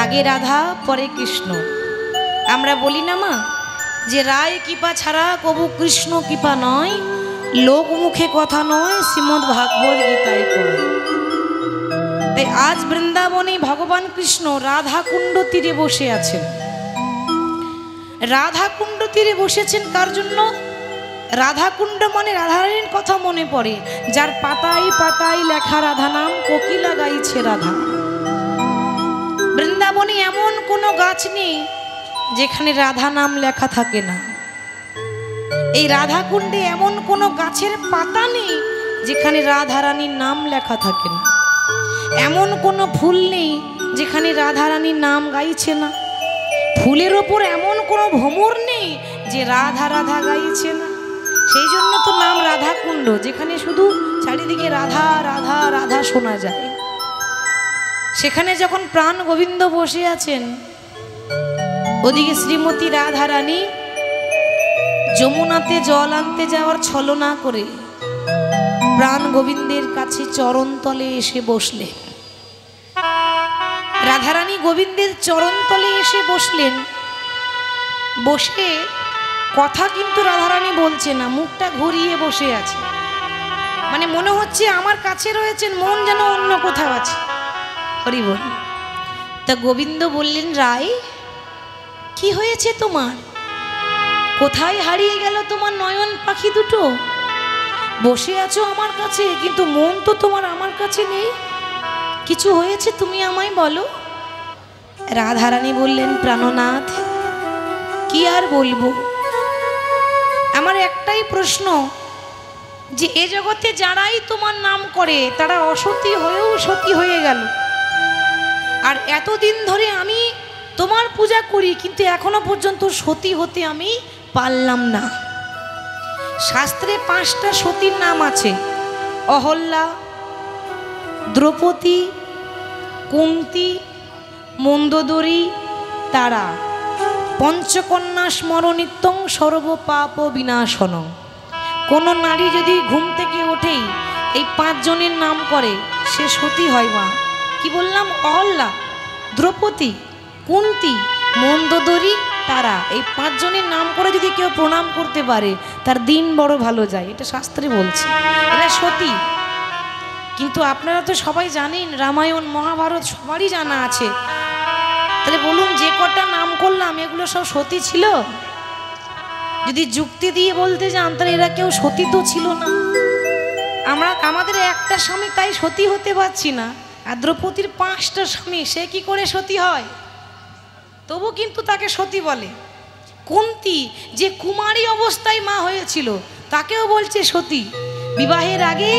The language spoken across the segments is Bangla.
আগে রাধা পরে কৃষ্ণ। আমরা বলি না মা যে রায় কৃপা ছাড়া কবু কৃষ্ণ কৃপা নয়, লোক মুখে কথা নয়, শ্রীমদ্ ভাগবত গীতায় কয়। তাই আজ বৃন্দাবনে ভগবান কৃষ্ণ রাধা কুণ্ড তীরে বসে আছেন। রাধা কুণ্ড তীরে বসেছেন কার জন্য? রাধা কুণ্ড মানে রাধারানীর কথা মনে পড়ে, যার পাতায় পাতায় লেখা রাধা নাম, কোকিলা গাইছে রাধা। বৃন্দাবনে এমন কোনো গাছ নেই যেখানে রাধা নাম লেখা থাকে না। এই রাধা কুণ্ডে এমন কোনো গাছের পাতা নেই যেখানে রাধারানীর নাম লেখা থাকে না। এমন কোনো ফুল নেই যেখানে রাধারানীর নাম গাইছে না। ফুলের ওপর এমন কোনো ভ্রমর নেই যে রাধা রাধা গাইছে না। সেই জন্য তো নাম রাধা কুণ্ড, যেখানে শুধু চারিদিকে রাধা রাধা রাধা শোনা যায়। সেখানে যখন প্রাণ গোবিন্দ বসে আছেন, ওদিকে শ্রীমতী রাধারানী যমুনাতে জল আনতে যাওয়ার ছলনা করে প্রাণ গোবিন্দের কাছে চরণতলে এসে বসলেন। রাধারানী গোবিন্দের চরণতলে এসে বসলেন। বসে কথা কিন্তু রাধারানী বলছে না, মুখটা ঘুরিয়ে বসে আছে। মানে মনে হচ্ছে আমার কাছে রয়েছেন, মন যেন অন্য কোথাও আছে। হরি বল। তা গোবিন্দ বললেন, রায় কি হয়েছে তোমার? কোথায় হারিয়ে গেল তোমার নয়ন পাখি দুটো? বসে আছো আমার কাছে, কিন্তু মন তো তোমার আমার কাছে নেই। কিছু হয়েছে, তুমি আমায় বলো। রাধারানী বললেন, প্রাণনাথ কি আর বলবো, আমার একটাই প্রশ্ন, যে এ জগতে যারাই তোমার নাম করে তারা অসতী হয়েও সতী হয়ে গেল। আর এতদিন ধরে আমি তোমার পূজা করি, কিন্তু এখনো পর্যন্ত সতী হতে আমি পারলাম না। শাস্ত্রে 5টা সতীর নাম আছে, অহল্যা, দ্রৌপদী, কুন্তী, মন্দোদরী, তারা। পঞ্চকন্যা স্মরণিত্যং সর্বপাপ বিনাশনং। কোনো নারী যদি ঘুম থেকে ওঠেই এই 5 জনের নাম করে, সে সতী হয় মা। কি বললাম? অহল্যা, দ্রৌপদী, কুন্তী, মন্দোদরী, তারা। এই 5 জনের নাম করে যদি কেউ প্রণাম করতে পারে, তার দিন বড় ভালো যায়। এটা শাস্ত্রে বলছে, এটা সতী। কিন্তু আপনারা তো সবাই জানেন, রামায়ণ মহাভারত সবারই জানা আছে। তাহলে বলুন, যে কটা নাম করলাম এগুলো সব সতী ছিল? যদি যুক্তি দিয়ে বলতে যান, তাহলে এরা কেউ সতী তো ছিল না। আমাদের একটা স্বামী, তাই সতী হতে পারছি না। আর দ্রৌপদীর 5টা স্বামী, সে কি করে সতী হয়? তবু কিন্তু তাকে সতী বলে। কুন্তী যে কুমারী অবস্থায় মা হয়েছিল, তাকেও বলছে সতী। বিবাহের আগে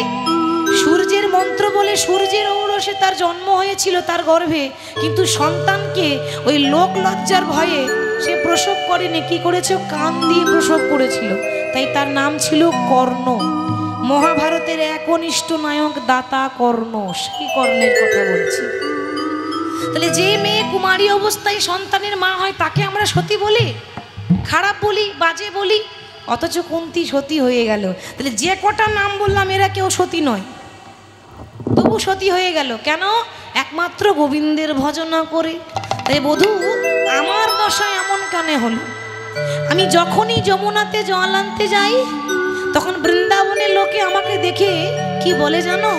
সূর্যের মন্ত্র বলে সূর্যের ঔরসে তার জন্ম হয়েছিল তার গর্ভে, কিন্তু সন্তানকে ওই লোক লজ্জার ভয়ে সে প্রসব করেনি। কি করেছে? কান দিয়ে প্রসব করেছিল। তাই তার নাম ছিল কর্ণ। মহাভারতের একনিষ্ঠ নায়ক দাতা কর্ণ, সেই কর্ণের কথা বলছি। তাহলে যে মেয়ে কুমারী অবস্থায় সন্তানের মা হয়, তাকে আমরা সতী বলি? খারাপ বলি, বাজে বলি। অথচ কুন্তী সতী হয়ে গেল। তাহলে যে কটা নাম বললাম এরা কেউ সতী নয়, তবু সতী হয়ে গেল কেন? একমাত্র গোবিন্দের ভজনা করে। তাই বধূ, আমার দশায় এমন কেন হলো? আমি যখনই যমুনাতে জল আনতে যাই, তখন বৃন্দাবনের লোকে আমাকে দেখে কি বলে জানো?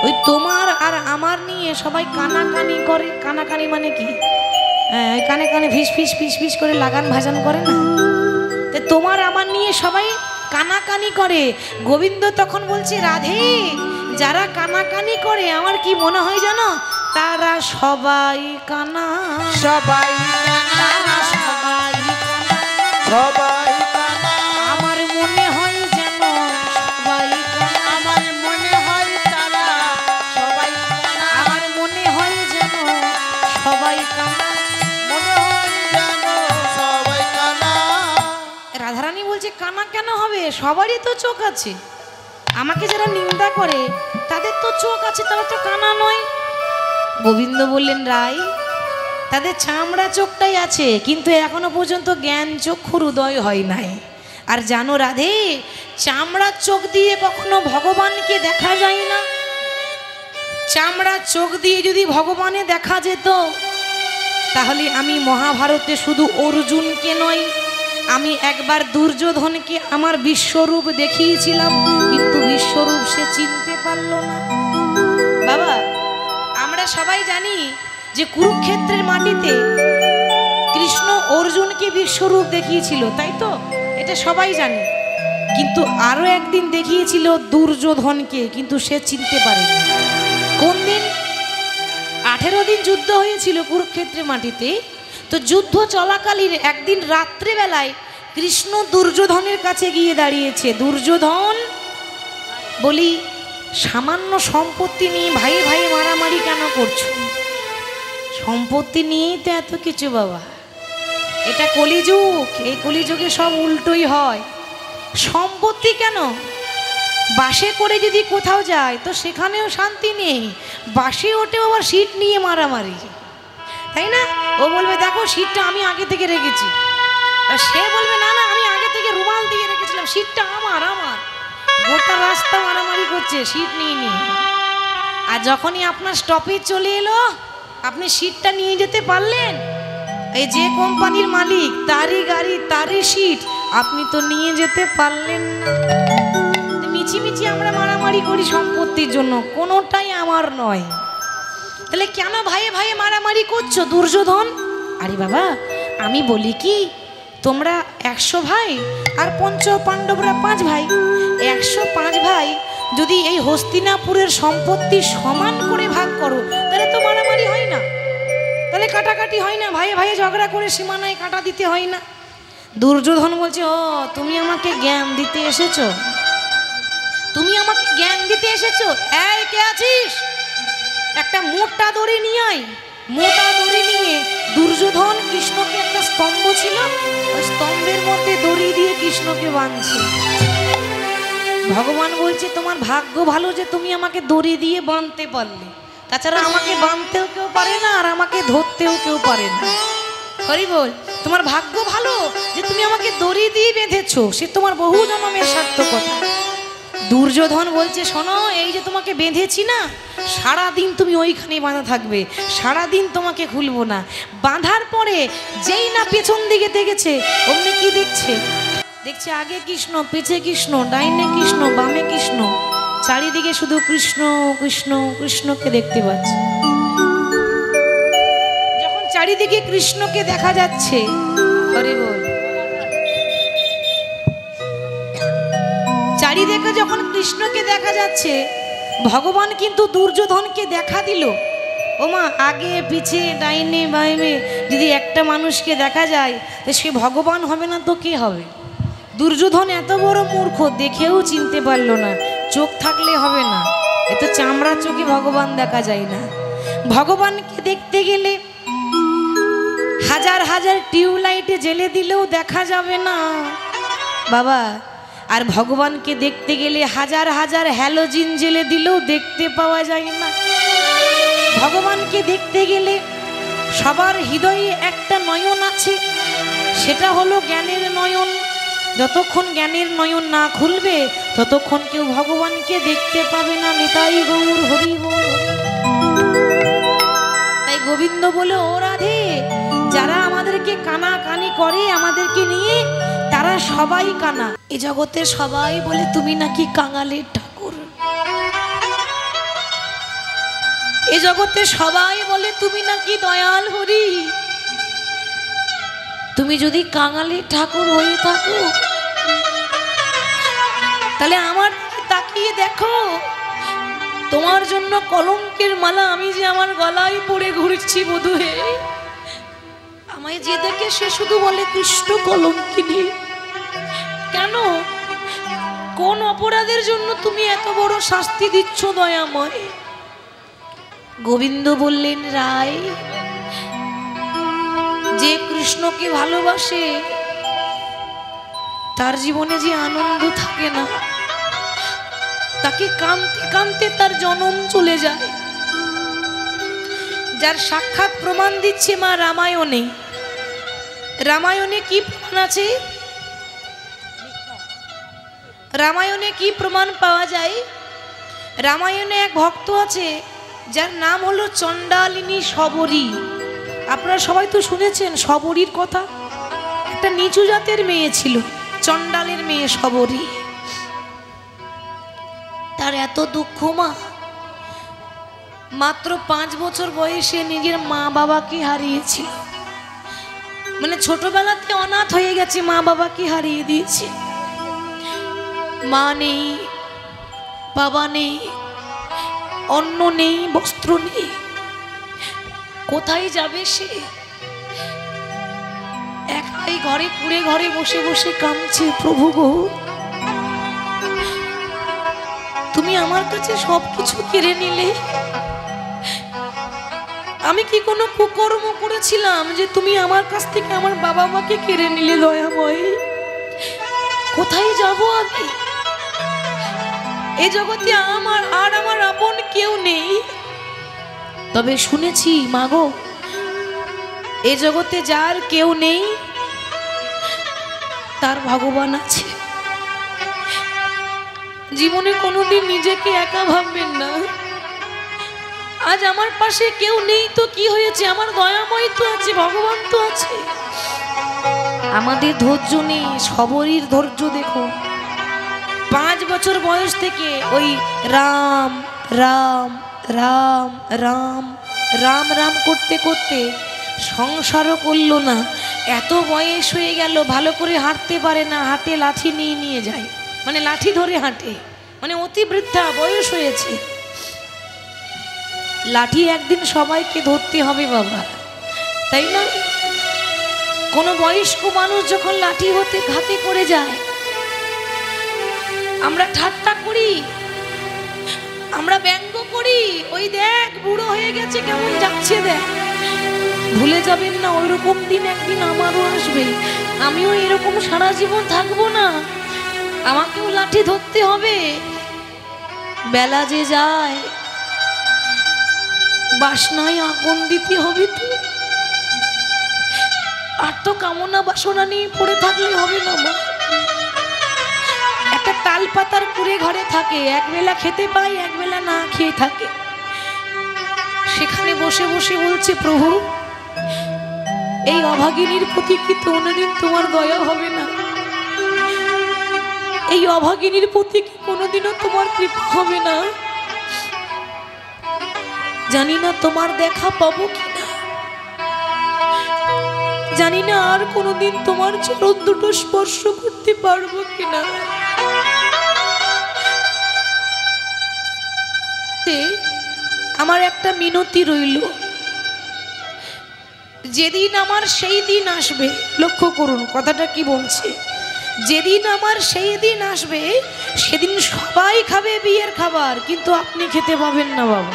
ওই তোমার আর আমার নিয়ে সবাই কানাকানি করে। কানাকানি মানে কি? কানে কানে ফিস ফিস ফিস ফিস করে লাগান ভাজান করে না? তোমার আমার নিয়ে সবাই কানাকানি করে। গোবিন্দ তখন বলছে, রাধে, যারা কানাকানি করে আমার কি মনে হয় জানো? তারা সবাই কানা, সবাই তারা সবাই কানা, সবাই কানা। আমার মনে হয় যেন সবাই কানা। আমার মনে হয় তারা সবাই কানা। আমার মনে হয় যেন সবাই কানা। মনে হয় যেন সবাই কানা। রাধারানী বলছে, কানা কেন হবে? সবারই তো চোখ আছে। আমাকে যারা নিন্দা করে তাদের তো চোখ আছে, তারা তো কানা নয়। গোবিন্দ বললেন, রাই, তাদের চামড়া চোখটাই আছে, কিন্তু এখনো পর্যন্ত জ্ঞান চক্ষুর উদয় হয় নাই। আর জানো রাধে, চামড়ার চোখ দিয়ে কখনো ভগবানকে দেখা যায় না। চামড়ার চোখ দিয়ে যদি ভগবানে দেখা যেত, তাহলে আমি মহাভারতে শুধু অর্জুনকে নয়, আমি একবার দুর্যোধনকে আমার বিশ্বরূপ দেখিয়েছিলাম, কিন্তু বিশ্বরূপ সে চিনতে পারল না। বাবা, আমরা সবাই জানি যে কুরুক্ষেত্রের মাটিতে কৃষ্ণ অর্জুনকে বিশ্বরূপ দেখিয়েছিল, তাই তো? এটা সবাই জানে। কিন্তু আরো একদিন দেখিয়েছিল দুর্যোধনকে, কিন্তু সে চিনতে পারেনি। কোন দিন? 18 দিন যুদ্ধ হয়েছিল কুরুক্ষেত্রের মাটিতে। তো যুদ্ধ চলাকালীন একদিন রাত্রিবেলায় কৃষ্ণ দুর্যোধনের কাছে গিয়ে দাঁড়িয়েছে। দুর্যোধন, বলি সামান্য সম্পত্তি নিয়ে ভাই ভাই মারামারি কেন করছো? সম্পত্তি নিয়েই তো এত কিছু বাবা। এটা কলিযুগ, এই কলিযুগে সব উল্টোই হয়। সম্পত্তি কেন? বাসে করে যদি কোথাও যায় তো সেখানেও শান্তি নেই, বাসে ওঠেও আবার সিট নিয়ে মারামারি, তাই না? ও বলবে দেখো সিটটা আমি আগে থেকে রেখেছি, আর সে বলবে না না আমি আগে থেকে রুমাল দিয়ে রেখেছিলাম, সিটটা আমার আমার। গোটা রাস্তা মারামারি করছে সিট নিয়ে নিয়ে। আর যখনই আপনার স্টপেজ চলে এলো, আপনি সিটটা নিয়ে যেতে পারলেন, এই যে কোম্পানির মালিক তারই গাড়ি তারই সিট, আপনি তো নিয়ে যেতে পারলেন না। মিছিমিছি আমরা মারামারি করি সম্পত্তির জন্য, কোনোটাই আমার নয়। তাহলে কেন ভাইয়ে ভাইয়ে মারামারি করছো দুর্যোধন? আরে বাবা, আমি বলি কি, তোমরা 100 ভাই আর পঞ্চ পাণ্ডবরা 5 ভাই। 105 ভাই যদি এই হস্তিনাপুরের সম্পত্তি সমান করে ভাগ করো, তাহলে তো মারামারি হয় না, তাহলে কাটাকাটি হয় না, ভাইয়ে ভাইয়ে ঝগড়া করে সীমানায় কাটা দিতে হয় না। দুর্যোধন বলছে, ও তুমি আমাকে জ্ঞান দিতে এসেছো, তুমি আমাকে জ্ঞান দিতে এসেছো? এই কে আছিস, একটা মোটা দড়ি নিয়ে আয়। মোটা দড়ি নিয়ে দুর্যোধন কৃষ্ণকে, একটা স্তম্ভ ছিল, ওই স্তম্ভের মধ্যে দড়ি দিয়ে কৃষ্ণকে বাঁধছে। ভগবান বলছে তোমার ভাগ্য ভালো যে তুমি আমাকে দড়ি দিয়ে বাঁধতে পারলে, তাছাড়া আমাকে বাঁধতেও কেউ পারে না আর আমাকে ধরতেও কেউ পারে না। হরি বল, তোমার ভাগ্য ভালো যে তুমি আমাকে দড়ি দিয়ে বেঁধেছো, সে তোমার বহু জন্মের সার্থকতা। দুর্যোধন বলছে শোনো, এই যে তোমাকে বেঁধেছি না, সারাদিন তুমি ওইখানে বাঁধা থাকবে, সারাদিন তোমাকে খুলবো না। বাঁধার পরে যেই না পেছন দিকে দেখেছে, অমনি কি দেখছে? দেখছে আগে কৃষ্ণ, পিছে কৃষ্ণ, ডাইনে কৃষ্ণ, বামে কৃষ্ণ, চারিদিকে শুধু কৃষ্ণ কৃষ্ণ কৃষ্ণকে দেখতে পাচ্ছে। যখন চারিদিকে কৃষ্ণকে দেখা যাচ্ছে, হরি বল, চারিদিকে যখন কৃষ্ণকে দেখা যাচ্ছে, ভগবান কিন্তু দুর্যোধনকে দেখা দিল। ওমা, আগে পিছে ডাইনে বামে যদি একটা মানুষকে দেখা যায়, তো সে ভগবান হবে না তো কে হবে? দুর্যোধন এত বড় মূর্খ, দেখেও চিনতে পারলো না। চোখ থাকলে হবে না, এত চামড়া চোখে ভগবান দেখা যায় না। ভগবানকে দেখতে গেলে হাজার হাজার টিউবলাইটে জ্বেলে দিলেও দেখা যাবে না বাবা। আর ভগবানকে দেখতে গেলে হাজার হাজার হ্যালোজিন জ্বেলে দিলেও দেখতে পাওয়া যায় না। ভগবানকে দেখতে গেলে সবার হৃদয়ে একটা নয়ন আছে, সেটা হলো জ্ঞানের নয়ন। যতক্ষণ জ্ঞানের নয়ন না খুলবে, ততক্ষণ কেউ ভগবানকে দেখতে পাবে না। নিতাই গৌর হরি বল। তাই গোবিন্দ বলে, ও রাধে, যারা আমাদেরকে কানাকানি করে আমাদেরকে নিয়ে, তারা সবাই কানা। এ জগতে সবাই বলে তুমি নাকি কাঙালের ঠাকুর, এ জগতে সবাই বলে তুমি নাকি দয়াল হরি। তুমি যদি কাঙালের ঠাকুর হয়ে থাকো, তাহলে আমার তাকিয়ে দেখো, তোমার জন্য কলঙ্কের মালা আমি যে আমার গলায় পরে ঘুরছি বধূ হে। আমায় যে দেখে সে শুধু বলে কৃষ্ণ কলঙ্কিনী। কেন, কোন অপরাধের জন্য তুমি এত বড় শাস্তি দিচ্ছ দয়াময়? গোবিন্দ বললেন, রায়, যে কৃষ্ণকে ভালোবাসে তার জীবনে যে আনন্দ থাকে না, তাকে কাঁদতে কাঁদতে তার জনম চলে যায়। যার সাক্ষাৎ প্রমাণ দিচ্ছে মা রামায়ণে। রামায়ণে কি প্রমাণ আছে? রামায়ণে কি প্রমাণ পাওয়া যায়? রামায়ণে এক ভক্ত আছে যার নাম হলো চণ্ডালিনী শবরী। আপনারা সবাই তো শুনেছেন শবরীর কথা। একটা নিচু জাতের মেয়ে ছিল, চণ্ডালের মেয়ে শবরী। তার এত দুঃখ মা, মাত্র 5 বছর বয়সে নিজের মা বাবাকে হারিয়েছিল। মানে ছোটবেলাতে অনাথ হয়ে গেছে, মা বাবাকে হারিয়ে দিয়েছে। মা নেই, বাবা নেই, অন্ন নেই, বস্ত্র নেই, কোথায় যাবে সে? একাই ঘরে কুড়ে ঘরে বসে বসে কাঁদছে, প্রভু গো তুমি আমার কাছে সবকিছু কেড়ে নিলে। আমি কি কোনো কুকর্ম করেছিলাম যে তুমি আমার কাছ থেকে আমার বাবা মাকে কেড়ে নিলে? দয়াময়, কোথায় যাব আমি? এ জগতে আমার আর আমার আপন কেউ নেই। তবে শুনেছি মাগো, এ জগতে যার কেউ নেই তার ভগবান আছে। জীবনে কোনোদিন নিজেকে একা ভাববেন না। আজ আমার পাশে কেউ নেই তো কি হয়েছে? আমার দয়াময় তো আছে, ভগবান তো আছে। আমাদের ধৈর্য নেই, শবরীর ধৈর্য দেখো। 5 বছর বয়স থেকে ওই রাম রাম রাম রাম রাম রাম করতে করতে সংসারও করলো না। এত বয়স হয়ে গেল, ভালো করে হাঁটতে পারে না, হাতে লাঠি নিয়ে নিয়ে যায়, মানে লাঠি ধরে হাঁটে, মানে অতি বৃদ্ধা বয়স হয়েছে। লাঠি একদিন সবাইকে ধরতে হবে বাবা, তাই না? কোনো বয়স্ক মানুষ যখন লাঠি হাতে করে যায়, আমরা ঠাট্টা করি, আমরা ব্যঙ্গ করি, ওই দেখ বুড়ো হয়ে গেছে কেমন যাচ্ছে দেখ। ভুলে যাবেন না, ওই রকম দিন একদিন আমারও আসবে। আমিও এরকম সারা জীবন থাকবো না, আমাকেও লাঠি ধরতে হবে। বেলা যে যায়, বাসনায় আগুন দিতে হবে তো। আর তো কামনা বাসনা নিয়ে পড়ে থাকলে হবে না মা। একটা তাল পাতার কুড়ে ঘরে থাকে, একবেলা খেতে পায়, একবেলা না খেয়ে থাকে। সেখানে বসে বসে বলছে, প্রভু এই অভাগিনীর প্রতি কি কোনোদিন তোমার দয়া হবে না? এই অভাগিনীর প্রতি কি কোনোদিনও তোমার কৃপা হবে না? জানি না তোমার দেখা পাবো কিনা, জানি না আর কোনোদিন তোমার চরণ দুটো স্পর্শ করতে পারবো কিনা। আমার একটা মিনতি রইল, যেদিন আমার সেই দিন আসবে, লক্ষ্য করুন কথাটা কি বলছে, যেদিন আমার সেই দিন আসবে সেদিন সবাই খাবে বিয়ের খাবার, কিন্তু আপনি খেতে পাবেন না বাবা।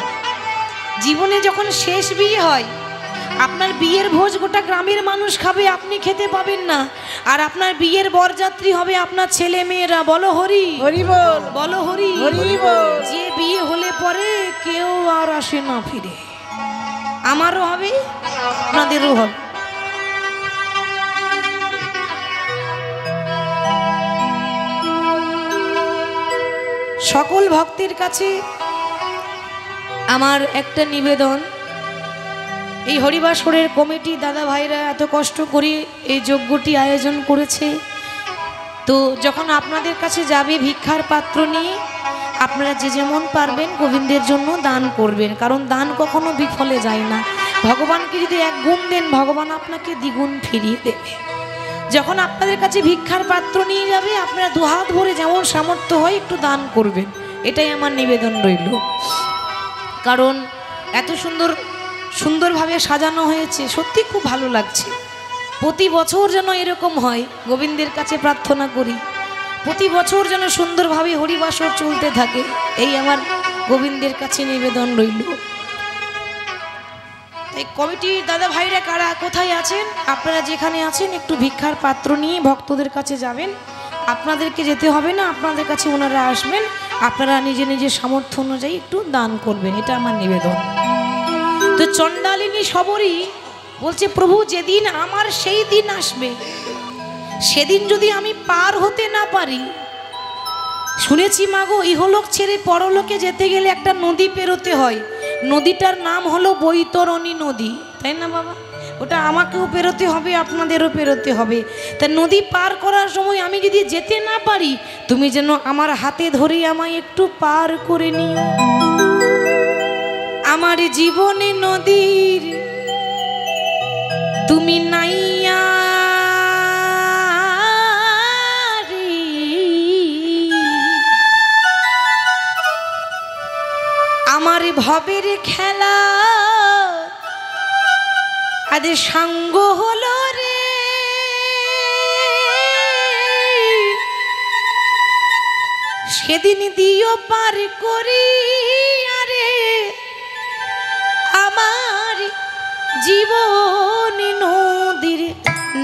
জীবনে যখন শেষ বিয়ে হয়, আপনার বিয়ের ভোজ গোটা গ্রামের মানুষ খাবে, আপনি খেতে পাবেন না। আর আপনার বিয়ের বরযাত্রী হবে আপনার ছেলে মেয়েরা। বলো হরি হরি বল, বলো হরি হরি বল। যে বিয়ে হলে পরে কেউ আর আসে না ফিরে। আমারও হবে, আপনাদেরও হবে। সকল ভক্তের কাছে আমার একটা নিবেদন, এই হরিবাসরের কমিটি দাদা ভাইরা এত কষ্ট করে এই যজ্ঞটি আয়োজন করেছে, তো যখন আপনাদের কাছে যাবে ভিক্ষার পাত্র নিয়ে, আপনারা যে যেমন পারবেন গোবিন্দের জন্য দান করবেন, কারণ দান কখনো বিফলে যায় না। ভগবানকে যদি 1 গুণ দেন, ভগবান আপনাকে দ্বিগুণ ফিরিয়ে দেবে। যখন আপনাদের কাছে ভিক্ষার পাত্র নিয়ে যাবে, আপনারা 2 হাত ভরে যেমন সামর্থ্য হয় একটু দান করবেন, এটাই আমার নিবেদন রইল। কারণ এত সুন্দরভাবে সাজানো হয়েছে, সত্যি খুব ভালো লাগছে। প্রতি বছর যেন এরকম হয়, গোবিন্দের কাছে প্রার্থনা করি প্রতি বছর যেন সুন্দরভাবে হরিবাসর চলতে থাকে, এই আমার গোবিন্দের কাছে নিবেদন রইল। এই কমিটির দাদা ভাইরা কারা কোথায় আছেন, আপনারা যেখানে আছেন একটু ভিক্ষার পাত্র নিয়ে ভক্তদের কাছে যাবেন। আপনাদেরকে যেতে হবে না, আপনাদের কাছে ওনারা আসবেন, আপনারা নিজের সামর্থ্য অনুযায়ী একটু দান করবেন, এটা আমার নিবেদন। তো চণ্ডালিনী শবরী বলছে, প্রভু যেদিন আমার সেই দিন আসবে, সেদিন যদি আমি পার হতে না পারি, শুনেছি মাগো ইহলোক ছেড়ে পরলোকে যেতে গেলে একটা নদী পেরোতে হয়, নদীটার নাম হলো বৈতরণী নদী, তাই না বাবা? ওটা আমাকেও পেরোতে হবে, আপনাদেরও পেরোতে হবে। তা নদী পার করার সময় আমি যদি যেতে না পারি, তুমি যেন আমার হাতে ধরে আমায় একটু পার করে নিও। আমার জীবনে নদীর তুমি নাইয়া রে, আমার ভবের খেলা আজ সাঙ্গ হলো রে। সেদিন দিও পার করি আরে আমার জীবন নদীর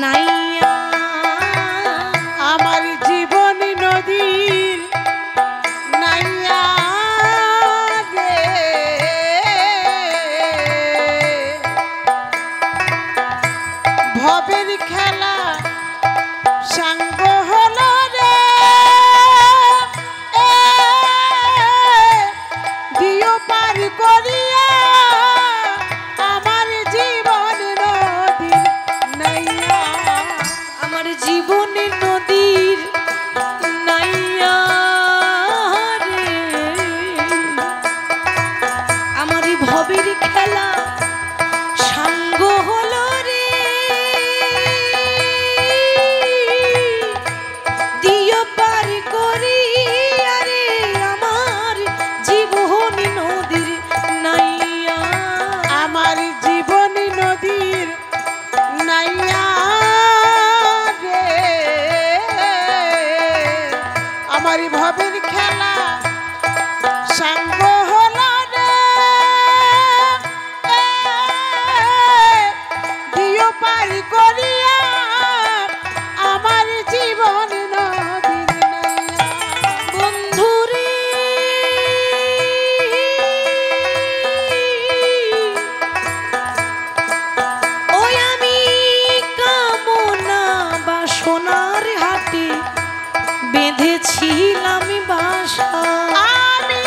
নাইয়া। আমার জীবন নদীর নাইয়া রে, ভবের খেলা সাঙ্গ হলো রে, দিও পার করিয়া আমার জীবন নদীর নাইয়া। আমার জীবনের নদীর নাইয়া রে, আমার ভবের খেলা সাঙ্গ হলো রে। দিও পার করি আরে আমার জীবন নদীর নাইয়া। আমার জীবন নদীর নাইয়া রে, আমার ভবের খেলা সাঙ্গ হলো রে, দিও পার করিয়া আমার জীবন নদীর নাইয়া। বন্ধুরে ওই আমি কামনা বাসনার হাটে বেঁধেছিলাম বাসা। আমি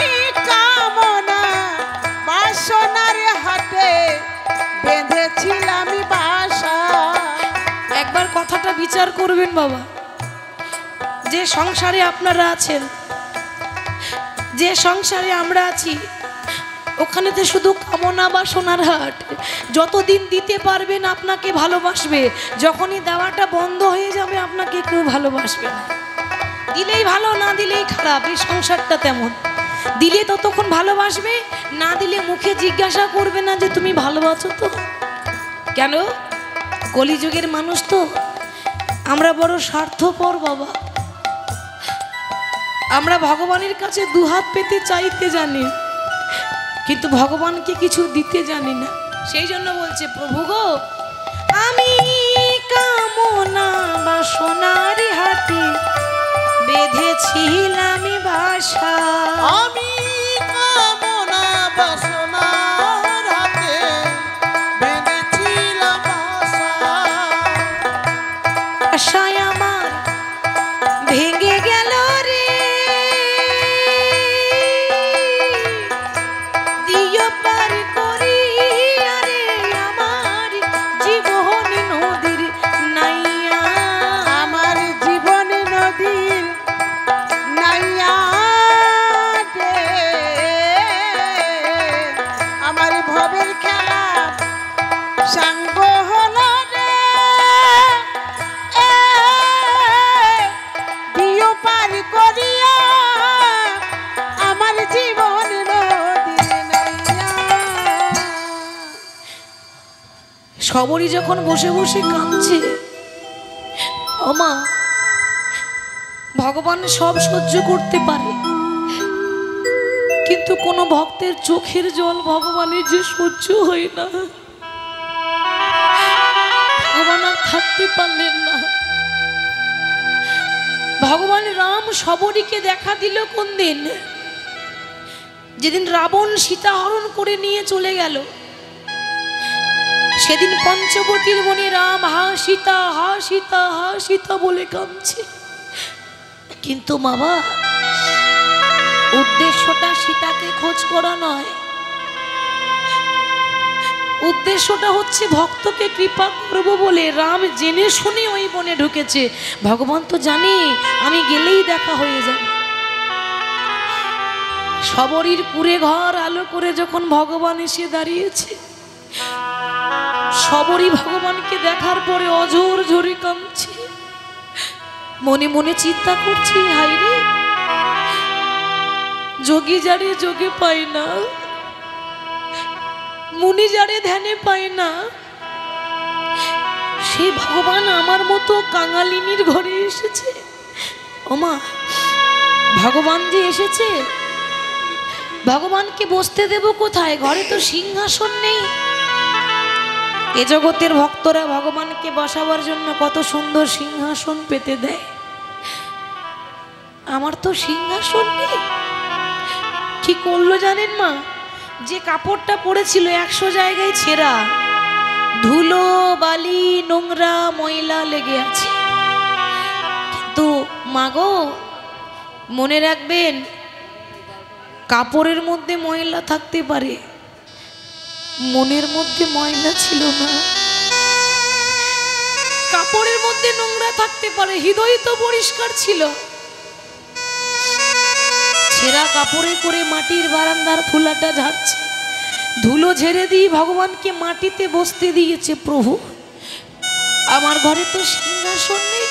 কামনা বাসনার হাটে বেঁধেছিলাম বাসা। একবার কথাটা বিচার করবেন বাবা, যে সংসারে আপনারা আছেন, যে সংসারে আমরা আছি, ওখানে তো শুধু কামনা বাসনার হাট। যতদিন দিতে পারবেন আপনাকে ভালোবাসবে, যখনই দেওয়াটা বন্ধ হয়ে যাবে আপনাকে কেউ ভালোবাসবে না। দিলেই ভালো, না দিলেই খারাপ, এই সংসারটা তেমন। দিলে ততক্ষণ ভালোবাসবে, না দিলে মুখে জিজ্ঞাসা করবে না যে তুমি ভালোবাসো তো। কেন? কলিযুগের মানুষ তো আমরা বড় স্বার্থপর বাবা। আমরা ভগবানের কাছে দুহাত পেতে চাইতে জানি, কিন্তু ভগবানকে কিছু দিতে জানি না। সেই জন্য বলছে প্রভু গো, আমি কামনা বাসনার হাটে বেঁধেছিলাম বাসা। আমি কামনা বাসনার হাটে বেঁধেছিলাম বাসা। আশায় আমার ভেঙে গেল রে, দিও পার করি আরে আমার জীবন নদীর নাইয়া। আমার জীবন নদীর নাইয়া রে, আমার ভবের খেলা সাঙ্গ হলো রে, দিও পার করিয়া আমার জীবন নদীর নাইয়া। সবরই যখন বসে বসে কাঁদছে, ওমা ভগবান সব সহ্য করতে পারে, কিন্তু কোনো ভক্তের চোখের জল ভগবানের যে সহ্য হয় না। ভগবান আর থাকতে পারলেন না। ভগবান রাম সবরীকে দেখা দিল কোন দিন? যেদিন রাবণ সীতা হরণ করে নিয়ে চলে গেল, সেদিন পঞ্চবটির বনে রাম হা সীতা হা সীতা হা সীতা বলে কাঁদছে। কিন্তু বাবা, উদ্দেশ্যটা সীতাকে খোঁজ করা নয়, উদ্দেশ্যটা হচ্ছে ভক্তকে কৃপা করব বলে রাম জেনে শুনে ওই বনে ঢুকেছে। ভগবান তো জানে আমি গেলেই দেখা হয়ে যাবে। সবরীর কুড়ে ঘর আলো করে যখন ভগবান এসে দাঁড়িয়েছে, সবরী ভগবানকে দেখার পরে অঝোর ঝরে কাঁদছে। মনে মনে চিন্তা করছি, হায়রে যোগী যারে যোগে পায় না, মুনি যারে ধ্যানে পায় না, সেই ভগবান আমার মতো কাঙালিনীর ঘরে এসেছে। ওমা, ভগবান যে এসেছে, ভগবানকে বসতে দেব কোথায়? ঘরে তো সিংহাসন নেই। এ জগতের ভক্তরা ভগবানকে বসাবার জন্য কত সুন্দর সিংহাসন পেতে দেয়, আমার তো সিংহাসন নেই। কি করলো জানেন মা? যে কাপড়টা পরেছিল 100 জায়গায় ছেঁড়া, ধুলো বালি নোংরা ময়লা লেগে আছে। কিন্তু মাগো মনে রাখবেন, কাপড়ের মধ্যে ময়লা থাকতে পারে, মনের মধ্যে ময়লা ছিল না। কাপড়ের মধ্যে নোংরা থাকতে পারে, হৃদয় তো পরিষ্কার ছিল। ছেঁড়া কাপড়ে করে মাটির বারান্দার ফুলাটা ঝাড়ছে, ধুলো ঝেড়ে দিয়ে ভগবানকে মাটিতে বসতে দিয়েছে। প্রভু, আমার ঘরে তো সিংহাসন নেই।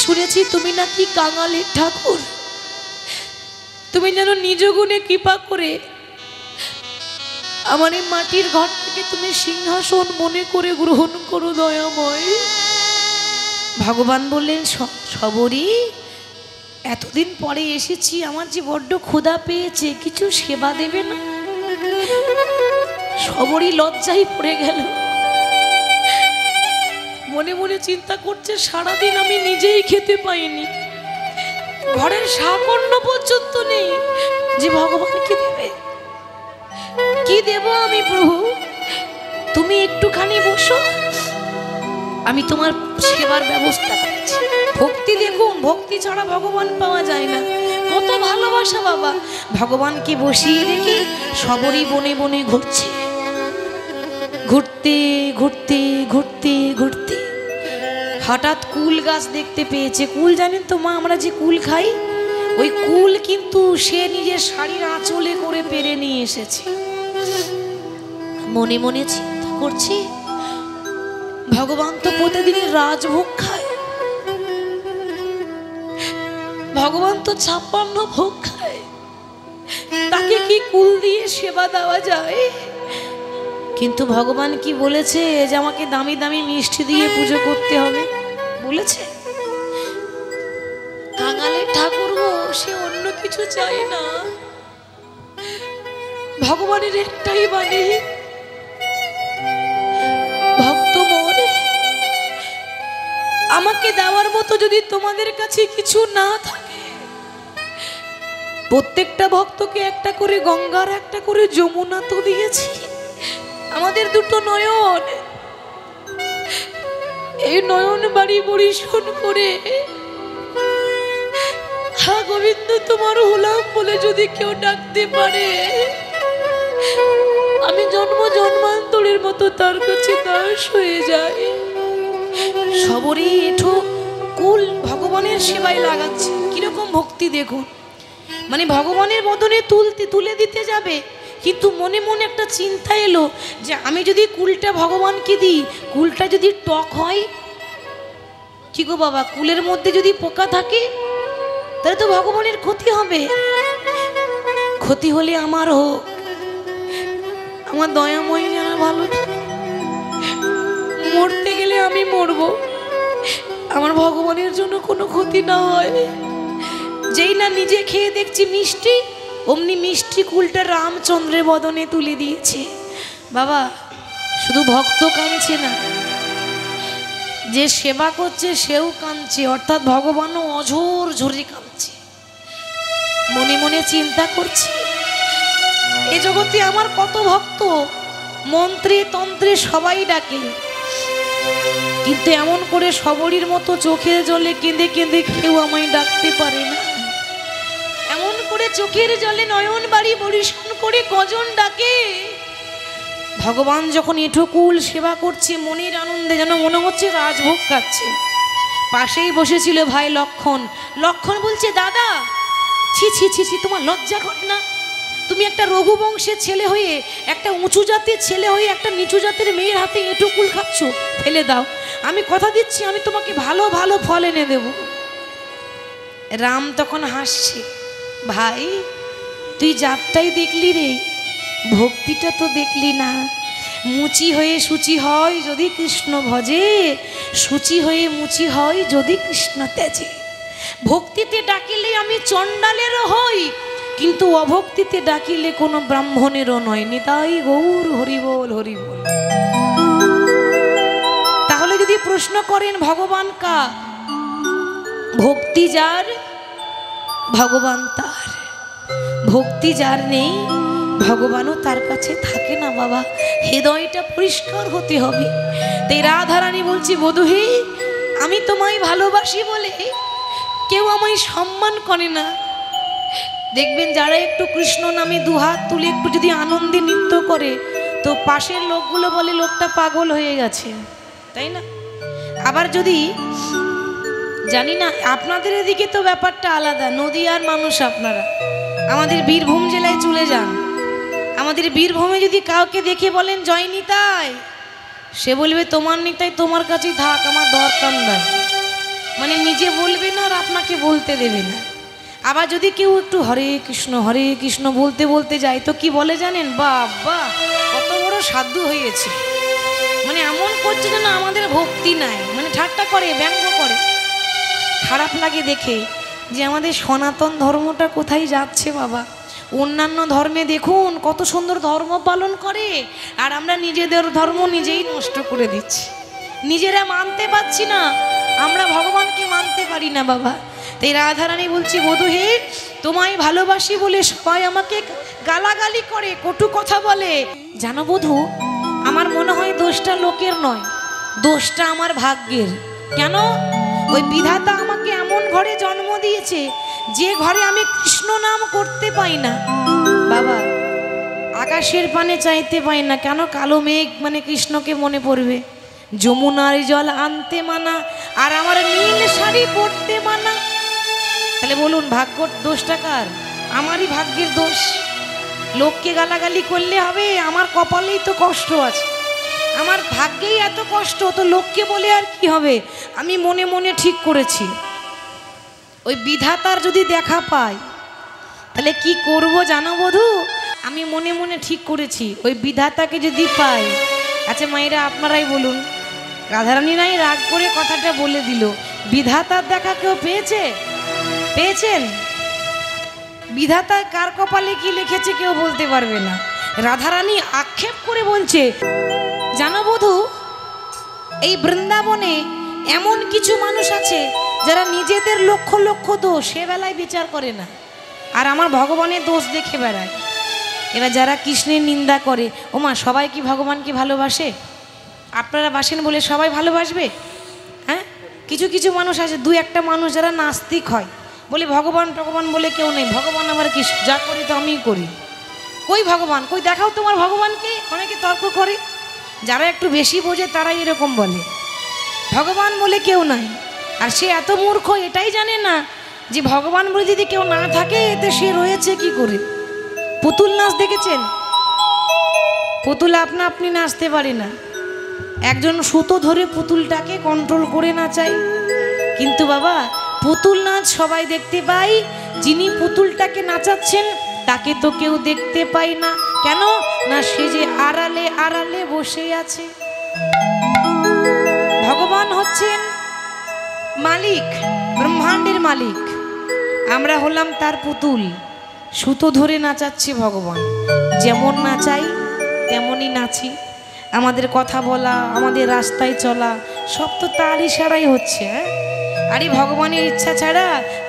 শুনেছি তুমি নাকি কাঙালির ঠাকুর, তুমি যেন নিজ গুণে কৃপা করে আমার এই মাটির ঘর থেকে তুমি সিংহাসন মনে করে গ্রহণ করো দয়াময়। ভগবান বললেন, সবরী এতদিন পরে এসেছি, আমার যে বড্ড ক্ষুধা পেয়েছে, কিছু সেবা দেবে না? সবরই লজ্জায় পড়ে গেল। মনে মনে চিন্তা করছে, সারাদিন আমি নিজেই খেতে পাইনি, ঘরের শাকন্য পর্যন্ত নেই, যে ভগবানকে দেবে। কি দেব আমি প্রভু? তুমি একটুখানি বসো, আমি তোমার সেবার ব্যবস্থা করছি। ভক্তি দেখুন, ভক্তি ছাড়া ভগবান পাওয়া যায় না। কত ভালোবাসা বাবা। ভগবানকে বসিয়ে রেখে সবরই বনে বনে ঘুরছে। ঘুরতে ঘুরতে ঘুরতে ঘুরতে হঠাৎ কুল গাছ দেখতে পেয়েছে। কুল জানেন তো মা, আমরা যে কুল খাই, ওই কুল কিন্তু সে নিজের শাড়ির আঁচলে করে পেরে নিয়ে এসেছে। মনে মনে চিন্তা করছি, ভগবান তো প্রতিদিন রাজভোগ খায়, ভগবান তো 56 ভোগ খায়, তাকে কি কুল দিয়ে সেবা দেওয়া যায়? কিন্তু ভগবান কি বলেছে যে আমাকে দামি দামি মিষ্টি দিয়ে পুজো করতে হবে? বলেছে? কাঙালের ঠাকুর সে অন্য কিছু চায় না। ভগবানের একটাই বাণী, ভক্ত মনে আমাকে দেওয়ার মতো যদি তোমাদের কাছে কিছু না থাকে, প্রত্যেকটা ভক্তকে একটা করে গঙ্গার একটা করে যমুনা তো দিয়েছি। আমাদের দুটো নয়ন, এই নয়ন বাড়ি পরিশোধ করে হা গোবিন্দ তোমার হলাম বলে যদি কেউ ডাকতে পারে, আমি জন্ম জন্মান্তরের মতো তার কাছে দাস হয়ে যাই। সবরই এঠো কুল ভগবানের সেবায় লাগাচ্ছে। কিরকম ভক্তি দেখুন, মানে ভগবানের বদনে তুলে দিতে যাবে, কিন্তু মনে মনে একটা চিন্তা এলো যে আমি যদি কুলটা ভগবানকে দিই, কুলটা যদি টক হয়, কি গো বাবা, কুলের মধ্যে যদি পোকা থাকে তাহলে তো ভগবানের ক্ষতি হবে। ক্ষতি হলে আমার হোক, আমার দয়াময় যেন ভালো থাকে। মরতে গেলে আমি মরব, আমার ভগবানের জন্য কোনো ক্ষতি না হয়। যেই না নিজে খেয়ে দেখছি মিষ্টি, অমনি মিষ্টি কুলটা রামচন্দ্রের বদনে তুলে দিয়েছে। বাবা, শুধু ভক্ত কাঁদছে না, যে সেবা করছে সেও কাঁদছে, অর্থাৎ ভগবানও অঝোর ঝরে কাঁদছে। মনে মনে চিন্তা করছি, এ জগতে আমার কত ভক্ত, মন্ত্রে তন্ত্রে সবাই ডাকে, কিন্তু এমন করে সবরীর মতো চোখের জলে কেঁদে কেঁদে কেউ আমায় ডাকতে পারে না। এমন করে চোখের জলে নয়ন বাড়ি পরিশোধ করে কজন ডাকে, ভগবান যখন এঁঠোকুল সেবা করছে মনের আনন্দে যেন মনে হচ্ছে রাজভোগ খাচ্ছে। পাশেই বসেছিল ভাই লক্ষণ। লক্ষণ বলছে, দাদা ছি ছি ছি ছি, তোমার লজ্জা করে না? তুমি একটা রঘুবংশের ছেলে হয়ে, একটা উঁচু জাতের ছেলে হয়ে একটা নিচু জাতের মেয়ের হাতে এঁঠোকুল খাচ্ছ, ফেলে দাও। আমি কথা দিচ্ছি আমি তোমাকে ভালো ভালো ফল এনে দেব। রাম তখন হাসছে, ভাই তুই জাতটাই দেখলি রে, ভক্তিটা তো দেখলি না। মুচি হয়ে সূচি হয় যদি কৃষ্ণ ভজে, সূচি হয়ে মুচি হয় যদি কৃষ্ণ তেজে। ভক্তিতে ডাকিলে আমি চণ্ডালেরও হই, কিন্তু অভক্তিতে ডাকিলে কোনো ব্রাহ্মণেরও নয়। নিতাই গৌর হরিবোল হরিবোল। তাহলে যদি প্রশ্ন করেন ভগবান কার, ভক্তি যার ভগবান তার। ভক্তি যার নেই ভগবানও তার কাছে থাকে না বাবা। হৃদয়টা পরিষ্কার হতে হবে। তাই রাধারানী বলছি, বধূ হে, আমি তোমায় ভালোবাসি বলে কেউ আমায় সম্মান করে না। দেখবেন যারা একটু কৃষ্ণ নামে দুহাত তুলে একটু যদি আনন্দে নৃত্য করে, তো পাশের লোকগুলো বলে লোকটা পাগল হয়ে গেছে, তাই না? আবার যদি, জানি না আপনাদের এদিকে তো ব্যাপারটা আলাদা, নদীয়ার মানুষ আপনারা, আমাদের বীরভূম জেলায় চলে যান। আমাদের বীরভূমে যদি কাউকে দেখে বলেন জয় নিতাই, সে বলবে তোমার নিতাই তোমার কাছেই থাক, আমার দরকার নাই। মানে নিজে বলবে না আর আপনাকে বলতে দেবে না। আবার যদি কেউ একটু হরে কৃষ্ণ বলতে বলতে যায়, তো কি বলে জানেন? বাবা কত বড় সাধু হয়েছে, মানে এমন করছে যেন আমাদের ভক্তি নাই, মানে ঠাট্টা করে, ব্যঙ্গ করে। খারাপ লাগে দেখে যে আমাদের সনাতন ধর্মটা কোথায় যাচ্ছে বাবা। অন্যান্য ধর্মে দেখুন কত সুন্দর ধর্ম পালন করে, আর আমরা নিজেদের ধর্ম নিজেই নষ্ট করে দিচ্ছি। নিজেরা মানতে পারছি না, আমরা ভগবানকে মানতে পারি না বাবা। তাই রাধারানী বলছি, বধূ হে, তোমায় ভালোবাসি বলে সবাই আমাকে গালাগালি করে, কটু কথা বলে। জানো বধূ, আমার মনে হয় দোষটা লোকের নয়, দোষটা আমার ভাগ্যের। কেন? ওই বিধাতা আমাকে এমন ঘরে জন্ম দিয়েছে যে ঘরে আমি কৃষ্ণ নাম করতে পাই না বাবা। আকাশের পানে চাইতে পাই না। কেন? কালো মেঘ মানে কৃষ্ণকে মনে পড়বে, যমুনার জল আনতে মানা, আর আমার নীল শাড়ি পরতে মানা। তাহলে বলুন ভাগ্যর দোষটা কার? আমারই ভাগ্যের দোষ। লোককে গালাগালি করলে হবে? আমার কপালেই তো কষ্ট আছে, আমার ভাগ্যেই এত কষ্ট, তো লোককে বলে আর কি হবে? আমি মনে মনে ঠিক করেছি, ওই বিধাতার যদি দেখা পাই তাহলে কি করব জানো বধূ? আমি মনে মনে ঠিক করেছি, ওই বিধাতাকে যদি পাই। আচ্ছা মায়েরা আপনারাই বলুন, রাধারানী নাই রাগ করে কথাটা বলে দিল, বিধাতার দেখা কেউ পেয়েছে? পেয়েছেন? বিধাতা কার কপালে কি লিখেছে কেউ বলতে পারবে না। রাধারানী আক্ষেপ করে বলছে, জানো বধূ, এই বৃন্দাবনে এমন কিছু মানুষ আছে যারা নিজেদের লক্ষ লক্ষ দোষ সে বেলায় বিচার করে না, আর আমার ভগবানের দোষ দেখে বেড়ায়। এবার যারা কৃষ্ণের নিন্দা করে, ওমা সবাই কি ভগবানকে ভালোবাসে? আপনারা বাসেন বলে সবাই ভালোবাসবে? হ্যাঁ, কিছু কিছু মানুষ আছে, দু একটা মানুষ যারা নাস্তিক হয়, বলে ভগবান ভগবান বলে কেউ নেই, ভগবান আমার কি, যা করি তো আমিই করি। কই ভগবান, কই দেখাও তোমার ভগবানকে। অনেকে তর্ক করে, যারা একটু বেশি বোঝে তারাই এরকম বলে, ভগবান বলে কেউ নাই। আর সে এত মূর্খ, এটাই জানে না যে ভগবান বলে যদি কেউ না থাকে এতে সে রয়েছে কি করে। পুতুল নাচ দেখেছেন? পুতুল আপনা আপনি নাচতে পারে না, একজন সুতো ধরে পুতুলটাকে কন্ট্রোল করে নাচায়। কিন্তু বাবা পুতুল নাচ সবাই দেখতে পাই, যিনি পুতুলটাকে নাচাচ্ছেন তাকে তো কেউ দেখতে পাই না। কেন না? সে যে আড়ালে আড়ালে বসে আছে। ভগবান হচ্ছেন মালিক, ব্রহ্মাণ্ডের মালিক, আমরা হলাম তার পুতুল, সুতো ধরে নাচাচ্ছে ভগবান। যেমন নাচাই তেমনই নাচি, আমাদের কথা বলা, আমাদের রাস্তায় চলা সব তো তার ইশারাই হচ্ছে। হ্যাঁ, আরে ভগবানের ইচ্ছা ছাড়া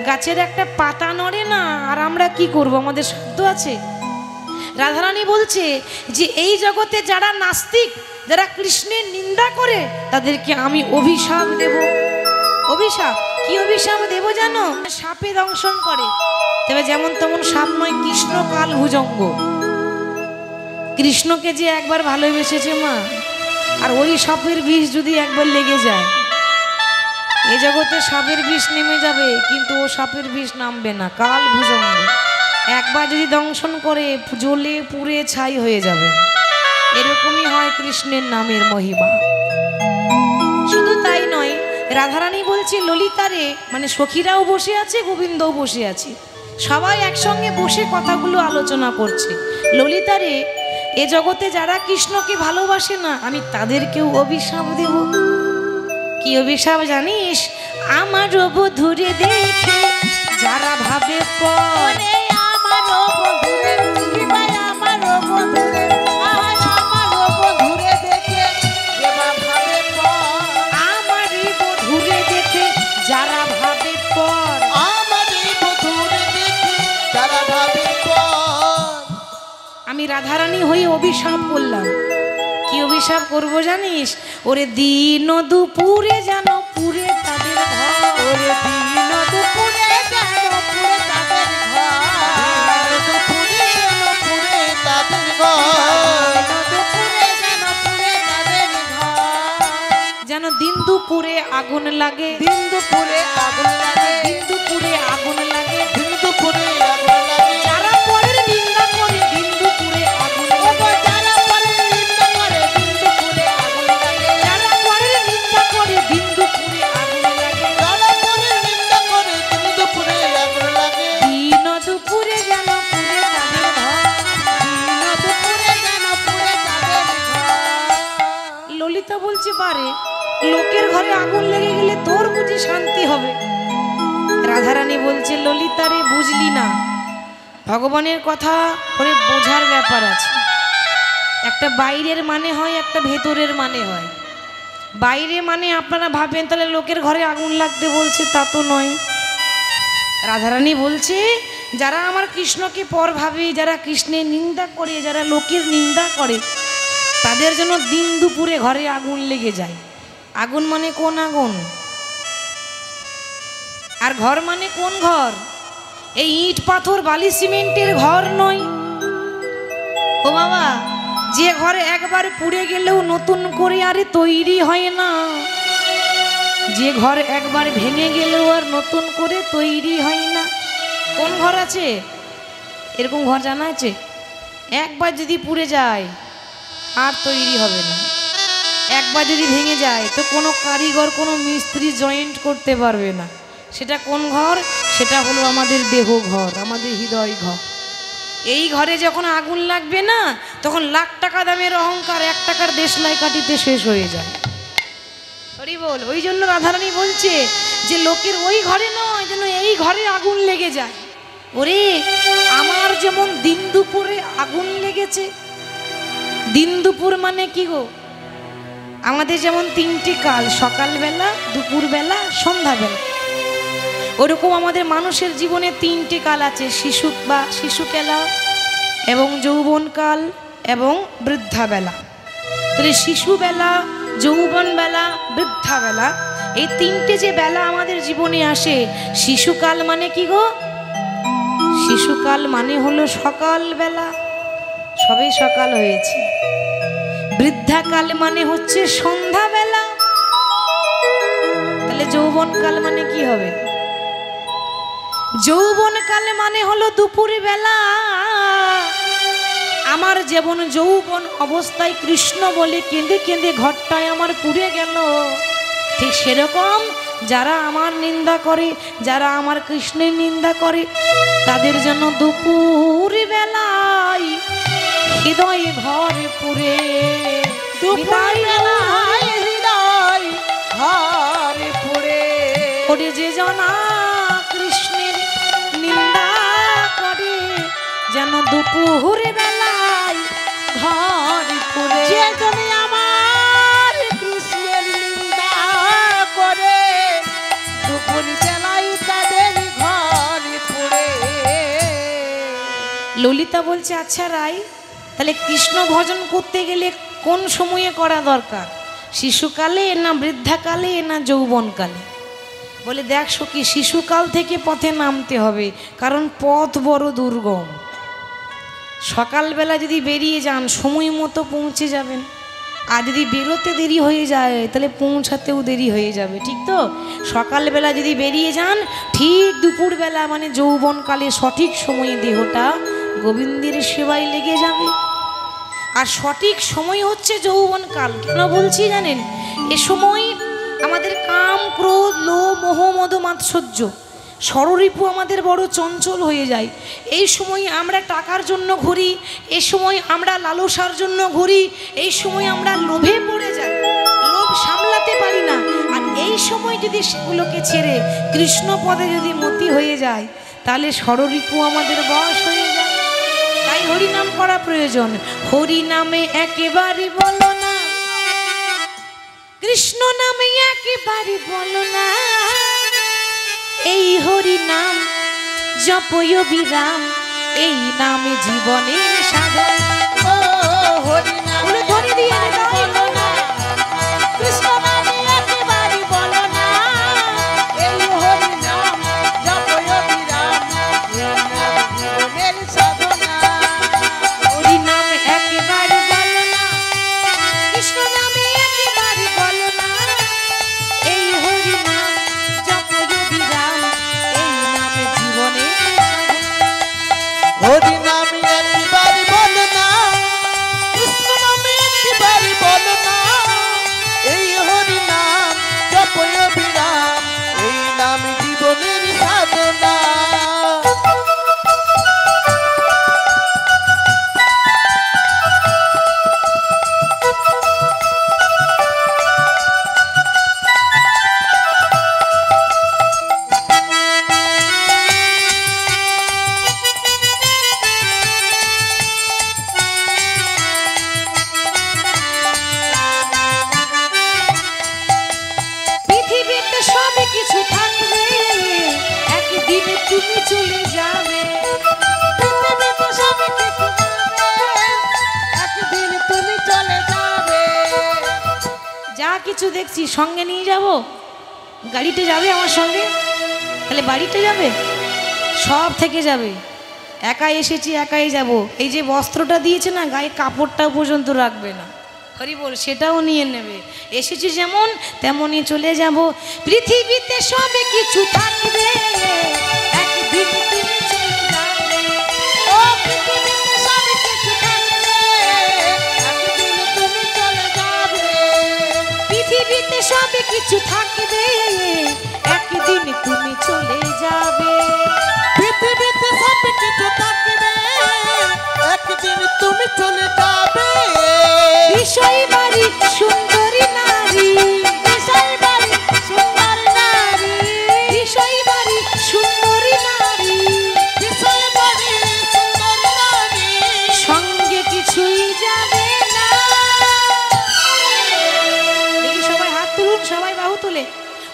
গাছের একটা পাতা নড়ে না, আর আমরা কি করব? আমাদের শব্দ আছে। রাধারানী বলছে যে এই জগতে যারা নাস্তিক, যারা কৃষ্ণের নিন্দা করে, তাদেরকে আমি অভিশাপ দেব। অভিশাপ? কি অভিশাপ দেব জানো? সাপে দংশন করে, তবে যেমন তেমন সাপ নয়, কৃষ্ণ কাল ভুজঙ্গ। কৃষ্ণকে যে একবার ভালোবেসেছে মা, আর ওই সাপের বিষ যদি একবার লেগে যায়, এ জগতে সাপের বিষ নেমে যাবে, কিন্তু ও সাপের বিষ নামবে না, কাল ভুজঙ্গ। একবার যদি দংশন করে জ্বলে পুড়ে ছাই হয়ে যাবে। এরকমই হয় কৃষ্ণের নামের মহিমা। শুধু তাই নয়, রাধারানী বলছে ললিতারে, মানে সখীরাও বসে আছে, গোবিন্দও বসে আছে, সবাই একসঙ্গে বসে কথাগুলো আলোচনা করছে। ললিতারে, এ জগতে যারা কৃষ্ণকে ভালোবাসে না, আমি তাদেরকেও অভিশাপ দেব। কি অভিশাপ জানিস? আমার বধুরে দেখে যারা ভাবে পরে, আমারও বধুরে, ভাই আমারও বধুরে, আমারও বধুরে দেখে দেবা ভাবে পর, আমারই বধুরে দেখে যারা ভাবে পর, আমারই বধুরে দেখে যারা ভাবে পর। আমি রাধারানী হয়ে অভিশাপ করলাম। কি অভিশাপ করব জানিস? ওরে দিন দুপুরে যেন পুরে তাদের ঘর, ওরে দিন দুপুরে যেন পুরে তাদের ঘর, দুপুরে যেন পুরে তাদের ঘর, দুপুরে যেন পুরে তাদের ঘর। যেন দিন দুপুরে আগুন লাগে, দিন দুপুরে আগুন লাগে, দিন দুপুরে আগুন লাগে, দিন দুপুরে আগুন লাগে। যারা পরের নিন্দা করে দিন দুপুরে আগুন ও লাগে, গো যারা পরের নিন্দা করে দিন দুপুরে আগুন লাগে, যারা পরের নিন্দা করে দিন দুপুরে আগুন লাগে, যারা পরের নিন্দা করে দিন দুপুরে আগুন লাগে। দিন দুপুরে যেন পুরে তাদের ঘর। দিন দুপুরে যেন পুরে তাদের ঘর। ললিতা বলছে, বারে লোকের ঘরে আগুন লেগে গেলে তোর বুঝি শান্তি হবে? রাধারানী বলছে, ললিতারে বুঝলি না, ভগবানের কথা করে বোঝার ব্যাপার আছে। একটা বাইরের মানে হয়, একটা ভেতরের মানে হয়। বাইরে মানে আপনারা ভাবেন তাহলে লোকের ঘরে আগুন লাগতে বলছে, তা তো নয়। রাধারানী বলছে, যারা আমার কৃষ্ণকে পর ভাবে, যারা কৃষ্ণের নিন্দা করে, যারা লোকের নিন্দা করে, তাদের জন্য দিন দুপুরে ঘরে আগুন লেগে যায়। আগুন মানে কোন আগুন? আর ঘর মানে কোন ঘর? এই ইট পাথর বালি সিমেন্টের ঘর নয় ও বাবা, যে ঘরে একবার পুড়ে গেলেও নতুন করে আরে তৈরি হয় না, যে ঘর একবার ভেঙে গেলেও আর নতুন করে তৈরি হয় না। কোন ঘর আছে এরকম ঘর জানা আছে? একবার যদি পুড়ে যায় আর তৈরি হবে না। একবার যদি ভেঙে যায় তো কোনো কারিগর, কোনো মিস্ত্রি জয়েন্ট করতে পারবে না। সেটা কোন ঘর? সেটা হলো আমাদের দেহ ঘর, আমাদের হৃদয় ঘর। এই ঘরে যখন আগুন লাগবে না, তখন লাখ টাকা দামের অহংকার 1 টাকার দেশলাই কাটিতে শেষ হয়ে যায়। হরি বল। ওই জন্য রাধারানী বলছে যে লোকের ওই ঘরে নয়, যেন এই ঘরে আগুন লেগে যায়। ওরে আমার যেমন দিন দুপুরে আগুন লেগেছে। দিন দুপুর মানে কি গো? আমাদের যেমন 3টি কাল, সকালবেলা, দুপুরবেলা, সন্ধ্যাবেলা। ওরকম আমাদের মানুষের জীবনে 3টে কাল আছে, শিশুকাল এবং যৌবনকাল এবং বৃদ্ধাবেলা। তাহলে শিশুবেলা, যৌবনবেলা, বৃদ্ধাবেলা, এই 3টে যে বেলা আমাদের জীবনে আসে। শিশুকাল মানে কি গো? শিশুকাল মানে হলো সকালবেলা, সবে সকাল হয়েছে। বৃদ্ধাকাল মানে হচ্ছে সন্ধ্যাবেলা। তাহলে যৌবনকাল মানে কি হবে? যৌবনকাল মানে হলো দুপুর বেলা। আমার যেমন যৌবন অবস্থায় কৃষ্ণ বলে কেঁদে কেঁদে ঘরটায় আমার পুড়ে গেল, ঠিক সেরকম যারা আমার নিন্দা করে, যারা আমার কৃষ্ণের নিন্দা করে, তাদের জন্য দুপুর বেলায় হৃদয় ঘর পুড়ে, দুপুর বেলায় হৃদয় ঘর পুড়ে। ওরে যে জনা কৃষ্ণের নিন্দা করে, যেন দুপুর বেলায় ঘর পুড়ে। যে জনে আমার কৃষ্ণের নিন্দা করে, দুপুর বেলায় তাদের ঘর পুড়ে। ললিতা বলছে, আচ্ছা রাই, তাহলে কৃষ্ণ ভজন করতে গেলে কোন সময়ে করা দরকার? শিশুকালে না বৃদ্ধাকালে না যৌবনকালে? বলে দেখ সখী, শিশুকাল থেকে পথে নামতে হবে, কারণ পথ বড় দুর্গম। সকালবেলা যদি বেরিয়ে যান সময় মতো পৌঁছে যাবেন, আর যদি বেরোতে দেরি হয়ে যায় তাহলে পৌঁছাতেও দেরি হয়ে যাবে, ঠিক তো? সকালবেলা যদি বেরিয়ে যান ঠিক দুপুরবেলা মানে যৌবনকালে সঠিক সময়ে দেহটা গোবিন্দের সেবায় লেগে যাবে। আর সঠিক সময় হচ্ছে যৌবনকাল। কেন বলছি জানেন? এ সময় আমাদের কাম, ক্রোধ, লোভ, মোহ, মদ, মাৎসর্য ষড়রিপু আমাদের বড় চঞ্চল হয়ে যায়। এই সময় আমরা টাকার জন্য ঘুরি, এই সময় আমরা লালসার জন্য ঘুরি, এই সময় আমরা লোভে পড়ে যাই, লোভ সামলাতে পারি না। আর এই সময় যদি সেগুলোকে ছেড়ে কৃষ্ণ পদে যদি মতি হয়ে যায় তাহলে ষড়রিপু আমাদের বশ হয়ে যায়। তাই হরিনাম করা প্রয়োজন। হরি নামে একেবারে বলো না, কৃষ্ণ নামে একেবারে বলো না, এই হরি নাম জপয় বিরাম, এই নামে জীবনের সাধন। ও হরি নাম ধরে দিয়ে বলো না, কৃষ্ণ নামে একেবারে বলো না, এই হরি নাম জপয় বিরাম, এই নাম জীবনের সাধনা। হরি নাম একেবারে বলো না, কৃষ্ণ নামে একেবারে বলো না, এই হরি নাম জপয় বিরাম, এই নামে জীবনের সাধন। হরি নামে একেবারে বলো না, কৃষ্ণ নামে একেবারে বলো না, এই হরি নাম জপয় বিরাম, এই নাম জীবনের সাধনা। পৃথিবীতে সব কিছু থাকবে, একদিন তুমি চলে যাবে। পৃথিবীতে সব কিছু থাকবে, একদিন তুমি চলে যাবে। যা কিছু দেখছি সঙ্গে নিয়ে যাব, গাড়িতে যাবে আমার সঙ্গে, তাহলে বাড়িতে যাবে, সব থেকে যাবে। একাই এসেছি একাই যাব। এই যে বস্ত্রটা দিয়েছে না, গায়ে কাপড়টাও পর্যন্ত রাখবে না, হরি বল, সেটাও নিয়ে নেবে। এসেছি যেমন তেমনই চলে যাব। পৃথিবীতে সব কিছু থাকবে, একদিন তুমি চলে যাবে। ও পৃথিবীতে সব কিছু থাকবে, একদিন তুমি চলে যাবে। পৃথিবীতে সব কিছু থাকবে, একদিন তুমি চলে যাবে। পৃথিবীতে সব কিছু থাকবে, একদিন তুমি চলে যাবে। বিষয় বাড়ি সুন্দরী নারী, বিষয় বাড়ি সুন্দর নারী, বিষয় বাড়ি সুন্দরী নারী, বিষয় বাড়ি সুন্দর নারী, সঙ্গে কিছুই যাবে না। দেখি সবাই হাত তুলুন, সবাই বাহু তুলে।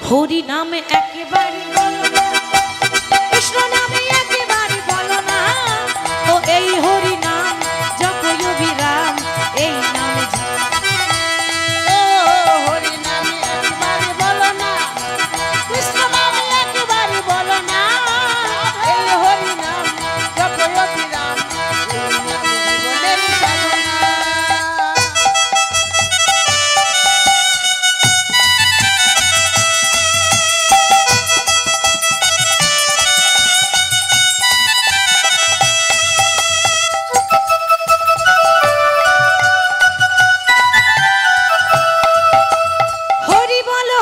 হরি নামে একেবারে বলো না, কৃষ্ণ নামে একেবারে বলো না, ও এই হরি নাম জপয় বিরাম, এই নামে ও হরি নামে একেবারে বলো না, কৃষ্ণ নামে একেবারে বলো না, এই হরি নাম জপয় বিরাম, এই নাম জীবনের সাধনা।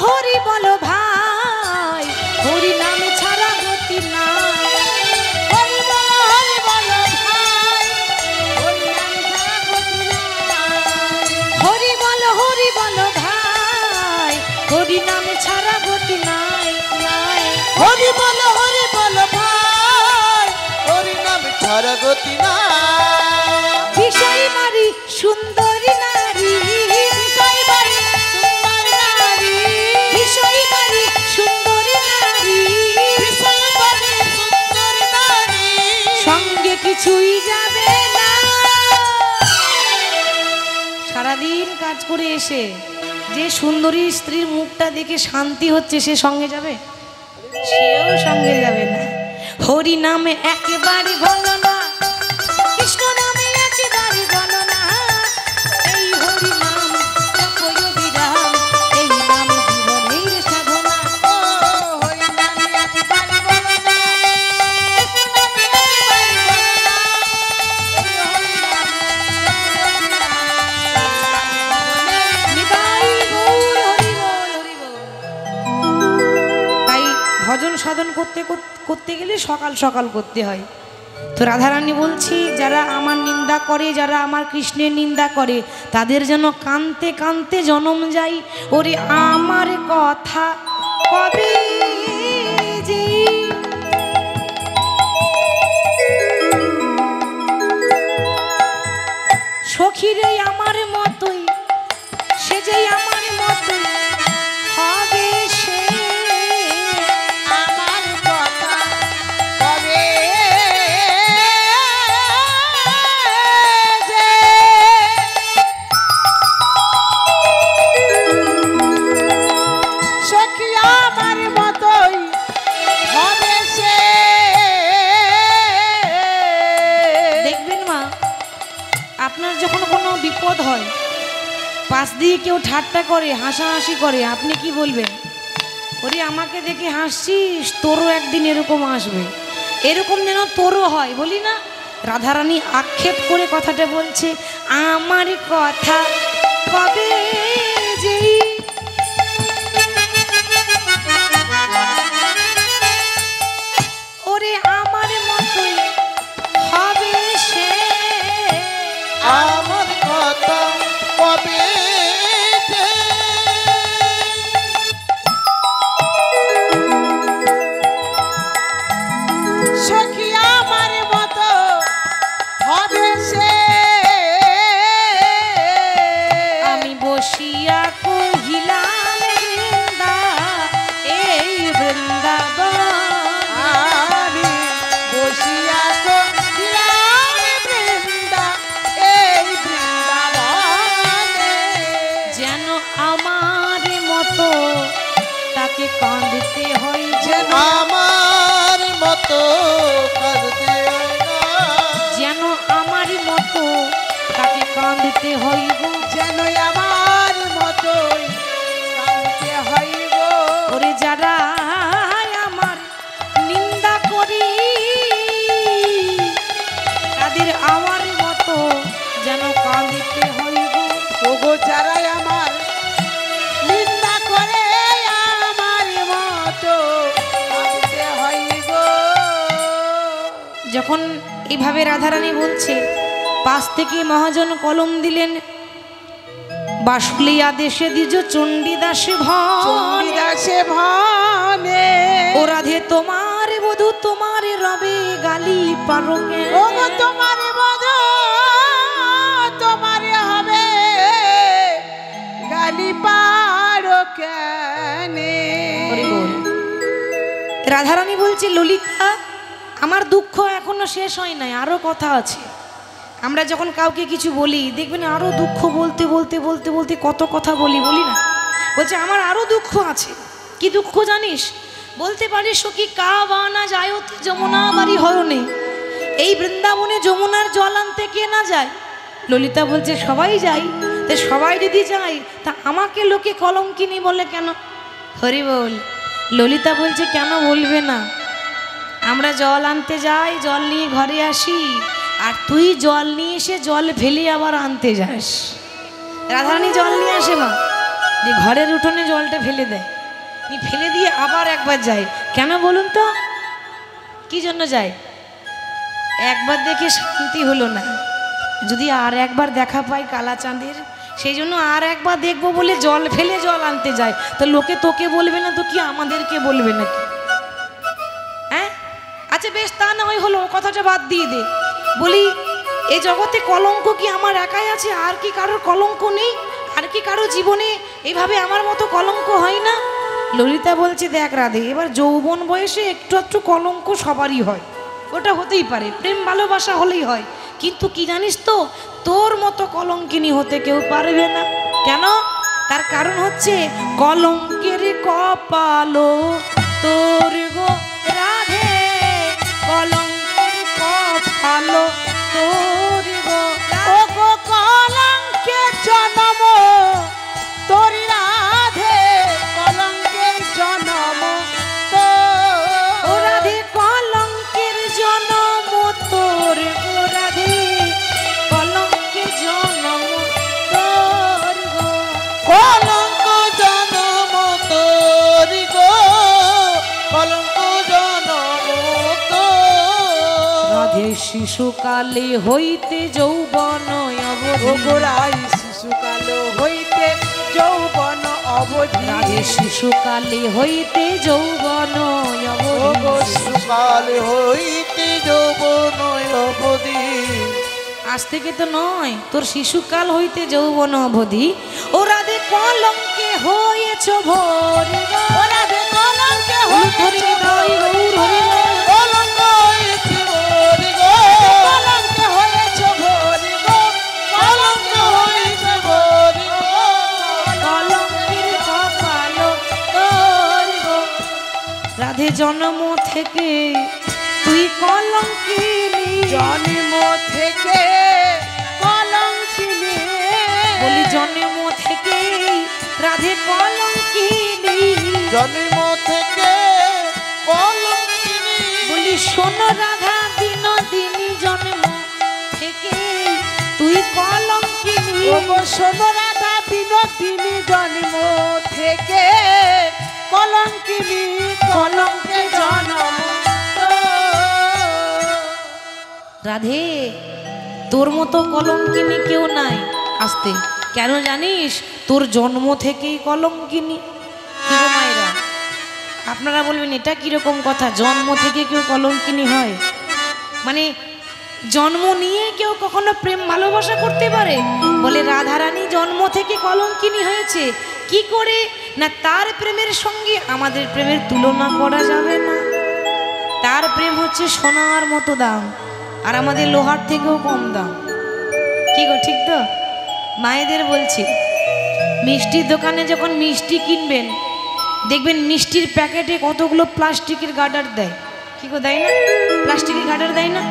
হরি বলো ভাই, হরি নামে ছাড়া গতি নাই। হরি বলো ভাই, হরি নাম ছাড়া গতি নাই। হরি বলো ভাই, হরি নামে ছাড়া গতি নাই, নাই। হরি বলো ভাই, হরি নাম ছাড়া গতি নাই। বিষয় বাড়ি সুন্দরী নারী, বিষয় বাড়ি সুন্দর নারী, বিষয় বাড়ি সুন্দরী নারী, বিষয় বাড়ি সুন্দর নারী, সঙ্গে কিছুই যাবে না। সারাদিন কাজ করে এসে যে সুন্দরী স্ত্রীর মুখটা দেখে শান্তি হচ্ছে, সে সঙ্গে যাবে? সেও সঙ্গে যাবে না। হরি নামে একেবারে বলো না, কৃষ্ণ নামে ভজন সাধন করতে গেলে সকাল সকাল করতে হয়। তো রাধারানী বলছি যারা আমার নিন্দা করে, যারা আমার কৃষ্ণের নিন্দা করে, তাদের যেন কানতে কানতে জনম যায়। ওরে আমার কথা কবে যে সখীরে আমার মতোই, সে যে আমার মতোই হবে সে। আমার কথা কবে যে সখী আমার মতোই হবে সে। দেখবেন মা, আপনার যখন কোনো বিপদ হয়, পাশ দিয়ে কেউ ঠাট্টা করে, হাসাহাসি করে, আপনি কি বলবেন? ওরে আমাকে দেখে হাসছিস, তোরও একদিন এরকম আসবে, এরকম যেন তোরও হয়, বলি না? রাধারানী আক্ষেপ করে কথাটা বলছে, আমার কথা কবে যে ওরে আমার মতোই হবে সে। আমার কথা কবে যে সখী আমার মতো হবে সে। আমি বসিয়া কহিলাম বৃন্দা এই বৃন্দাবন, আমি বসিয়া কহিলাম বৃন্দা এই বৃন্দাবনে। যেন আমার মতো তাকে কাঁদতে হয়, যেন আমার মতো কাঁদতে যেন আমার মতো তাকে কাঁদতে হইব। যেন আমার মতোই কাঁদতে হইব। ওরে যারা আমার নিন্দা করি, তাদের আমার মতো যেন কাঁদতে হইব। ওগো যারা আমার নিন্দা করে আমার মতো কাঁদতে হইব। যখন এইভাবে রাধারানী বলছে, পাশ থেকে মহাজন কলম দিলেন, বাসুলিয়া দেশে দ্বিজ চণ্ডীদাসে ভন। চণ্ডীদাসে ভনে ও রাধে তোমার বধূ তোমার রবে গালি পারোগে। ওগো তোমার বধূ তোমার হবে গালি পারো কেনে। হরি বল। রাধারানী বলছে, ললিতা আমার দুঃখ এখনো শেষ হয় নাই, আরো কথা আছে। আমরা যখন কাউকে কিছু বলি, দেখবেন আরো দুঃখ বলতে বলতে বলতে বলতে কত কথা বলি, বলি না? বলছে আমার আরো দুঃখ আছে। কি দুঃখ জানিস? বলতে পারিস সখী কা বানা যায়তে যমুনা বাড়ি হরণে, এই বৃন্দাবনে যমুনার জল আনতে কে না যায়? ললিতা বলছে সবাই যাই, তো সবাই যদি যায় তা আমাকে লোকে কলঙ্কিনী বলে কেন? হরি বল। ললিতা বলছে কেন বলবে না? আমরা জল আনতে যাই, জল নিয়ে ঘরে আসি, আর তুই জল নিয়ে এসে জল ফেলে আবার আনতে যাস। রাধারানী জল নিয়ে আসে মা, যে ঘরের উঠোনে জলটা ফেলে দেয়, ফেলে দিয়ে আবার একবার যায়। কেন বলুন তো? কি জন্য যায়? একবার দেখে শান্তি হলো না, যদি আর একবার দেখা পাই কালা চাঁদের, সেই জন্য আর একবার দেখবো বলে জল ফেলে জল আনতে যায়। তো লোকে তোকে বলবে না তো কি আমাদেরকে বলবে নাকি? হ্যাঁ, আচ্ছা বেশ, তা না হয় হলো, কথাটা বাদ দিয়ে দে। বলি এই জগতে কলঙ্ক কি আমার একাই আছে? আর কি কারোর কলঙ্ক নেই? আর কি কারো জীবনে এইভাবে আমার মতো কলঙ্ক হয় না? ললিতা বলছে দেখ রাধে, এবার যৌবন বয়সে একটু একটু কলঙ্ক সবারই হয়, ওটা হতেই পারে, প্রেম ভালোবাসা হলেই হয়। কিন্তু কি জানিস তো, তোর মতো কলঙ্কিনী হতে কেউ পারবে না। কেন? তার কারণ হচ্ছে কলঙ্কের কপালো তোর গো রাধে, কলঙ্কের কপালো তোর গো। ওগো কলঙ্কের জন্ম তোর রাধে, কলঙ্কের জন্ম তো ও রাধে কলঙ্কের জন্ম তোর গো রাধে, কলঙ্কের জন্ম তোর গো। কলঙ্ক জন্ম তোর গো, কলঙ্ক শিশুকালে হইতে যৌবন অবধি ওগোরাই শিশুকাল হইতে যৌবন অবধি রাধে শিশুকালে হইতে যৌবন ওগো অবধি শিশুকাল হইতে যৌবন অবধি আজ থেকে তো নয়, তোর শিশুকাল হইতে যৌবন অবধি ও রাধে কলঙ্কে হয়েছ ভরি গো। ও রাধে কলঙ্কে হরি হরি গৌর হরি বল। কলঙ্ক হয়েছে ভরি গো, কলঙ্ক হয়েছে ভরি গো, কলঙ্ক হয়েছে ভরি গো, কলঙ্কের কপাল তোর গো। রাধে জন্ম থেকে তুই কলঙ্কিনী, জন্ম থেকে কলঙ্কিনী, বলি জন্ম থেকে রাধে কলঙ্কিনী, জন্ম থেকে কলঙ্কিনী, বলি শোনো রাধা বিনোদিনী জন্ম থেকে তুই কলঙ্কিনী। ওগো শোনো রাধা বিনোদিনী জন্ম থেকে কলঙ্কিনী, কলঙ্কে জন্ম রাধে তোর মতো কলঙ্কিনী কেউ নাই আসতে, কেন জানিস? তোর জন্ম থেকেই কলঙ্কিনী। কি গো মায়েরা, আপনারা বলবেন এটা কিরকম কথা, জন্ম থেকে কেউ কলঙ্কিনী হয়? মানে জন্ম নিয়ে কেউ কখনো প্রেম ভালোবাসা করতে পারে? বলে রাধারানী জন্ম থেকে কলঙ্কিনী হয়েছে। কি করে না, তার প্রেমের সঙ্গে আমাদের প্রেমের তুলনা করা যাবে না। তার প্রেম হচ্ছে সোনার মতো দাম, আর আমাদের লোহার থেকেও কম দাম। কি গো, ঠিক তো? মায়েদের বলছি, মিষ্টির দোকানে যখন মিষ্টি কিনবেন দেখবেন মিষ্টির প্যাকেটে কতগুলো প্লাস্টিকের গার্ডার দেয়। কি গো, দেয় না? প্লাস্টিকের গার্ডার দেয় না?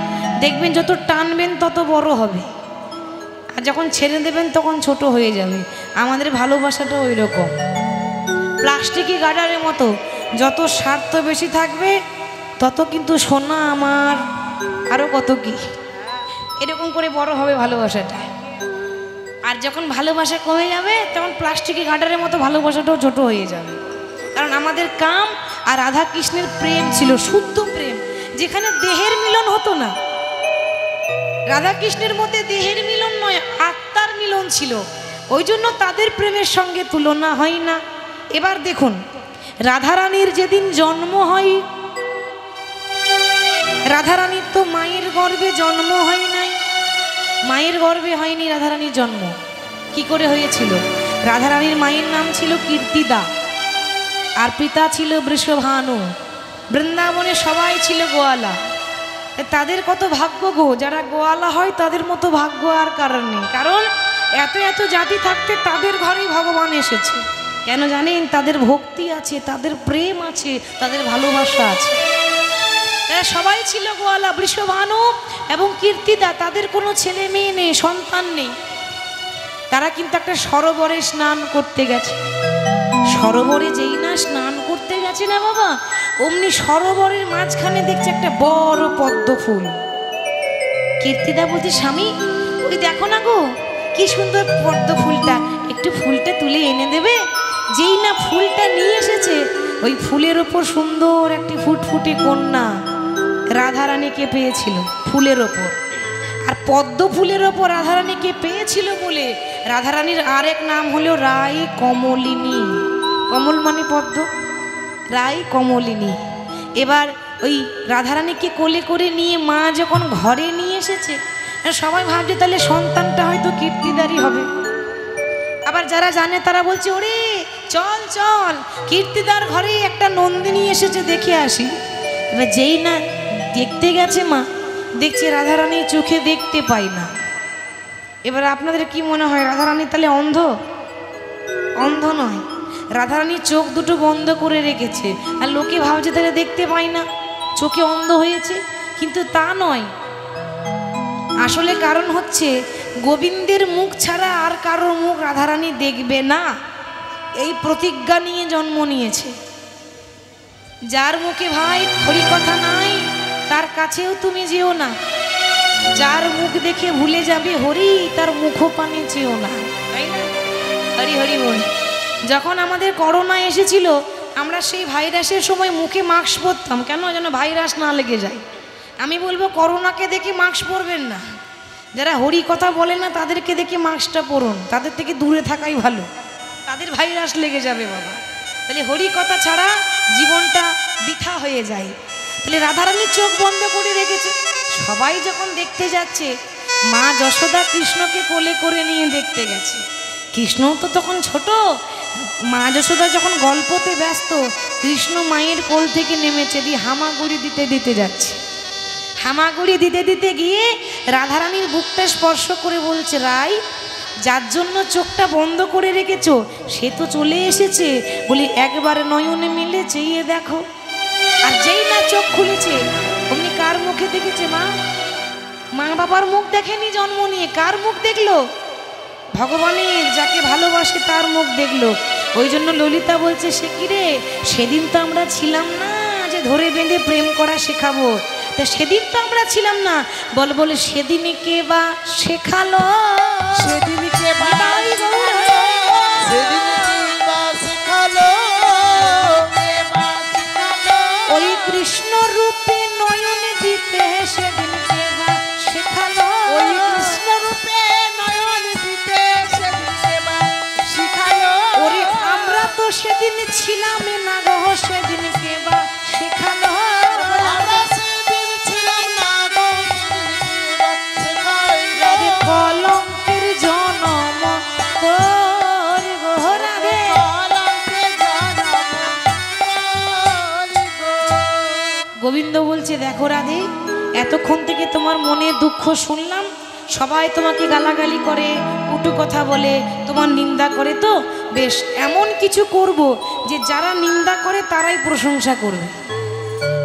দেখবেন যত টানবেন তত বড় হবে, আর যখন ছেড়ে দেবেন তখন ছোট হয়ে যাবে। আমাদের ভালোবাসাটা ওই রকম প্লাস্টিকের গার্ডারের মতো, যত স্বার্থ বেশি থাকবে তত কিন্তু সোনা আমার আরও কত কি এরকম করে বড় হবে ভালোবাসাটা। আর যখন ভালোবাসা কমে যাবে তখন প্লাস্টিকের গার্ডারের মতো ভালোবাসাটাও ছোট হয়ে যাবে। কারণ আমাদের কাম আর রাধা কৃষ্ণের প্রেম ছিল শুদ্ধ প্রেম, যেখানে দেহের মিলন হতো না। রাধা কৃষ্ণের মধ্যে দেহের মিলন নয়, আত্মার মিলন ছিল, ওই জন্য তাদের প্রেমের সঙ্গে তুলনা হয় না। এবার দেখুন, রাধারানীর যেদিন জন্ম হয়, রাধারানীর তো মায়ের গর্ভে জন্ম হয় নাই, মায়ের গর্ভে হয়নি রাধারানীর জন্ম। কি করে হয়েছিল? রাধারানীর মায়ের নাম ছিল কীর্তিদা, আর পিতা ছিল বৃষভানু। বৃন্দাবনে সবাই ছিল গোয়ালা। তাদের কত ভাগ্য গো, যারা গোয়ালা হয় তাদের মতো ভাগ্য আর কারণ নেই। কারণ এত এত জাতি থাকতে তাদের ঘরেই ভগবান এসেছে। কেন জানেন? তাদের ভক্তি আছে, তাদের প্রেম আছে, তাদের ভালোবাসা আছে। তারা সবাই ছিল গোয়ালা। বৃষভানু এবং কীর্তিদা, তাদের কোনো ছেলে মেয়ে নেই, সন্তান নেই। তারা কিন্তু একটা সরোবরে স্নান করতে গেছে। সরোবরে যেই না স্নান করতে গেছে না বাবা, অমনি সরোবরের মাঝখানে দেখছে একটা বড় পদ্ম ফুল। কীর্তিদা বলছে, স্বামী ওই দেখো না গো কি সুন্দর পদ্ম ফুলটা, একটু ফুলটা তুলে এনে দেবে। যেই না ফুলটা নিয়ে এসেছে, ওই ফুলের ওপর সুন্দর একটি ফুটফুটে কন্যা রাধারানীকে পেয়েছিল ফুলের ওপর। আর পদ্ম ফুলের ওপর রাধারানীকে পেয়েছিল বলে রাধারানীর আরেক নাম হলো রাই কমলিনী। কমল মানে পদ্ম, রাই কমলিনী। এবার ওই রাধারানীকে কোলে করে নিয়ে মা যখন ঘরে নিয়ে এসেছে, সবাই ভাবছে তাহলে সন্তানটা হয়তো কীর্তিদারই হবে। আবার যারা জানে তারা বলছে, ওরে চল চল, কীর্তিদার ঘরে একটা নন্দিনী এসেছে, দেখে আসি। এবার যেই না দেখতে গেছে মা, দেখছে রাধারানী চোখে দেখতে পাই না। এবার আপনাদের কি মনে হয়, রাধারানী তাহলে অন্ধ? অন্ধ নয়, রাধারানীর চোখ দুটো বন্ধ করে রেখেছে, আর লোকে ভাবছে তাহলে দেখতে পাই না, চোখে অন্ধ হয়েছে। কিন্তু তা নয়, আসলে কারণ হচ্ছে গোবিন্দের মুখ ছাড়া আর কারোর মুখ রাধারানী দেখবে না, এই প্রতিজ্ঞা নিয়ে জন্ম নিয়েছে। যার মুখে ভাই হরি কথা নাই, তার কাছেও তুমি যেও না। যার মুখ দেখে ভুলে যাবে হরি, তার মুখপানে চেও না, তাই না? হরি হরি বল। যখন আমাদের করোনা এসেছিল, আমরা সেই ভাইরাসের সময় মুখে মাস্ক পরতাম, কেন যেন ভাইরাস না লেগে যায়। আমি বলবো করোনাকে দেখে মাস্ক পরবেন না, যারা হরি কথা বলে না তাদেরকে দেখে মাস্কটা পরুন, তাদের থেকে দূরে থাকাই ভালো, তাদের ভাইরাস লেগে যাবে বাবা। তাহলে হরি কথা ছাড়া জীবনটা বৃথা হয়ে যায়। তাহলে রাধারানী চোখ বন্ধ করে রেখেছে, সবাই যখন দেখতে যাচ্ছে, মা যশোদা কৃষ্ণকে কোলে করে নিয়ে দেখতে গেছে। কৃষ্ণ তো তখন ছোট, মা যশোদা যখন গল্পতে ব্যস্ত, কৃষ্ণ মায়ের কোল থেকে নেমেছে, দিয়ে হামাগুড়ি দিতে দিতে যাচ্ছে। হামাগুড়ি দিতে দিতে গিয়ে রাধারানীর বুকটা স্পর্শ করে বলছে, রাই, যার জন্য চোখটা বন্ধ করে রেখেছো সে তো চলে এসেছে, বলি একবার নয়নে মিলে চেয়ে দেখো। আর যেই না চোখ খুলেছে অমনি কার মুখে দেখেছে? মা, মা বাবার মুখ দেখেনি জন্ম নিয়ে, কার মুখ দেখলো? ভগবানের, যাকে ভালোবাসে তার মুখ দেখলো। ওই জন্য ললিতা বলছে, সে কি রে, সেদিন তো আমরা ছিলাম না যে ধরে বেঁধে প্রেম করা শেখাবো, তা সেদিন তো আমরা ছিলাম না। বলে সেদিনে কে বা শেখালো, সেদিনে কে বা শেখালো, ওই কৃষ্ণ রূপে নয়ন দিতে সেদিন কে বা শেখালো, ওই কৃষ্ণ রূপে নয়ন দিতে সেদিন কে বা শেখালো। ওরে আমরা তো সেদিন ছিলাম না গো, সেদিন কে বা শেখালো। আমরা সেদিন ছিলাম না গো, সেদিন কে বা শেখালো। কলঙ্কের জনম তোর গো রাধে, কলঙ্কের জনম তোর গো। গোবিন্দ বলছে, দেখো রাধে, এতক্ষণ থেকে তোমার মনে দুঃখ শুনলাম, সবাই তোমাকে গালাগালি করে, কটু কথা বলে, তোমার নিন্দা করে, তো বেশ এমন কিছু করব যে যারা নিন্দা করে তারাই প্রশংসা করবে,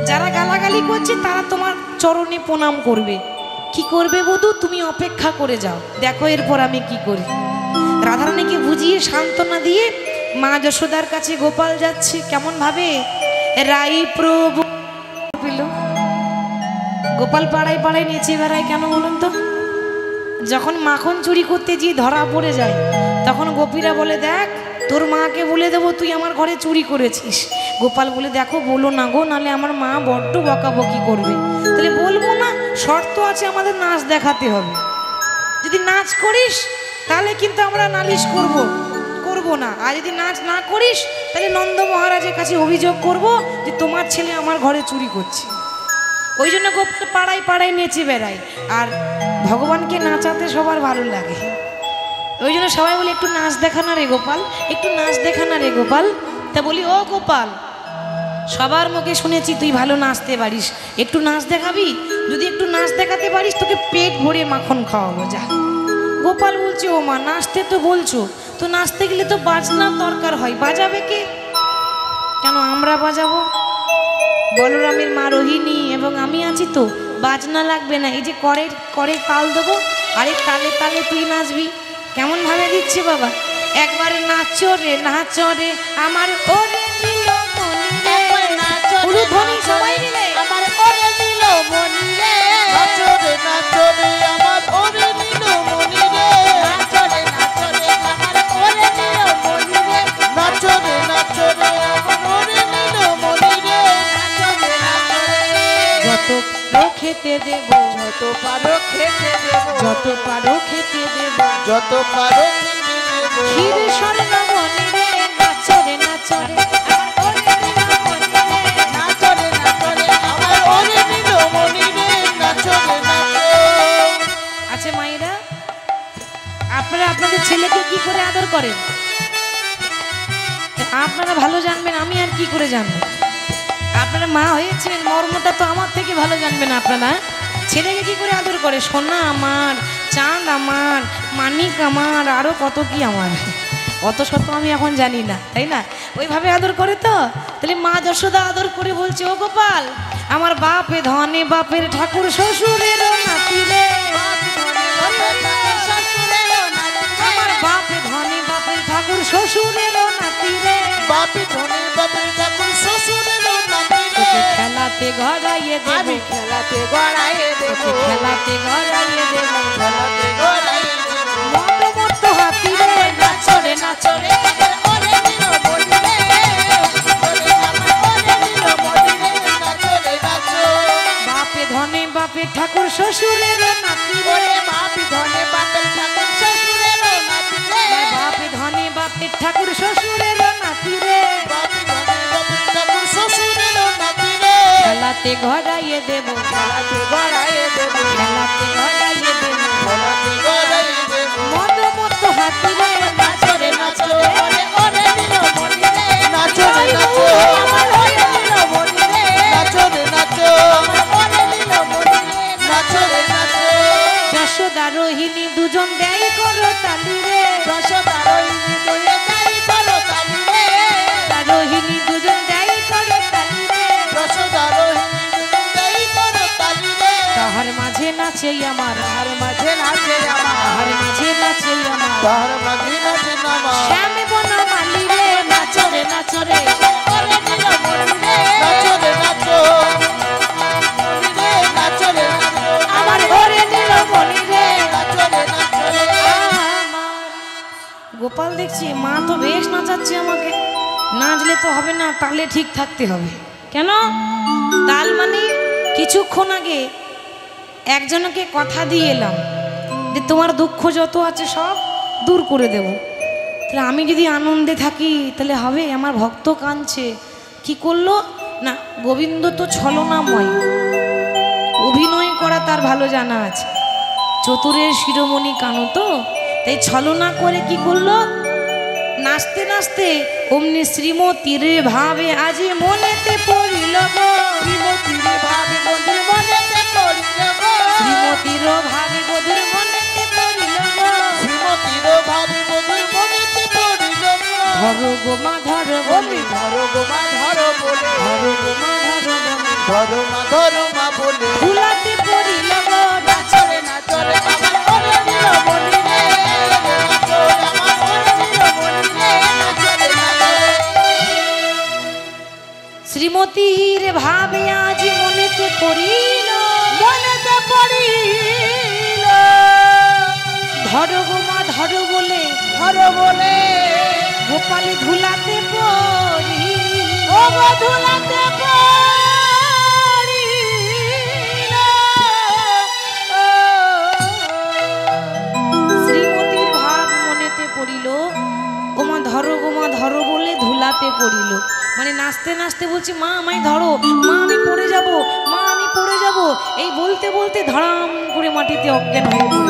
যারা গালাগালি করছে তারা তোমার চরণে প্রণাম করবে। কি করবে বধূ, তুমি অপেক্ষা করে যাও, দেখো এরপর আমি কি করি। রাধারানীকে বুঝিয়ে সান্ত্বনা দিয়ে মা যশোদার কাছে গোপাল যাচ্ছে। কেমন ভাবে রাই প্রভু পেল, গোপাল পাড়ায় পাড়ায় নেচে বেড়ায় কেন বলুন তো? যখন মাখন চুরি করতে গিয়ে ধরা পড়ে যায়, তখন গোপীরা বলে, দেখ তোর মাকে বলে দেবো তুই আমার ঘরে চুরি করেছিস। গোপাল বলে, দেখো বলো না গো, নালে আমার মা বড্ড বকাবকি করবে। তাহলে বলবো না, শর্ত আছে, আমাদের নাচ দেখাতে হবে। যদি নাচ করিস তাহলে কিন্তু আমরা নালিশ করব না, আর যদি নাচ না করিস তাহলে নন্দ মহারাজের কাছে অভিযোগ করব যে তোমার ছেলে আমার ঘরে চুরি করছে। ওই জন্য গোপাল পাড়ায় পাড়ায় নেচে বেড়ায়, আর ভগবানকে নাচাতে সবার ভালো লাগে। ওই জন্য সবাই বলে, একটু নাচ দেখানা রে গোপাল, একটু নাচ দেখানা রে গোপাল। তা বলি, ও গোপাল, সবার মুখে শুনেছি তুই ভালো নাচতে পারিস, একটু নাচ দেখাবি? যদি একটু নাচ দেখাতে পারিস তোকে পেট ভরে মাখন খাওয়াবো, যা। গোপাল বলছে, ও মা, নাচতে তো বলছো, তো নাচতে গেলে তো বাজনার দরকার হয়, বাজাবে কে? কেন আমরা বাজাবো? বলরামের মা রোহিণী এবং আমি আছি তো, বাজনা লাগবে না, এই যে করে তাল দেবো, আর এই তালে তালে তুই নাচবি। কেমন ভাবে দিচ্ছে বাবা, একবারে নাচো রে আমার ওরে নীলমণি রে, উলুধ্বনি সবাই মিলে, আমার ওরে নীলমণি রে, নাচো রে আমার ওরে নীলমণি রে, নাচো রে আমার ওরে নীলমণি রে, নাচো রে আমার ওরে নীলমণি রে, নাচো রে। যত পারো খেতে দেব, যত পারো খেতে দেব, যত পারো খেতে দেব, যত পারো খেতে দেব, ক্ষীর স্বর্ণমণি রে, নাচো রে আমার ওরে নীলমণি রে। নাচো রে আমার ওরে নীলমণি রে, নাচো রে। আচ্ছা মায়েরা, আপনারা আপনাদের ছেলেকে কি করে আদর করেন আপনারা ভালো জানবেন, আমি আর কি করে জানবো? আপনারা মা হয়েছেন, মর্মটা তো আমার থেকে ভালো জানবেন। আপনারা ছেলেকে কি করে আদর করে? সোনা আমার, চাঁদ আমার, মানিক আমার, আরও কত কি আমার, অত শত আমি এখন জানি না, তাই না? ওইভাবে আদর করে তো। তাহলে মা যশোদা আদর করে বলছে, ও গোপাল, আমার বাপে ধনে বাপের ঠাকুর শ্বশুরের নাতি রে, আমার বাপে ধনে বাপের ঠাকুর শ্বশুরের নাতি রে, বাপি ধনে বাপের ঠাকুর শ্বশুরের নাতি রে, তোকে খেলাতে ঘরাইয়ে দেব, আমি খেলাতে গড়াইয়ে দেব, তোকে খেলাতে ঘরাইয়ে দেব, খেলাতে গড়াইয়ে দেব, মত মত হাতি রে, নাচো রে আমার ওরে নীলমণি রে, ওরে আমার ওরে নীলমণি রে, নাচো রে নাচো। বাপে ধনে শ্বশুরের নাতি রে। ওরে বাপি ধনে বাপের ঠাকুর শ্বশুরের নাতি রে। বাপে ধনে বাপের ঠাকুর শ্বশুরের নাতি রে। বাপি ধনে বাপের ঠাকুর শ্বশুরের নাতি রে। খেলাতে ঘরাইয়ে দেব, খেলাতে গড়াইয়ে দেব, খেলাতে ঘরাইয়ে দেব, খেলাতে গড়াইয়ে দেব। মদ মত হাতি রে। নাচো রে নাচো, ওরে ওরে নীলমণি রে। নাচো রে নাচো, আমার হয়ে নীলমণি রে। নাচো রে নাচো, ওরে নীলমণি রে। নাচো রে নাচো। যশোদা রোহিণী দুজন দেয় করো তালি রে। যশোদা রোহিণী দুয়ে তাই করো তালি রে। রোহিণী দুজন দেয় করো তালি রে। যশোদা রোহিণী দুয়ে তাই করো তালি রে। তাহার মাঝে নাচে আমার, তাহার মাঝে নাচে আমার, তাহার মাঝে নাচে আমার তাহার মাঝে নাচে আমার। শ্যাম বনমালী রে। নাচো রে নাচো রে, ওরে নীলমণি রে। নাচো রে নাচো, মণি রে। নাচো রে নাচো, আমার ঘরে নীলমণি রে। নাচো রে নাচো। আমার গোপাল দেখছি মা তো বেশ নাচাচ্ছে আমাকে। নাচলে তো হবে না, তালে ঠিক থাকতে হবে। কেন? তাল মানে কিছুক্ষণ আগে একজনকে কথা দিয়ে এলাম যে তোমার দুঃখ যত আছে সব দূর করে দেব। তাহলে আমি যদি আনন্দে থাকি তাহলে হবে? আমার ভক্ত কাঁদছে। কি করলো না, গোবিন্দ তো ছলনাময়, অভিনয় করা তার ভালো জানা আছে। চতুরের শিরোমণি কানু তো, তাই ছলনা করে কি করলো, নাচতে নাচতে অমনি শ্রীমতীর ভাবে আজি মনেতে পড়িল গো। শ্রীমতীর ভাবে বন্ধুর মনেতে পড়িল গো। শ্রীমতীর ভাবে বধুর মনেতে পড়িল গো। শ্রীমতীর ভাবে বন্ধুর মনেতে পড়িল গো। ধরো গো মা ধরো বলে, ধরো গো মা ধরো বলে, ধরো গো মা ধরো বলে, ধরো মা বলে। ফুলাতে পড়িল গো। নাচো রে নাচো রে আমার ওরে নীলমণি রে। নাচো রে আমার ওরে নীলমণি রে। নাচো রে নাচো। শ্রীমতীর ভাবে আজি মনেতে পড়িল, মনেতে পড়িল। ধরো গো মা ধরো বলে, ধরো বলে। গোপালে ধুলাতে পড়ি। ও গো ধুলাতে পড়িল। শ্রীমতীর ভাব মনেতে পড়িল, ওমা ধরো গো মা ধরো বলে ধুলাতে পড়িল। মানে নাচতে নাচতে বলছি মা আমায় ধরো, মা আমি পড়ে যাব, মা আমি পড়ে যাব। এই বলতে বলতে ধড়াম করে মাটিতে অজ্ঞান হয়ে পড়ল।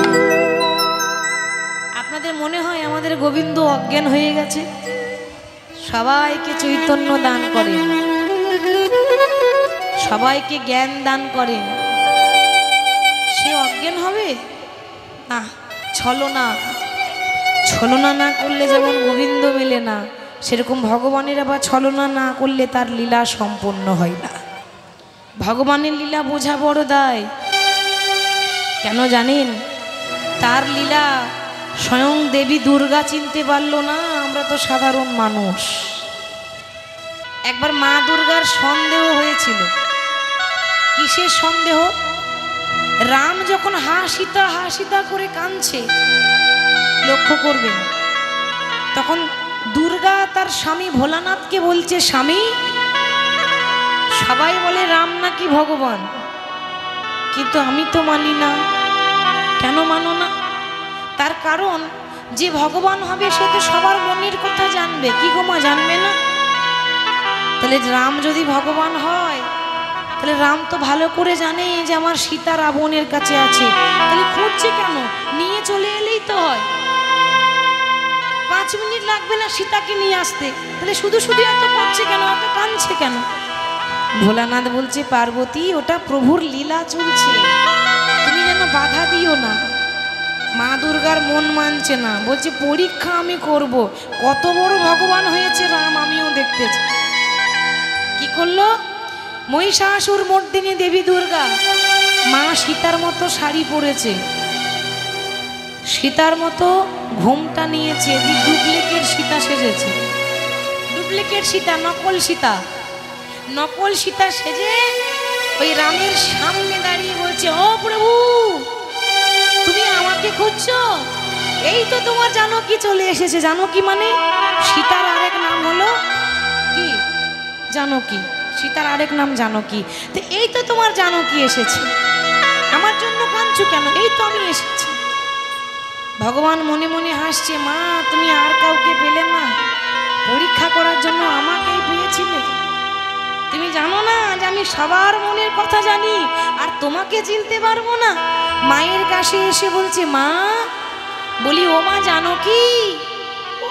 আপনাদের মনে হয় আমাদের গোবিন্দ অজ্ঞান হয়ে গেছে? সবাইকে চৈতন্য দান করেন, সবাইকে জ্ঞান দান করেন, সে অজ্ঞান হবে না? ছলনা, ছলনা না করলে যেমন গোবিন্দ মেলে না, সেরকম ভগবানের আবার ছলনা না করলে তার লীলা সম্পন্ন হয় না। ভগবানের লীলা বোঝা বড় দায়। কেন জানেন? তার লীলা স্বয়ং দেবী দুর্গা চিনতে পারলো না, আমরা তো সাধারণ মানুষ। একবার মা দুর্গার সন্দেহ হয়েছিল। কিসের সন্দেহ? রাম যখন হা সীতা করে কাঁদছে, লক্ষ্য করবেন, তখন দুর্গা তার স্বামী ভোলানাথকে বলছে, স্বামী, সবাই বলে রাম নাকি ভগবান, কিন্তু আমি তো মানি না। কেন মানো না? তার কারণ, যে ভগবান হবে সে তো সবার মনের কথা জানবে। কি গো মা, জানবে না? তাহলে রাম যদি ভগবান হয়, তাহলে রাম তো ভালো করে জানে যে আমার সীতা রাবণের কাছে আছে, তাহলে খুঁজছে কেন? নিয়ে চলে এলেই তো হয়। 5 মিনিট লাগবে না সীতাকে নিয়ে আসতে, তাহলে শুধু শুধু এত করছে কেন, এত কাঁদছে কেন? ভোলানাথ বলছে, পার্বতী, ওটা প্রভুর লীলা চলছে, তুমি যেন বাধা দিও না। মা দুর্গার মন মানছে না, বলছে পরীক্ষা আমি করব, কত বড় ভগবান হয়েছে রাম, আমিও দেখতে চাই। কি করলো? মহিষাসুর মর্দিনী দেবী দুর্গা মা সীতার মতো শাড়ি পরেছে, সীতার মতো ঘোমটা নিয়েছে, ডুপ্লিকেট সীতা সেজেছে। ডুপ্লিকেট সীতা, নকল সীতা, নকল সীতা সেজে ওই রামের সামনে দাঁড়িয়ে বলছে, ও প্রভু, তুমি আমাকে খুঁজছো? এই তো তোমার জানকী চলে এসেছে। জানকী মানে সীতার আরেক নাম হলো কি? জানকী। সীতার আরেক নাম জানকী। তো এই তো তোমার জানকী এসেছে, আমার জন্য কাঁদছো কেন? এই তো আমি এসেছি। ভগবান মনে মনে হাসছে, মা তুমি আর কাউকে পেলে না, পরীক্ষা করার জন্য আমাকেই পেয়েছিলে। তুমি জানো না যে আমি সবার মনের কথা জানি, আর তোমাকে চিনতে পারবো না? মায়ের কাছে এসে বলছে, মা, বলি ও মা জানো কি,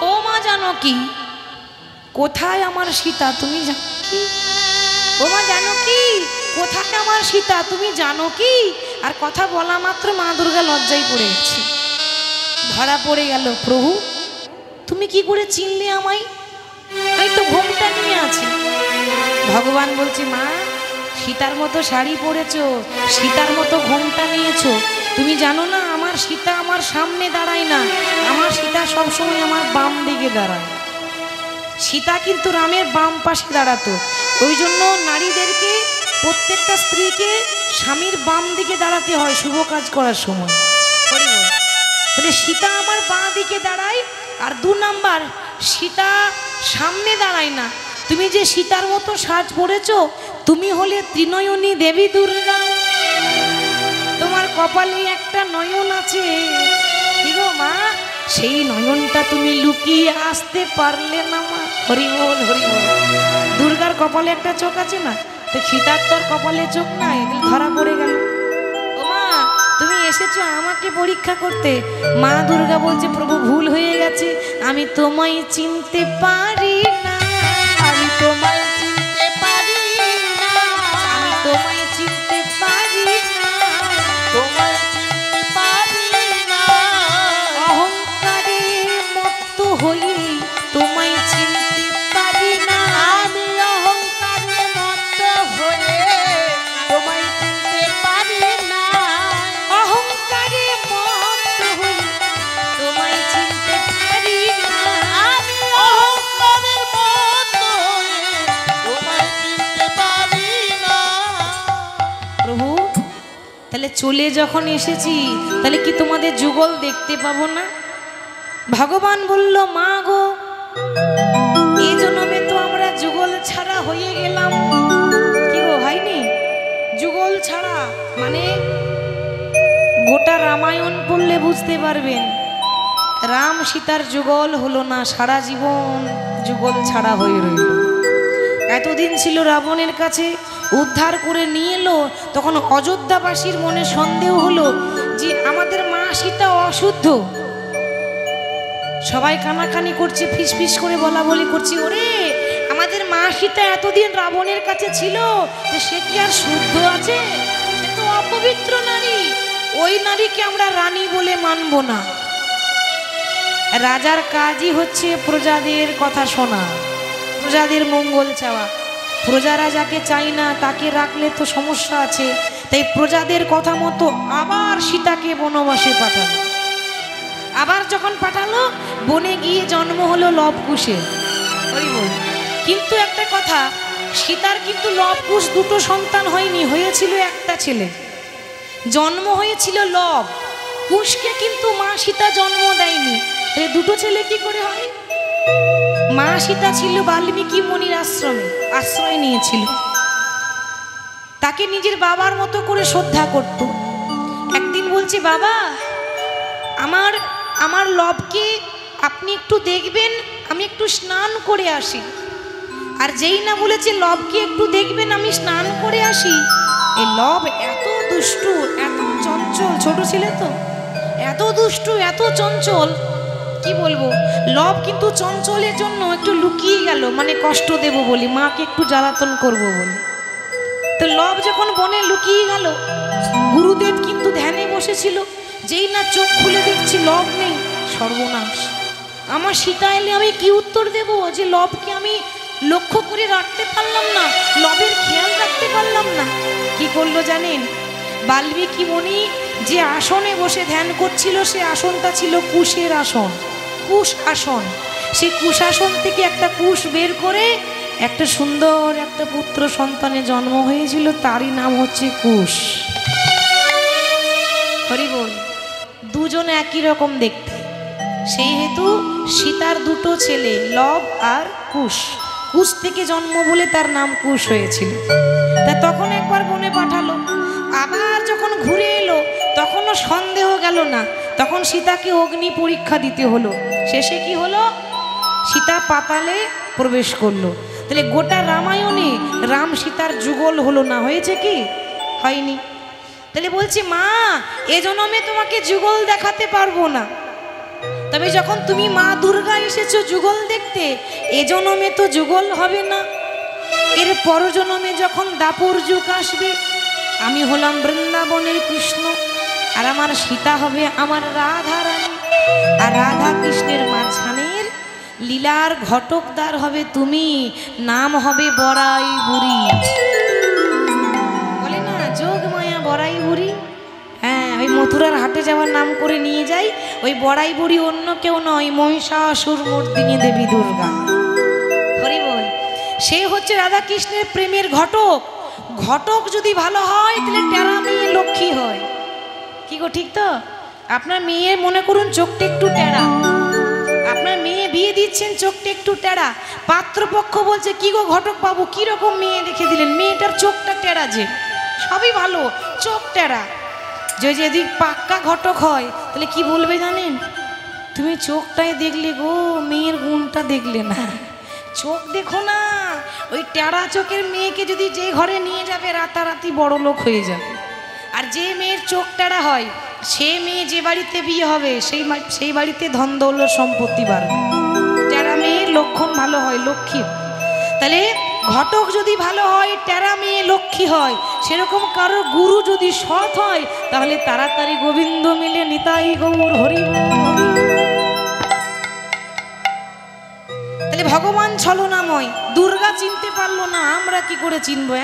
ও মা জানো কি, কোথায় আমার সীতা তুমি জানো কি? ও মা জানো কি, কোথায় আমার সীতা তুমি জানো কি? আর কথা বলা মাত্র মা দুর্গা লজ্জায় পড়ে গেছে, ধরা পড়ে গেল। প্রভু তুমি কি করে চিনলে আমায়? আমি তো ঘোমটা নিয়ে আছি। ভগবান বলছে, মা সীতার মতো শাড়ি পরেছো, সীতার মতো ঘোমটা নিয়েছো, তুমি জানো না আমার সীতা আমার সামনে দাঁড়ায় না, আমার সীতা সবসময় আমার বাম দিকে দাঁড়ায়। সীতা কিন্তু রামের বাম পাশে দাঁড়াতো, ওই জন্য নারীদেরকে, প্রত্যেকটা স্ত্রীকে স্বামীর বাম দিকে দাঁড়াতে হয় শুভ কাজ করার সময়। তাহলে সীতা আমার বাঁ দিকে দাঁড়ায়, আর 2 নাম্বার সীতা সামনে দাঁড়ায় না। তুমি যে সীতার মতো সাজ পড়েছো, তুমি হলে ত্রিনয়নী দেবী দুর্গা। তোমার কপালে একটা নয়ন আছে, কি গো মা, সেই নয়নটা তুমি লুকিয়ে আসতে পারলে না মা? হরি বল, হরি বল। দুর্গার কপালে একটা চোখ আছে না, তো সীতার তোর কপালে চোখ নাই, ধরা পড়ে গেল। ও মা তুমি এসেছো আমাকে পরীক্ষা করতে। মা দুর্গা বলছে, প্রভু ভুল হয়ে গেছে, আমি তোমায় চিনতে পারি না, আমি তোমায় চিনতে পারি না, আমি তোমায় চিনতে পারি না, তোমায় চিনতে পারি না, অহংকারে মত্ত হই তোমায় চিনতে পারি না, আমি অহংকারে মত্ত হয়ে তোমায় চিনতে পারি না, অহংকারে মত্ত হই তোমায় চিনতে পারি না, আমি অহংকারের মত্ত হয়ে তোমায় চিনতে পারি না। প্রভু তাহলে চলে যখন এসেছি, তাহলে কি তোমাদের যুগল দেখতে পাবো না? ভগবান বলল, মা গো, এই জন্মে তো আমরা যুগল ছাড়া হয়ে গেলাম। কি গো হয়নি? যুগল ছাড়া মানে গোটা রামায়ণ পড়লে বুঝতে পারবেন, রাম সীতার যুগল হলো না, সারা জীবন যুগল ছাড়া হয়ে রইল। এতদিন ছিল রাবণের কাছে, উদ্ধার করে নিয়ে এলো, তখন অযোধ্যাবাসীর মনে সন্দেহ হলো যে আমাদের মা সীতা অশুদ্ধ। সবাই কানাকানি করছে, ফিস ফিস করে বলা বলি করছে, ওরে আমাদের মা সীতা এতদিন রাবণের কাছে ছিল, যে সে কি আর শুদ্ধ আছে? সে তো অপবিত্র নারী, ওই নারীকে আমরা রানী বলে মানব না। রাজার কাজই হচ্ছে প্রজাদের কথা শোনা, প্রজাদের মঙ্গল চাওয়া। প্রজারা যাকে চাই না তাকে রাখলে তো সমস্যা আছে, তাই প্রজাদের কথা মতো আবার সীতাকে বনবাসে পাঠালো। আবার যখন পাঠালো, বনে গিয়ে জন্ম হলো লবকুশের। কিন্তু একটা কথা, সীতার কিন্তু লবকুশ 2টো সন্তান হয়নি, হয়েছিল একটা ছেলে। জন্ম হয়েছিল লব, কুশকে কিন্তু মা সীতা জন্ম দেয়নি। তাহলে 2টো ছেলে কি করে হয়? মা সীতা ছিল বাল্মীকি মুনির আশ্রমে, আশ্রয় নিয়েছিল, তাকে নিজের বাবার মতো করে শ্রদ্ধা করত। একদিন বলছে, বাবা আমার লবকে আপনি একটু দেখবেন, আমি একটু স্নান করে আসি। আর যেই না বলেছে লবকে একটু দেখবেন আমি স্নান করে আসি, এই লব এত দুষ্টু, এত চঞ্চল, ছোট ছেলে তো, এত দুষ্টু, এত চঞ্চল, কি বলবো। লব কিন্তু চঞ্চলের জন্য একটু লুকিয়ে গেল, মানে কষ্ট দেব বলি, মাকে একটু জ্বালাতন করব বলি। তো লব যখন বনে লুকিয়ে গেল, গুরুদেব কিন্তু ধ্যানে বসেছিল, যেই না চোখ খুলে দেখছি লব নেই, সর্বনাশ। আমার সীতা এলে আমি কি উত্তর দেব, যে লবকে আমি লক্ষ্য করে রাখতে পারলাম না, লবের খেয়াল রাখতে পারলাম না। কি করলো জানেন? বাল্মীকি মুনি যে আসনে বসে ধ্যান করছিল, সে আসনটা ছিল কুশের আসন, কুশ আসন। সেই কুশ আসন থেকে একটা কুশ বের করে একটা সুন্দর একটা পুত্র সন্তানের জন্ম হয়েছিল, তারই নাম হচ্ছে কুশ। হরি বল। দুজনে একই রকম দেখতে, সেই হেতু সীতার 2টো ছেলে, লব আর কুশ। কুশ থেকে জন্ম বলে তার নাম কুশ হয়েছিল। তা তখন একবার বনে পাঠালো, আবার যখন ঘুরে এলো, তখনও সন্দেহ গেল না, তখন সীতাকে অগ্নি পরীক্ষা দিতে হলো। শেষে কি হলো? সীতা পাতালে প্রবেশ করলো। তাহলে গোটা রামায়ণে রাম সীতার যুগল হলো না, হয়েছে কি? হয়নি। তাহলে বলছি মা, এ জন্মে তোমাকে যুগল দেখাতে পারবো না, তবে যখন তুমি মা দুর্গা এসেছো যুগল দেখতে, এ জন্মে তো যুগল হবে না। এর পরজন্মে যখন দাপর যুগ আসবে, আমি হলাম বৃন্দাবনের কৃষ্ণ, আর আমার সীতা হবে আমার রাধা রানী, আর রাধা কৃষ্ণের মাঝখানের লীলার ঘটকদার হবে তুমি, নাম হবে বড়াই বুড়ি। বলে না যোগ মায়া বড়াই বুড়ি? হ্যাঁ, ওই মথুরার হাটে যাওয়ার নাম করে নিয়ে যাই। ওই বড়াই বুড়ি অন্য কেউ নয়, মহিষাসুর মর্দিনী দেবী দুর্গা। হরি বল। সে হচ্ছে রাধা কৃষ্ণের প্রেমের ঘটক। ঘটক যদি ভালো হয় তাহলে টেরা মেয়ে লক্ষ্মী হয়। কি গো, ঠিক তো? আপনার মেয়ে মনে করুন চোখটা একটু টেরা, আপনার মেয়ে বিয়ে দিচ্ছেন চোখটা একটু টেরা, পাত্রপক্ষ বলছে কি গো ঘটক বাবু, কিরকম মেয়ে দেখে দিলেন, মেয়েটার চোখটা টেরা, যে সবই ভালো, চোখ টেরা। যদি পাক্কা ঘটক হয় তাহলে কি বলবে জানেন? তুমি চোখটাই দেখলে গো, মেয়ের গুণটা দেখলে না। চোখ দেখো না, ওই টেরা চোখের মেয়েকে যদি যে ঘরে নিয়ে যাবে রাতারাতি বড় লোক হয়ে যাবে। আর যে মেয়ের চোখ টেরা হয়, সে মেয়ে যে বাড়িতে বিয়ে হবে সেই বাড়িতে ধন দৌলত সম্পত্তি বাড়বে। টেরা মেয়ের লক্ষণ ভালো হয়, লক্ষ্মী। তাহলে ঘটক যদি ভালো হয়, টেরা মেয়ে লক্ষ্মী হয়। সেরকম কারো গুরু যদি সৎ হয়, তাহলে তাড়াতাড়ি গোবিন্দ মিলে নিতাই গৌর হরি বল। তাহলে ভগবান ছলনাময়, দুর্গা চিনতে পারলো না, আমরা কি করে চিনবো?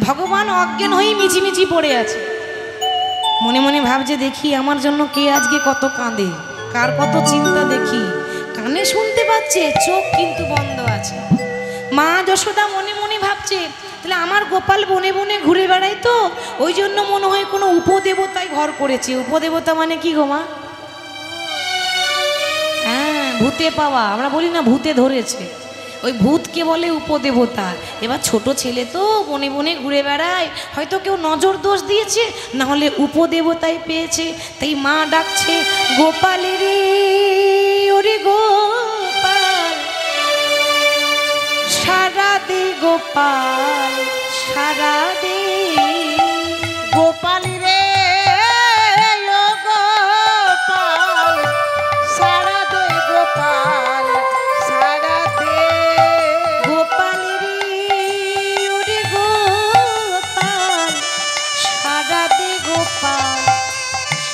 ভগবান অজ্ঞান হয়েই মিছিমিছি পড়ে আছে। মনে মনে ভাবছে দেখি আমার জন্য কে আজকে কত কাঁদে, কার কত চিন্তা দেখি। কানে শুনতে পাচ্ছে, চোখ কিন্তু বন্ধ আছে। মা যশোদা মনে মনে ভাবছে তাহলে আমার গোপাল বনে বনে ঘুরে বেড়ায়, তো ওই জন্য মনে হয় কোনো উপদেবতায় ঘর করেছে। উপদেবতা মানে কি গো মা? হ্যাঁ, ভূতে পাওয়া, আমরা বলি না ভূতে ধরেছে, ওই ভূতকে বলে উপদেবতা। এবার ছোট ছেলে তো বনে বনে ঘুরে বেড়ায়, হয়তো কেউ নজর দোষ দিয়েছে, না হলে উপদেবতায় পেয়েছে। তাই মা ডাকছে গোপালে রে, ওরে গোপাল সারা দে, গোপাল সারা দে, গোপালী রে ও গোপাল সারা দে, গোপাল সারা দে। গোপালে রে, ওরে গোপাল সারা দে, গোপাল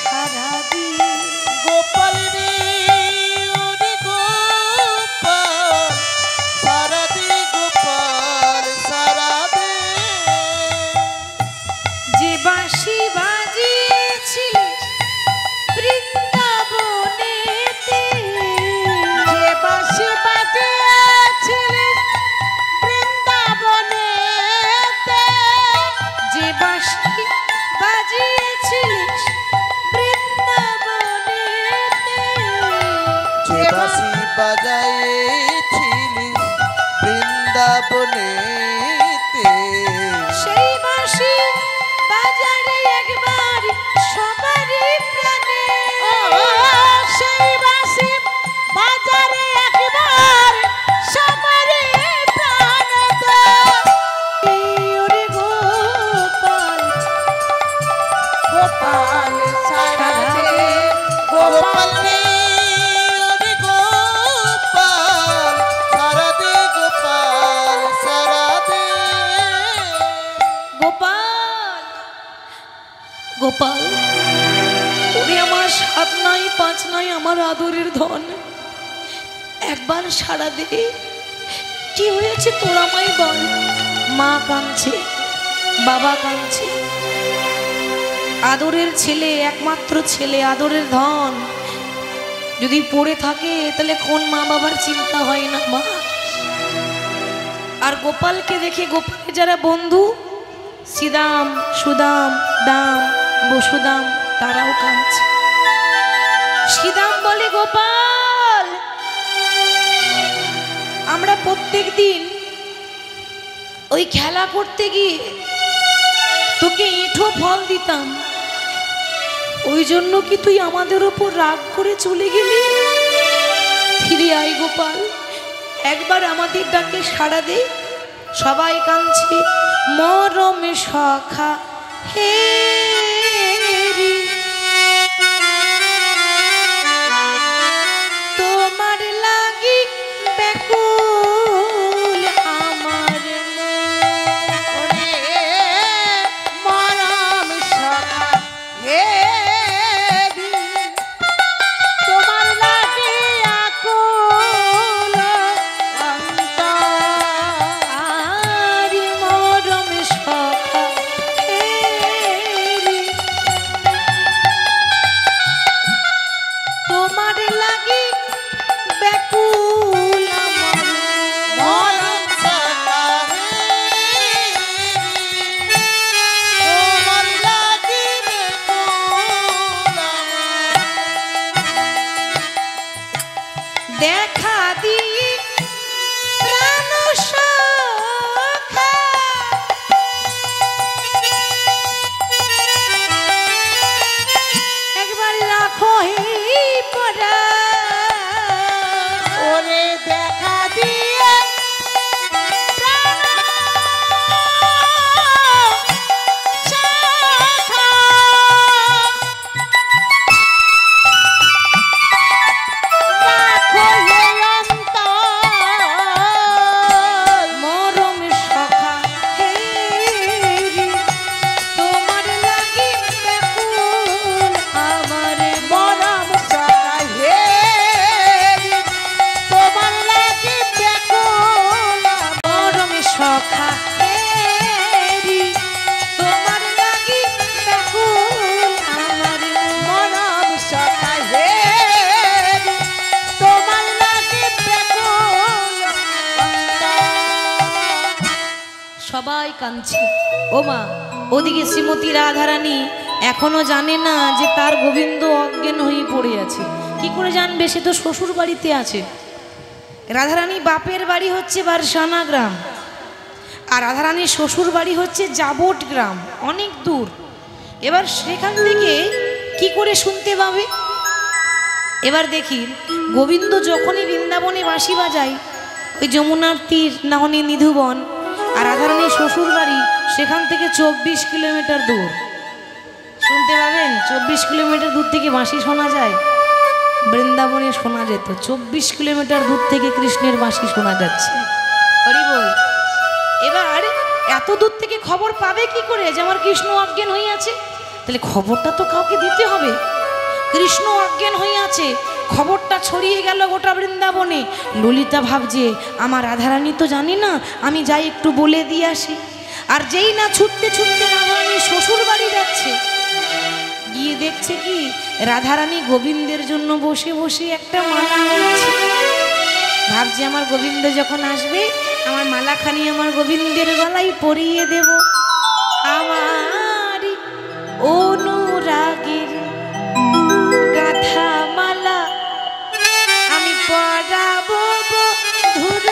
সারা দে। গোপালী রে ওরে গোপাল সারা দে, গোপাল সারা দে। যে বাঁশি বাজিয়েছিলিস বৃন্দাবনেতে, যে বাঁশি বাজিয়েছিলিস বৃন্দাবনেতে, যে বাঁশি বাজিয়েছিলিস বৃন্দাবনেতে, যে বাঁশি বাজাইছিলিস বৃন্দাবনেতে, সেই বাঁশি বাজারে একবার সবারই প্রাণে। সেই বাঁশি বাজারে একবার সবারই প্রাণেতে। ওরে গোপাল গোপাল সারা দে, গোপাল রে ওরে গোপাল সারা দে, গোপাল সারা দে। গোপাল গোপাল, ওরে আমার সাত নাই পাঁচ নাই, আমার আদরের ধন, একবার সাড়া দে। কি হয়েছে তোর আমায় বল। মা কাঁদছে, বাবা কাঁদছে, আদরের ছেলে, একমাত্র ছেলে, আদরের ধন যদি পড়ে থাকে তাহলে কোন মা বাবার চিন্তা হয় না মা। আর গোপালকে দেখে গোপালের যারা বন্ধু, শ্রীদাম, সুদাম, দাম, বসুদাম, তারাও কাঁদছে। শ্রীদাম বলে গোপাল, আমরা প্রত্যেক দিন ওই খেলা করতে গিয়ে তোকে এঁঠো ফল দিতাম, ওই জন্য কি তুই আমাদের ওপর রাগ করে চলে গেলি? ফিরে আয় গোপাল, একবার আমাদের ডাকে সাড়া দে। সবাই কাঁদছে, মরমে সখা হে রে, তোমার লাগি ব্যাকুল আমার ওরে মরম সখা হে রে, তোমার লাগি আকুল অন্তর। আর মরমে সখা হে রে, তোমার লাগি ব্যাকুল আমার মরম সখা হে রে, তোমার লাগি ব্যাকুল আমার। দেখা দিয়ে প্রাণ সখা, একবার রাখো হে পরা, ওরে দেখা দিয়ে প্রাণ সখা, রাখো হে অন্তর। মরম সখা হে রে, তোমার লাগি ব্যাকুল আমার মরম সখা হে রে, তোমার লাগি ব্যাকুল মরম সখা হে রে, তোমার লাগি ব্যাকুল আমার মরম সখা হে রে, তোমার লাগি ব্যাকুল অন্তর। সবাই কাঁদছে। ও মা, ওদিকে শ্রীমতী রাধারানী এখনো জানে না যে তার গোবিন্দ অজ্ঞান হয়ে পড়ে আছে। কি করে জানবে? সে তো শ্বশুর বাড়িতে আছে। রাধারানী বাপের বাড়ি হচ্ছে বারসানা গ্রাম, আর রাধারানীর শ্বশুর বাড়ি হচ্ছে জাবট গ্রাম, অনেক দূর। এবার সেখান থেকে কি করে শুনতে পাবে? এবার দেখি, গোবিন্দ যখনই বৃন্দাবনে বাঁশি বাজায়, ওই যমুনার তীর না হলে নিধুবন, আর রাধারানীর শ্বশুর বাড়ি সেখান থেকে 24 কিলোমিটার দূর। শুনতে পাবেন? 24 কিলোমিটার দূর থেকে বাঁশি শোনা যায়। বৃন্দাবনে শোনা যেত, 24 কিলোমিটার দূর থেকে কৃষ্ণের বাঁশি শোনা যাচ্ছে। হরি বল। এবার এত দূর থেকে খবর পাবে কি করে যে আমার কৃষ্ণ অজ্ঞান হয়ে আছে? তাহলে খবরটা তো কাউকে দিতে হবে। কৃষ্ণ অজ্ঞান হয়ে আছে, খবরটা ছড়িয়ে গেল গোটা বৃন্দাবনে। ললিতা ভাবছে, আমার রাধারানী তো জানি না, আমি যাই একটু বলে দিয়ে আসি। আর যেই না ছুটতে ছুটতে রাধারানী শ্বশুর বাড়ি যাচ্ছে, গিয়ে দেখছে কি রাধারানী গোবিন্দের জন্য বসে বসে একটা মালা নিচ্ছে। ভাবছে আমার গোবিন্দ যখন আসবে, আমার মালাখানি আমার গোবিন্দের গলায় পরিয়ে দেব। আমার অনুরাগের গাথা মালা আমি পরাবো বন্ধুর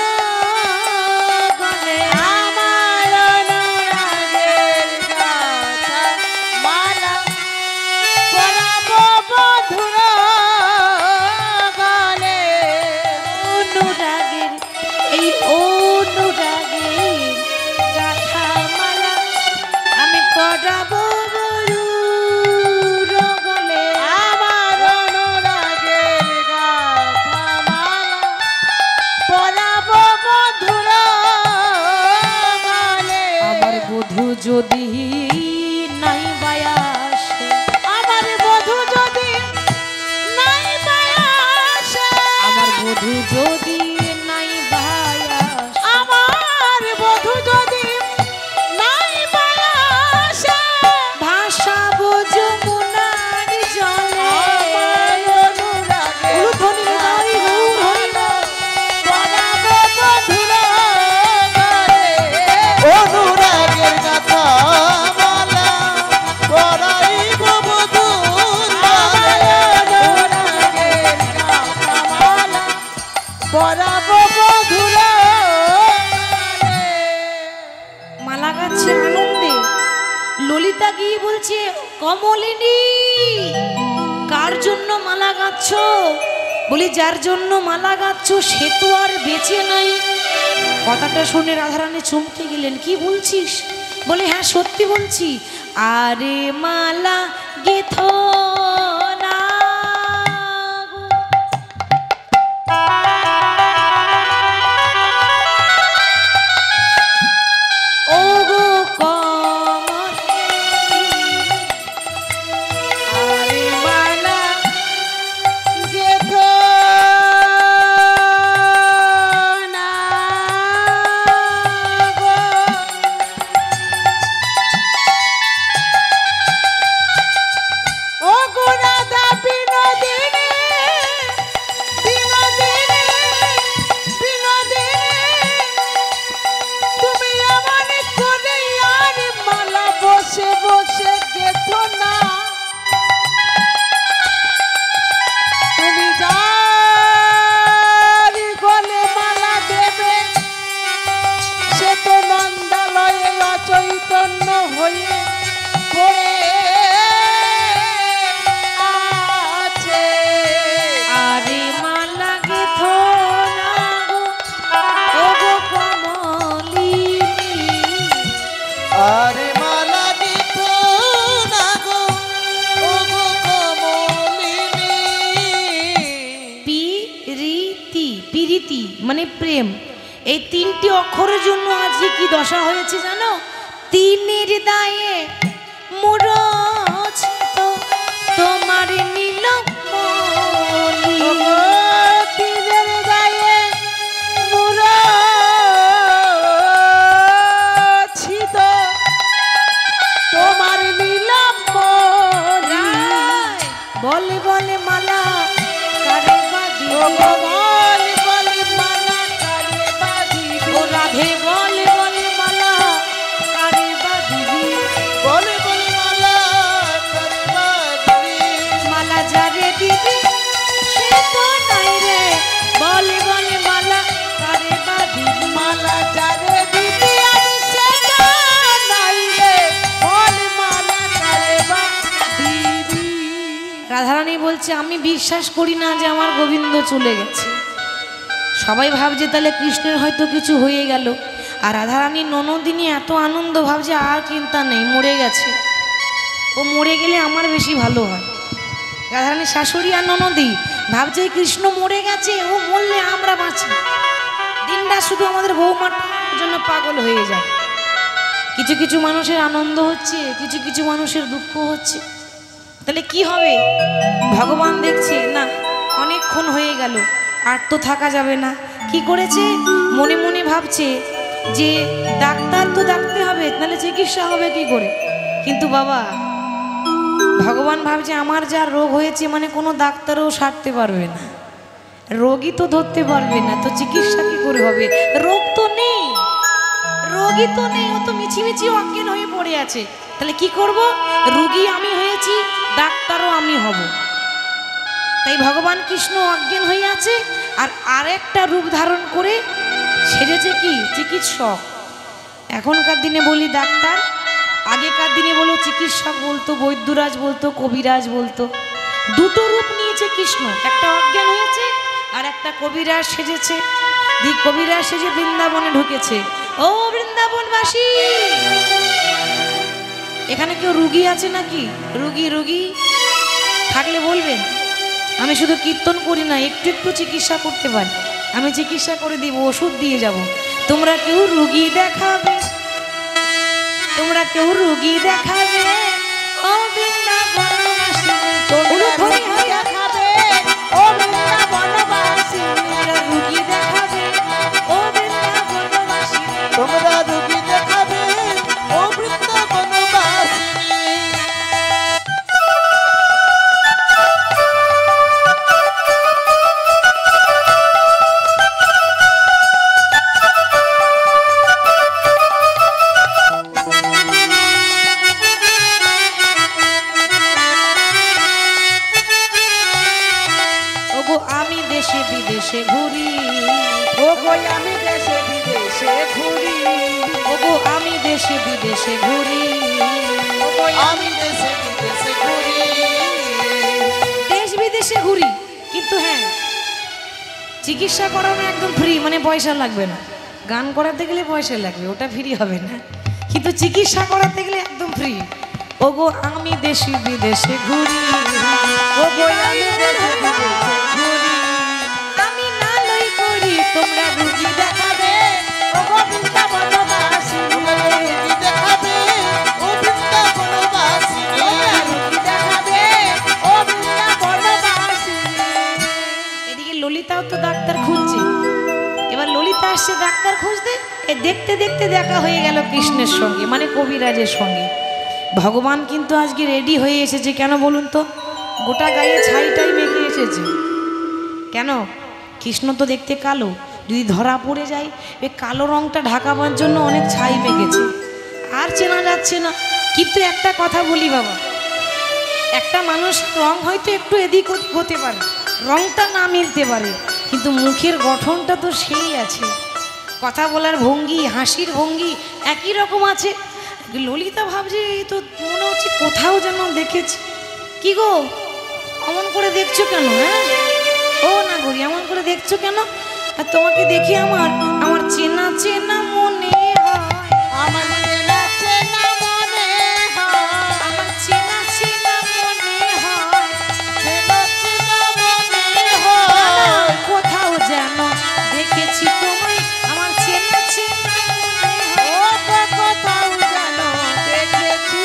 গলে। আমার অনুরাগের গাথা মালা পরাবো বন্ধুর গলে। অনুরাগের এই অনুরাগের গাথা মালা আমি পরাবো বন্ধুর গলে। আমার অনুরাগের গাথা মালা পরাবো বন্ধুর গলে। আমার বধূ যদি নাই বায়াসে, আমার বধূ যদি নাই বায়াসে, আমার বধূ যদি নাই বায়াস, আমার বধূ যদি নাই বায়াসে, ভাসাবো যমুনার জলে। আমার অনুরাগের উলুধ্বনি নিতাই গৌর হরি। পরাবো বন্ধুর গলে। অনুরাগের গাথা মালা পরাইব বধূর গলে। অনুরাগের গাথা মালা পরাবো বধূর গলে। মালা গাচ্ছে আনন্দে। ললিতা গিয়ে বলছে, কমলিনী কার জন্য মালা গাচ্ছ? বলি যার জন্য মালা গাচ্ছ সে তো আর বেঁচে নাই। কথাটা শুনে রাধারানী চমকে গেলেন। কি বলছিস? বলে হ্যাঁ সত্যি বলছি। আরে মালা গেথো না ও গো কমলিনী, আরে মালা গেথো না গো। ও গো রাধা বিনোদিনী, বিনোদিনী, বিনোদিনী, তুমি এমন করে আর মালা বসে বসে গেথো না। তুমি যার গলে মালা দেবে সে তো নন্দালয়ে অচৈতন্য হয়ে পড়ে আছে। আরে মালা গেথো না গো ও গো কমলিনী, আরে মালা গেথো না গো ও গো কমলিনী। পিরিতি, পিরিতি মানে প্রেম। এই তিনটি অক্ষরের জন্য আজকে কি দশা হয়েছে জানো? তিনের দায়ে মুরছিত তোমার নীল মলি। ও গো তীরের গায়ে মূরছিত তোমার নীলম মলি। বলে বলে মালা কারে বাঁধি, ও গো বলে বলে মালা কারে বাঁধিবি। ও রাধে বলে বলে মালা কারে বাঁধিবি। বলে বলে মালা কারে বাঁধিবি। মালা যারে দিবি সে তো নাই রে, বলে বলে মালা কারে বাঁধিবি। মালা যারে দিবি আর সেটা নাই রে, বলে মালা কারে বাঁধিবি। রাধারানী বলছে আমি বিশ্বাস করি না যে আমার গোবিন্দ চলে গেছে। সবাই ভাবছে তাহলে কৃষ্ণের হয়তো কিছু হয়ে গেল। আর রাধারানী ননদিনী এত আনন্দ, ভাবছে আর চিন্তা নেই, মরে গেছে। ও মরে গেলে আমার বেশি ভালো হয়। রাধারানীর শাশুড়ি আর ননদি ভাবছে কৃষ্ণ মরে গেছে, ও মরলে আমরা বাঁচি। দিনটা শুধু আমাদের বৌমার জন্য পাগল হয়ে যায়। কিছু কিছু মানুষের আনন্দ হচ্ছে, কিছু কিছু মানুষের দুঃখ হচ্ছে। তাহলে কি হবে? ভগবান দেখছে না অনেকক্ষণ হয়ে গেল, আর তো থাকা যাবে না। কি করেছে? মনে মনে ভাবছে যে ডাক্তার তো ডাকতে হবে, নাহলে চিকিৎসা হবে কি করে। কিন্তু বাবা ভগবান ভাবছে আমার যা রোগ হয়েছে মানে কোনো ডাক্তারও সারতে পারবে না, রোগী তো ধরতে পারবে না, তো চিকিৎসা কি করে হবে? রোগ তো নেই, রোগী তো নেই, ও তো মিছিমিছি অজ্ঞান হয়ে পড়ে আছে। তাহলে কি করব? রোগী আমি হয়েছি, ডাক্তারও আমি হব। তাই ভগবান কৃষ্ণ অজ্ঞান হয়ে আছে, আর আরেকটা রূপ ধারণ করে সেজেছে কি চিকিৎসক। এখনকার দিনে বলি ডাক্তার, আগেকার দিনে বলো চিকিৎসক বলতো, বৈদ্যরাজ বলতো, কবিরাজ বলতো। দুটো রূপ নিয়েছে কৃষ্ণ, একটা অজ্ঞান হয়েছে আর একটা কবিরাজ সেজেছে। কবিরাজ সেজে বৃন্দাবনে ঢুকেছে। ও বৃন্দাবনবাসী, এখানে কেউ রুগী আছে নাকি? রুগী রুগী থাকলে বলবেন। আমি শুধু কীর্তন করি না, একটু একটু চিকিৎসা করতে পারি। আমি চিকিৎসা করে দিব, ওষুধ দিয়ে যাব। তোমরা কেউ রুগী দেখাবে, তোমরা কেউ রুগী দেখাবে। ও বৃন্দাবনবাসী, তোমরা উলুধ্বনি রুগী হয়ে দেখাবে, ও বৃন্দাবনবাসী। তোমরা রুগী দেখাবে, ও বৃন্দাবনবাসী। তোমরা রুগী দেখাবে, ও বৃন্দাবনবাসী। ওগো আমি দেশে বিদেশে ঘুরি, ও কই আমি দেশে বিদেশে ঘুরি, ওগো আমি দেশে বিদেশে ঘুরি। ও কই আমি দেশে বিদেশে ঘুরি। দেশ বিদেশে ঘুরি, কিন্তু হ্যাঁ চিকিৎসা করানো একদম ফ্রি, মানে পয়সা লাগবে না। গান করাতে গেলে পয়সা লাগবে, ওটা ফ্রি হবে না, কিন্তু চিকিৎসা করাতে গেলে একদম ফ্রি। ওগো আমি দেশে বিদেশে ঘুরি, ওগো আমি দেশে বিদেশে ঘুরি, আমি নালই করি তোমরা রুগী দেখাবে, ওগো বৃন্দাবনবাসী তোমরা রুগী দেখাবে, ও বৃন্দাবনবাসী। রুগী দেখাবে, ও বৃন্দাবনবাসী। এদিকে ললিতাও তো ডাক্তার খুঁজছে। এবার ললিতা আসছে ডাক্তার খুঁজতে, দেখতে দেখতে দেখা হয়ে গেল কৃষ্ণের সঙ্গে, মানে কবিরাজের সঙ্গে। ভগবান কিন্তু আজকে রেডি হয়ে এসেছে, কেন বলুন তো? গোটা গায়ে ছাইটাই মেখে এসেছে। কেন? কৃষ্ণ তো দেখতে কালো, যদি ধরা পড়ে যায় এই কালো রংটা ঢাকাবার জন্য অনেক ছাই মেখেছে, আর চেনা যাচ্ছে না। কিন্তু একটা কথা বলি বাবা, একটা মানুষ রং হয়তো একটু এদিক ওদিক হতে পারে, রংটা না মিলতে পারে, কিন্তু মুখের গঠনটা তো সেই আছে, কথা বলার ভঙ্গি, হাসির ভঙ্গি একই রকম আছে। ললিতা ভাবছে এই তো মনে হচ্ছে কোথাও যেন দেখেছি। কি গো অমন করে দেখছো কেন? হ্যাঁ ও না গরি, এমন করে দেখছো কেন? আর তোমাকে দেখে আমার আমার চেনা চেনা মনে হয়, আমার চেনা চেনা মনে হয়, আমার চেনা চেনা মনে হয়, চেনা চেনা মনে হয়। কোথাও যেন দেখেছি তোমায়, আমার চেনা চেনা মনে হয়। ও গো কোথাও যেন দেখেছি,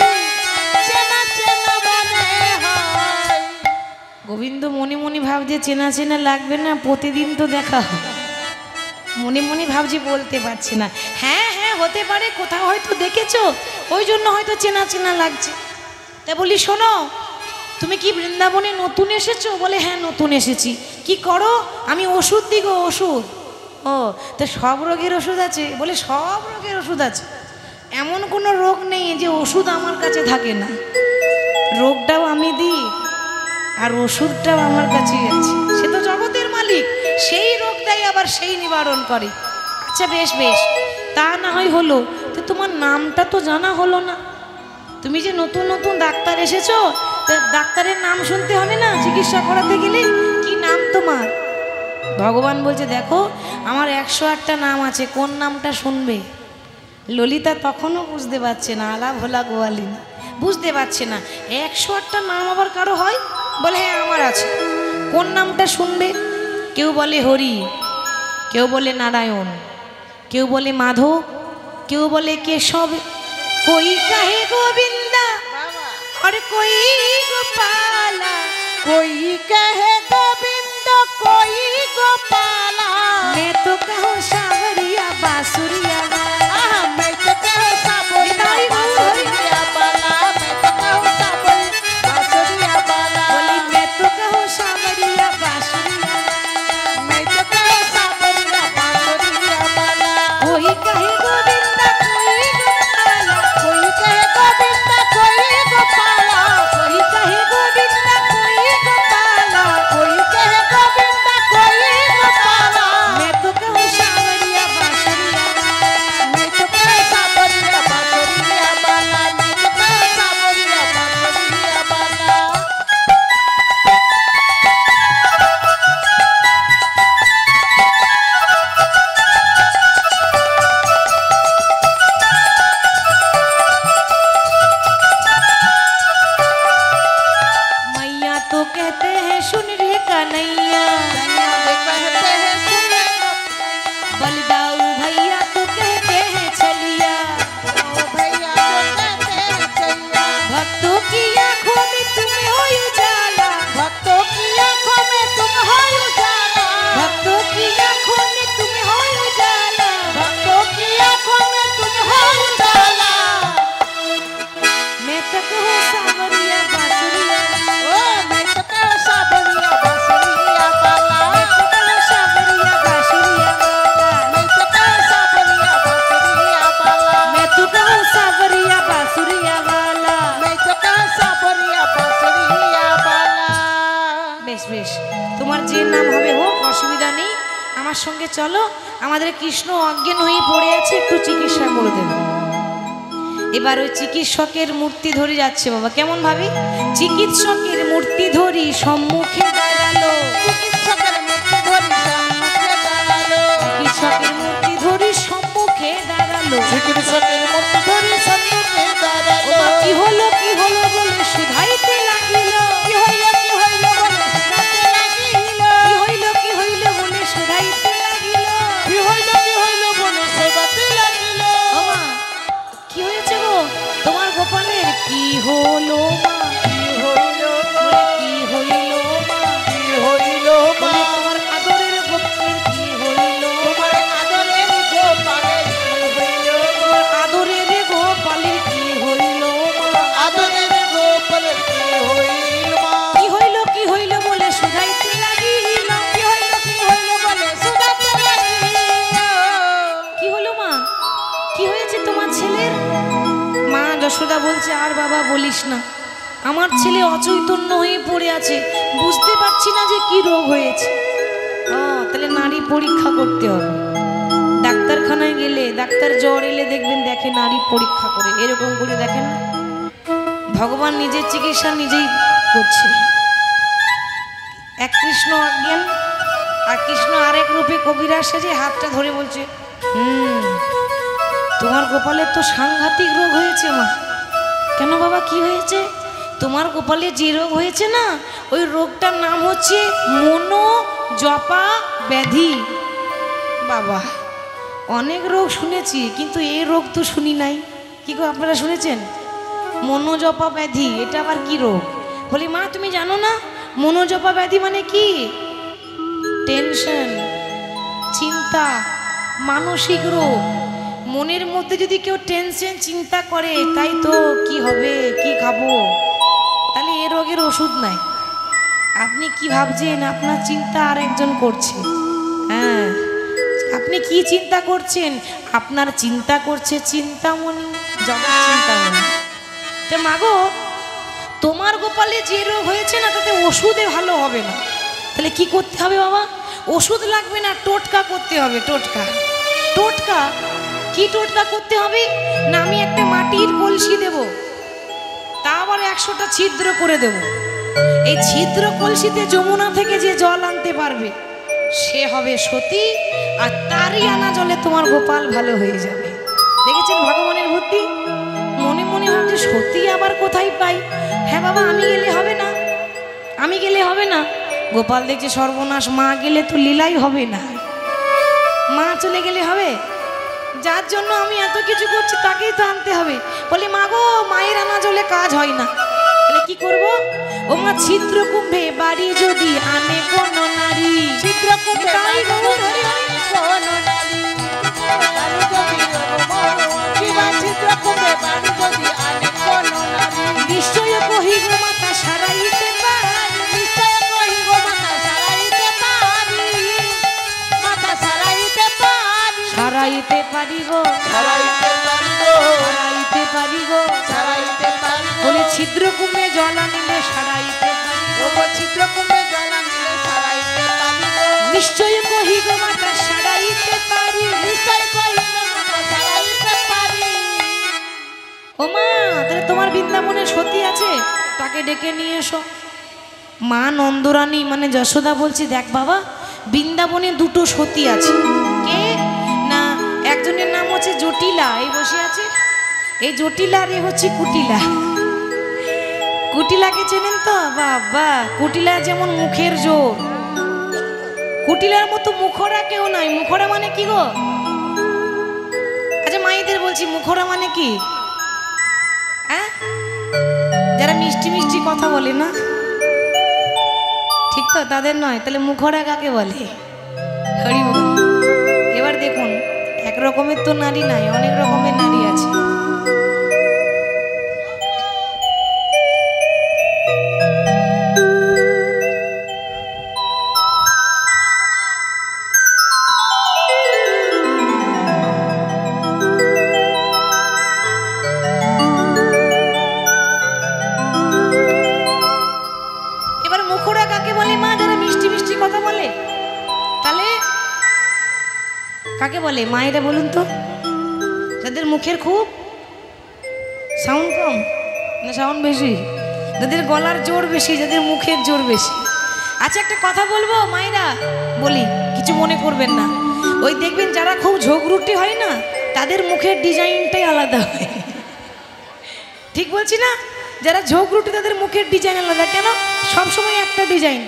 চেনা চেনা মনে হয়। গোবিন্দ মনে মনে ভাবছে চেনা চেনা লাগবে না, প্রতিদিন তো দেখা হয়। মনে মনে ভাবছি বলতে পারছি না। হ্যাঁ হ্যাঁ হতে পারে, কোথাও হয়তো দেখেছো, ওই জন্য হয়তো চেনা চেনা লাগছে। তা বলি শোনো, তুমি কি বৃন্দাবনে নতুন এসেছো? বলে হ্যাঁ নতুন এসেছি। কি করো? আমি ওষুধ দিই গো, ওষুধ। ও তা সব রোগের ওষুধ আছে? বলে সব রোগের ওষুধ আছে, এমন কোনো রোগ নেই যে ওষুধ আমার কাছে থাকে না। রোগটাও আমি দিই আর ওষুধটাও আমার কাছেই আছে। সে তো জগতের মালিক, সেই রোগ দেয় আবার সেই নিবারণ করে। আচ্ছা বেশ বেশ, তা না হয় হলো, তো তোমার নামটা তো জানা হলো না। তুমি যে নতুন নতুন ডাক্তার এসেছো, তা ডাক্তারের নাম শুনতে হবে না চিকিৎসা করাতে গেলে? কি নাম তোমার? ভগবান বলছে দেখো আমার 108টা নাম আছে, কোন নামটা শুনবে? ললিতা তখনও বুঝতে পারছে না, আলা ভোলা গোয়ালিন বুঝতে পারছে না 108টা নাম আবার কারো হয়। বলে হ্যাঁ আমার আছে, কোন নামটা শুনবে? কেউ বলে হরি, কেউ বলে নারায়ণ, কেউ বলে মাধব, কেউ বলে কেশব, কই কাহে গোবিন্দা और कोई गोपाला, कोई कहे गोविंद कोई गोपाला, मैं तो कहूँ सावरिया बासुरिया वाला। मैं तो कहूँ सावरिया बासुरिया वाला, मैं तो कहूँ सावरिया बासुरिया वाला, बोली मैं तो कहूँ सावरिया बासुरिया वाला, मैं तो कहूँ सावरिया बासुरिया वाला। कोई कहे गोविंदा कोई गोपाला, कोई कहे गोविंद कोई गोपाला, कोई कहे गोविंदा कोई गोपाला, कोई कहे गोविंद कोई गोपाला, मैं तो कहूँ सावरिया बासुरिया वाला। मैं तो कहूँ सावरिया बासुरिया वाला, मैं तो कहूँ सावरिया बासुरिया वाला। मैया तो कहते हैं सुन रे कन्हैया, कहते हैं सुन ले बलदाऊ भैया तो कहते हैं चलिया, भैया तो कहते हैं चैया, भक्तों की आंखों में तुम हो उजाला, भक्तों की आंखों में तुम हो उजाला, भक्तों की आंखों में तुम हो उजाला, भक्तों की आंखों में तुम हो उजाला। मैं तो कहूँ सावरिया बासुरिया, ओ मैं तो कहूँ सावरिया बासुरिया वाला, मैं तो कहूँ सावरिया बासुरिया वाला, मैं तो कहूँ सावरिया बासुरिया वाला, मैं तो कहूँ सावरिया बासुरिया वाला। मैं तो कहूँ सावरिया बासुरिया वाला। বেশ বেশ, তোমার যে নাম হবে হোক, অসুবিধা নেই। আমার সঙ্গে চলো, আমাদের কৃষ্ণ অজ্ঞান হয়ে পড়ে আছে, একটু চিকিৎসা করে দেব। এবার ওই চিকিৎসকের মূর্তি ধরে যাচ্ছে বাবা, কেমন ভাবি, চিকিৎসকের মূর্তি ধরি সম্মুখে দাঁড়ালো, চিকিৎসকের মূর্তি ধরি সম্মুখে দাঁড়ালো, চিকিৎসকের মূর্তি ধরি সম্মুখে দাঁড়ালো, চিকিৎসকের মূর্তি ধরি সম্মুখে দাঁড়ালো। কি হলো বলে শুধাইতে লাগিল, কি হইল বলে শুধাতে লাগিল, কি হইল বলে শুধাইতে লাগিল। কি হইল বলে শুধাতে লাগিল। ও মা, কি হয়েছে গো তোমার গোপালের, কি হলো মা, কি হইল বলে কি হইল মা, কি হইল মা, বলে তোমার আদরের গোপালের কি হইল, তোমার আদরের গোপালের কি হইল, তোমার আদরের গোপালের কি হইল মা, আদরের গোপালের কি হইল মা। কি হইল বলে শুধাইতে লাগিল, কি হইল বলে শুধাতে লাগিল। কি হলো মা, কি হয়েছে তোমার ছেলের। মা যশোদা বলছে, আর বাবা বলিস না, আমার ছেলে অচৈতন্য হয়ে পড়ে আছে, বুঝতে পারছি না যে কি রোগ হয়েছে। ও তাহলে নারী পরীক্ষা করতে হবে, ডাক্তারখানায় গেলে ডাক্তার জ্বর এলে দেখবেন দেখে নারী পরীক্ষা করে, এরকম করে দেখেন না। ভগবান নিজের চিকিৎসা নিজেই করছে। এক কৃষ্ণ অজ্ঞান আর কৃষ্ণ আরেক রূপে কবিরা সেজে হাতটা ধরে বলছে, তোমার গোপালের তো সাংঘাতিক রোগ হয়েছে মা। কেন বাবা, কি হয়েছে? তোমার গোপালে যে রোগ হয়েছে না, ওই রোগটার নাম হচ্ছে মনোজপা ব্যাধি। বাবা, অনেক রোগ শুনেছি কিন্তু এই রোগ তো শুনি নাই। কি গো আপনারা শুনেছেন? মনোজপা ব্যাধি, এটা আবার কি রোগ? বলি মা তুমি জানো না মনোজপা ব্যাধি মানে কি? টেনশন, চিন্তা, মানসিক রোগ। মনের মধ্যে যদি কেউ টেনশন চিন্তা করে, তাই তো কি হবে, কি খাবো, তাহলে এ রোগের ওষুধ নাই। আপনি কি ভাবছেন আপনার চিন্তা আর একজন করছে। হ্যাঁ, আপনি কি চিন্তা করছেন, আপনার চিন্তা করছে চিন্তামণি, জগৎ চিন্তামণি। তো মাগো, তোমার গোপালে যে রোগ হয়েছে না, তাতে ওষুধে ভালো হবে না। তাহলে কি করতে হবে বাবা? ওষুধ লাগবে না, টোটকা করতে হবে। টোটকা, টোটকা কি টোটকা করতে হবে না, আমি একটা মাটির কলসি দেব, তা আবার 100টা ছিদ্র করে দেব। এই ছিদ্র কলসিতে যমুনা থেকে যে জল আনতে পারবে সে হবে সতী, আর তারই আনা জলে তোমার গোপাল ভালো হয়ে যাবে। দেখেছেন ভগবানের বুদ্ধি? মনে মনে ভাবছে সতী আবার কোথায় পাই। হ্যাঁ বাবা, আমি গেলে হবে না, আমি গেলে হবে না। গোপাল দেখছে সর্বনাশ, মা গেলে তো লীলাই হবে না, মা চলে গেলে হবে। যার জন্য আমি এত কিছু করছি তাকেই তো আনতে হবে। বলি মা গো, মায়ের আনা জলে কাজ হয় না, তাহলে কি করব? ও মা, ছিদ্র কুম্ভে বাড়ি যদি আনে কোন নারী, ছিদ্র কুম্ভে বাড়ি যদি আনে কোন নারী, বাড়ি যদি কিবা ছিদ্র কুম্ভে বাড়ি যদি আনে কোন নারী, নিশ্চয় কহি গো মাতা সারাইতে পারি, নিশ্চয় কহি গো মাতা সারাইতে পারি, মাতা সারাইতে পারি, সারাইতে পারিব, সারাইতে পারিব, সারাইতে পারিব। সারাইতে পারিব। বলে ছিদ্র কুম্ভে জল আনিলে সারাইতে পারিব, ও ছিদ্র কুম্ভে জল আনিলে সারাইতে পারিব, নিশ্চয় কহি গো মাতা সারাইতে পারি, নিশ্চয় কহি গো মাতা সারাইতে পারি। ও মা, তাহলে তোমার বৃন্দাবনে সতী আছে, তাকে ডেকে নিয়ে এসো। মা নন্দরানী মানে যশোদা বলছি, দেখ বাবা, বৃন্দাবনে 2টো সতী আছে। কে না, একজনের নাম হচ্ছে জটিলা, এই বসে আছে, এই জটিলা, আর এ হচ্ছে কুটিলা। কুটিলাকে চেনেন তো? বাবা, কুটিলা যেমন মুখের জোর, কুটিলার মতো মুখরা কেউ নাই। মুখরা মানে কি গো? আচ্ছা মাইদের বলছি, মুখরা মানে কি? হ্যাঁ, যারা মিষ্টি মিষ্টি কথা বলে না, ঠিক তো, তাদের নয়। তাহলে মুখরা কাকে বলে? হরি বল। এবার দেখুন, এক রকমের তো নারী নাই, অনেক রকমের নারী আছে। কাকে বলে মায়েরা বলুন তো? যাদের মুখের খুব সাউন্ড কম না সাউন্ড বেশি? যাদের গলার জোর বেশি, যাদের মুখের জোর বেশি। আচ্ছা একটা কথা বলবো মায়েরা, বলি কিছু মনে করবেন না। ওই দেখবেন যারা খুব ঝগড়ুটি হয় না, তাদের মুখের ডিজাইনটাই আলাদা হয়। ঠিক বলছি না? যারা ঝগড়ুটি তাদের মুখের ডিজাইন আলাদা। কেন? সবসময় একটা ডিজাইন।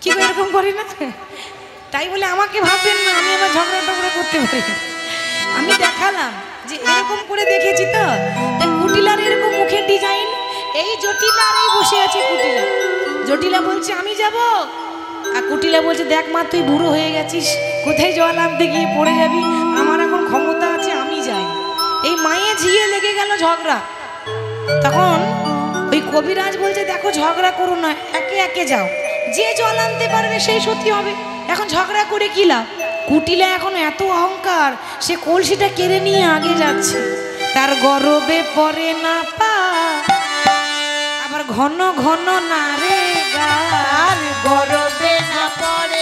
কি এরকম করি না? তাই বলে আমাকে ভাববেন না আমি আবার ঝগড়া টগড়া করতে পারি। আমি দেখালাম যে এরকম করে দেখেছি তো। কুটিলার এরকম মুখের ডিজাইন। এই জটিলার এই বসে আছে কুটিলা। জটিলা বলছে আমি যাব, আর কুটিলা বলছে দেখ মা তুই বুড়ো হয়ে গেছিস, কোথায় জল আনতে গিয়ে পড়ে যাবি, আমার এখন ক্ষমতা আছে আমি যাই। এই মায়ে ঝিয়ে লেগে গেল ঝগড়া। তখন ওই কবিরাজ বলছে দেখো ঝগড়া করো না, একে একে যাও, যে জল আনতে পারবে সেই সত্যি হবে, এখন ঝগড়া করে কি লাভ। কুটিলা এখন এত অহংকার, সে কলসিটা কেড়ে নিয়ে আগে যাচ্ছে। তার গরবে পড়ে না পা, আবার ঘন ঘন না রে গা। আর গরবে না পড়ে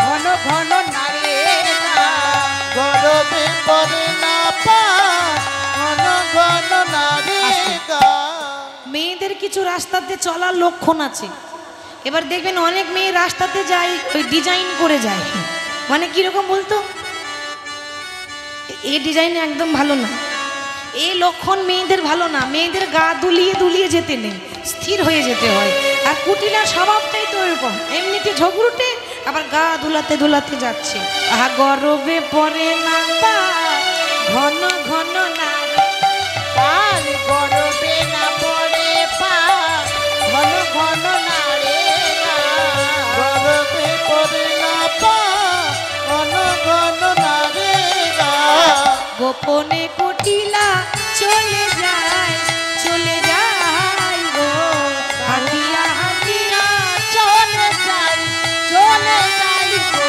ঘন ঘন না রে গা। গরবে পড়ে না পা ঘন ঘন না রে গা। মেয়েদের কিছু রাস্তাতে চলার লক্ষণ আছে। এবার দেখবেন অনেক মেয়ে রাস্তাতে যায় ওই ডিজাইন করে যায়। মানে কিরকম বলতো, এই ডিজাইন একদম ভালো না, এই লক্ষণ মেয়েদের ভালো না। মেয়েদের গা দুলিয়ে দুলিয়ে যেতে নেই, স্থির হয়ে যেতে হয়। আর কুটিলার স্বভাবটাই তো এরকম, এমনিতে ঝগড়ুটে আবার গা দুলাতে দুলাতে যাচ্ছে। আহা গরবে পড়ে না পা ঘন ঘন না রে। আর গরবে না পড়ে পা ঘন ঘন না রে গা। গরবে পড়ে না পা ঘন ঘন না রে গা। গোপনে কুটিলা চলে যায়, চলে যায় গো হাঁটিয়া হাঁটিয়া, চলে যাই চলে যাই গো।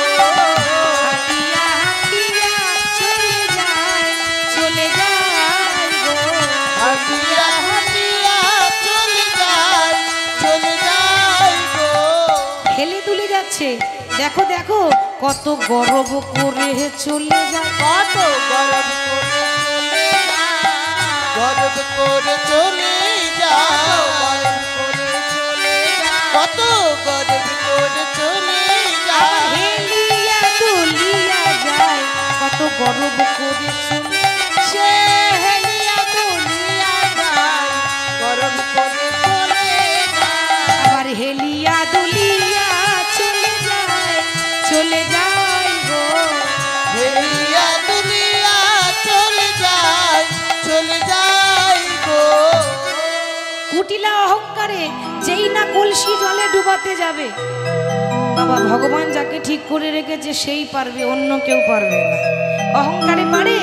হাঁটিয়া হাঁটিয়া চলে যায়, চলে যায় গো। হাঁটিয়া হাঁটিয়া চলে যাই চলে যাই গো। হেলে দুলে যাচ্ছে, দেখো দেখো কত গর্ব করে চলে যায়। কত গরম করে চলে যায়, গরম করে চলে যাও, গরম করে চলে যাও, কত গরম করে চলে আবার যায়। হেলিয়া দুলিয়া যায়, কত গর্ব করে চলে। সে হেলিয়া দুলিয়া যায়, গরম করে চলে যায়। আবার হেলিয়া দুলিয়া চলে যায়, চলে যায় গো। হেলিয়া দুলিয়া চলে যায় চলে যায় গো। কুটিলা অহংকারে যেই না কলসি জলে ডুবাতে যাবে, বাবা ভগবান যাকে ঠিক করে রেখেছে সেই পারবে, অন্য কেউ পারবে না। অহংকারে পারে,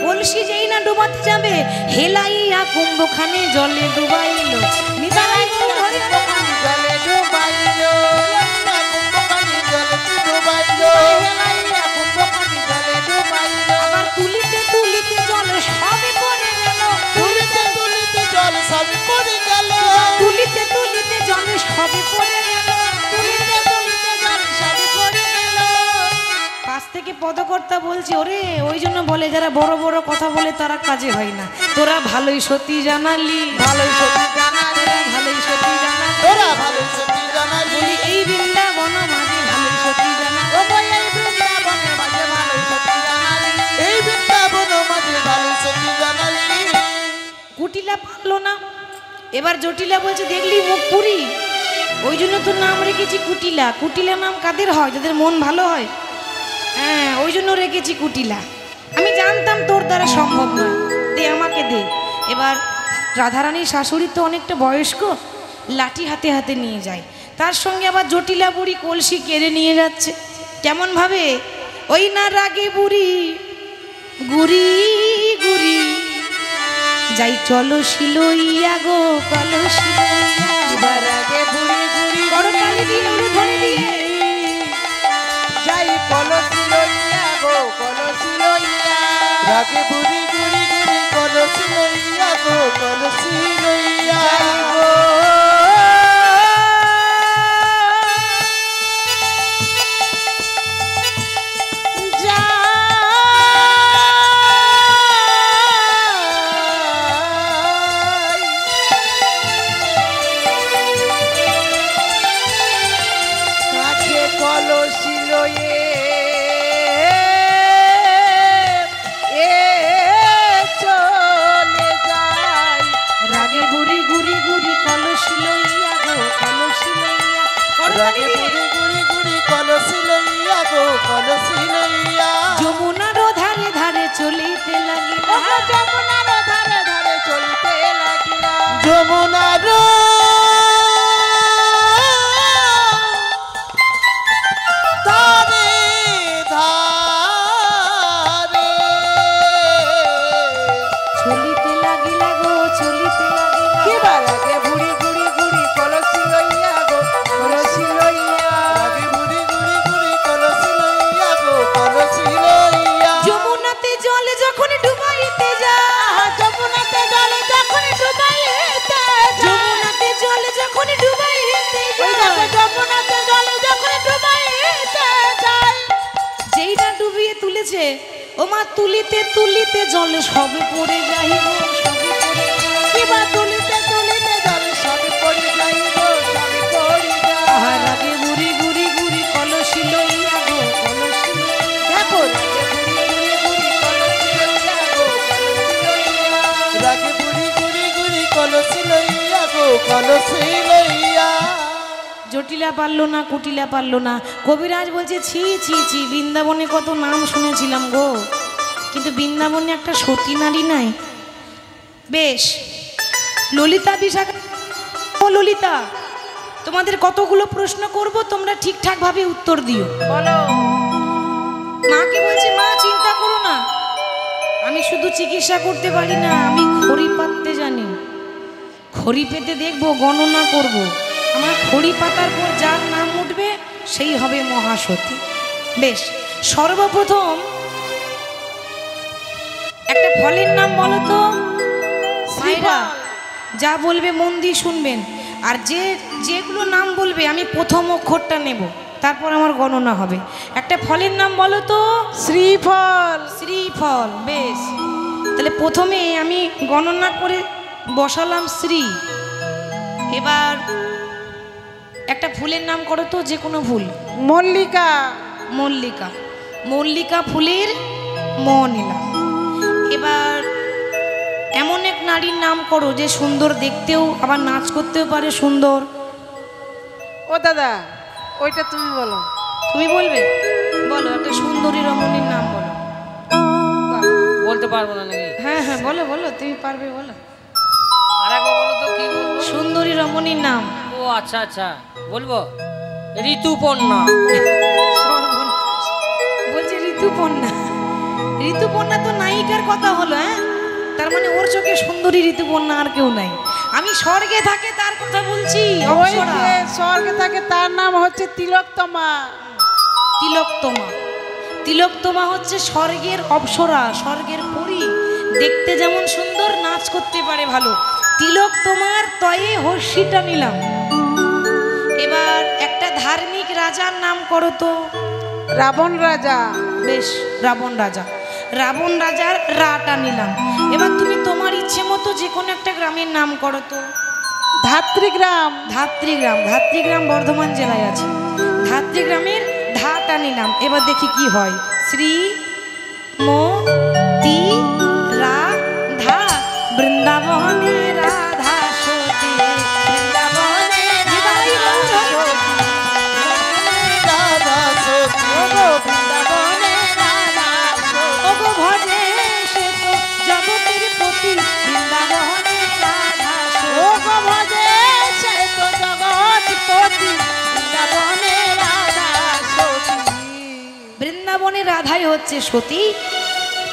কলসি যেই না ডুবাতে যাবে, হেলাইয়া কুম্ভখানে জলে ডুবাইলো। নিতাই গৌর হরি হরি নাম। জলে ডুবাইলো, কুম্ভকানী জলে ডুবাইলো, হেলাইয়া কুম্ভকানী জলে ডুবাইলো। আবার তুলিতে তুলিতে জল সবে পড়ে গেল, তুলিতে তুলিতে জল সব পড়ে গেল, তুলিতে তুলিতে জল সবে পড়ে গেল, তুলিতে তুলিতে জল সব পড়ে গেল। পাশ থেকে পদকর্তা বলছে ওরে, ওই জন্য বলে যারা বড় বড় কথা বলে তারা কাজে হয় না। তোরা ভালোই সত্যি জানালি, ভালোই সত্যি জানালি, তোরা ভালোই সত্যি জানালি, তোরা ভালোই সত্যি জানালি। বলি এই বৃন্দাবন মাঝে ভালোই সত্যি জানালি। ও বই এই বৃন্দাবনের মাঝে ভালোই সত্যি জানালি, এই বৃন্দাবন মাঝে ভালোই সত্যি জানালি। কুটিলা পারলো না। এবার জটিলা বলছে দেখলি মুখ পুরি, ওই জন্য তোর নাম রেখেছি কুটিলা। কুটিলা নাম কাদের হয়? যাদের মন ভালো হয়। হ্যাঁ, ওই জন্য রেখেছি কুটিলা। আমি জানতাম তোর দ্বারা সম্ভব নয়, দে আমাকে দে। এবার রাধারানীর শাশুড়ি তো অনেকটা বয়স্ক, লাঠি হাতে হাতে নিয়ে যায়। তার সঙ্গে আবার জটিলা বুড়ি কলসি কেড়ে নিয়ে যাচ্ছে। কেমন ভাবে? ওই না রাগে বুড়ি গুড়ি গুড়ি যাই চলো শিলইয়া গো কলসি লইয়া। এবার আগে বুড়ি বুড়ি করতালি দিয়ে উলুধ্বনি দিয়ে যাই কলসি লইয়া গো কলসি লইয়া। আগে বুড়ি বুড়ি বুড়ি কলসি লইয়া গো কলসি লইয়া। যাই গো যাই যমুনার ধারে ধারে চলিতে লাগিলা গো চলিতে লাগিলা কিবার আগে ঘুরি ঘুরি ঘুরি কলসি লইয়া গো কলসি লইয়া আগে ঘুরি ঘুরি ঘুরি কলসি লইয়া গো কলসি লইয়া যমুনাতে জলে যখন ডুবাইতে যায় যমুনাতে জলে যখন ডুবাইতে যমুনাতে জলে যখন ডুবাইতে ওই যায় দেখো যমুনাতে জলে যখন ডুবাইতে যায় যেইটা ডুবিয়ে তুলেছে ও মা তুলিতে তুলিতে জলে সবে পড়ে যাইব সবে পড়ে কিবা তুলিতে তুলিতে জলে সবে পড়ে যাই গো সবে পড়ে যায় আহার আগে ঘুরি ঘুরি ঘুরি কলসি লইয়া গো কলসি দেখো ঘুরি ঘুরি ঘুরি কলসি লইয়া গো কলসি লইয়া রাগে ঘুরি ঘুরি ঘুরি কলসি লইয়া গো কলসি লইয়া জটিলা পারলো না কুটিলা পারলো না কবিরাজ বলছে ছি ছি ছি বৃন্দাবনে কত নাম শুনেছিলাম গো কিন্তু বৃন্দাবনে একটা সতী নারী নাই বেশ ললিতা বিশাখা ও ললিতা তোমাদের কতগুলো প্রশ্ন করব তোমরা ঠিকঠাক ভাবে উত্তর দিও বলো মাকে বলছে মা চিন্তা করো না আমি শুধু চিকিৎসা করতে পারি না আমি খড়ি পাততে জানি খড়ি পেতে দেখবো গণনা করব। আমার খড়ি পাতার পর যার নাম উঠবে সেই হবে মহাসতী বেশ সর্বপ্রথম একটা ফলের নাম বলো তো মায়েরা যা বলবে মন দিয়ে শুনবেন আর যেগুলো নাম বলবে আমি প্রথম অক্ষরটা নেব তারপর আমার গণনা হবে একটা ফলের নাম বলো তো শ্রীফল শ্রীফল বেশ তাহলে প্রথমে আমি গণনা করে বসালাম শ্রী এবার একটা ফুলের নাম করো তো যে কোনো ফুল মল্লিকা মল্লিকা মল্লিকা ফুলের ম নিলাম এবার এমন এক নারীর নাম করো যে সুন্দর দেখতেও আবার নাচ করতেও পারে সুন্দর ও দাদা ওইটা তুমি বলো তুমি বলবে বলো একটা সুন্দরী রমণীর নাম বলো বলতে পারবো না নাকি? হ্যাঁ হ্যাঁ বলো বলো তুমি পারবে বলো আর একবার বলো তো কি বলবো? সুন্দরী রমণীর নাম ও আচ্ছা আচ্ছা বলবো ঋতুপর্ণা। সর্বনাশ। বলছে ঋতুপর্ণা ঋতুপর্ণা তো নায়িকার কথা হলো হ্যাঁ তার মানে ওর চোখে সুন্দরী ঋতুপর্ণা আর কেউ নাই আমি স্বর্গে থাকে তার কথা বলছি ওই অপ্সরা। যে স্বর্গে থাকে তার নাম হচ্ছে তিলোত্তমা তিলোত্তমা তিলোত্তমা হচ্ছে স্বর্গের অপ্সরা স্বর্গের পরী দেখতে যেমন সুন্দর নাচ করতে পারে ভালো তিলোত্তমার তয়ে হর্ষিটা নিলাম এবার একটা ধার্মিক রাজার নাম করো তো রাবণ রাজা বেশ রাবণ রাজা রাবণ রাজার রাটা নিলাম এবার তুমি তোমার ইচ্ছে মতো যে কোনো একটা গ্রামের নাম করো তো ধাত্রীগ্রাম ধাত্রীগ্রাম ধাত্রীগ্রাম বর্ধমান জেলায় আছে ধাত্রীগ্রামের ধাটা নিলাম এবার দেখি কি হয় শ্রী মো তি রাধা বৃন্দাবনে রাধা সতী বৃন্দাবনে রাধা সতী রাধা সতী ওগো বৃন্দাবনে রাধা সতী ওগো ভজে সে তো জগতের পতি বৃন্দাবনে রাধা সতী ও গো ভজে সে তো জগৎপতি বৃন্দাবনে রাধা সতী বৃন্দাবনে রাধাই হচ্ছে সতী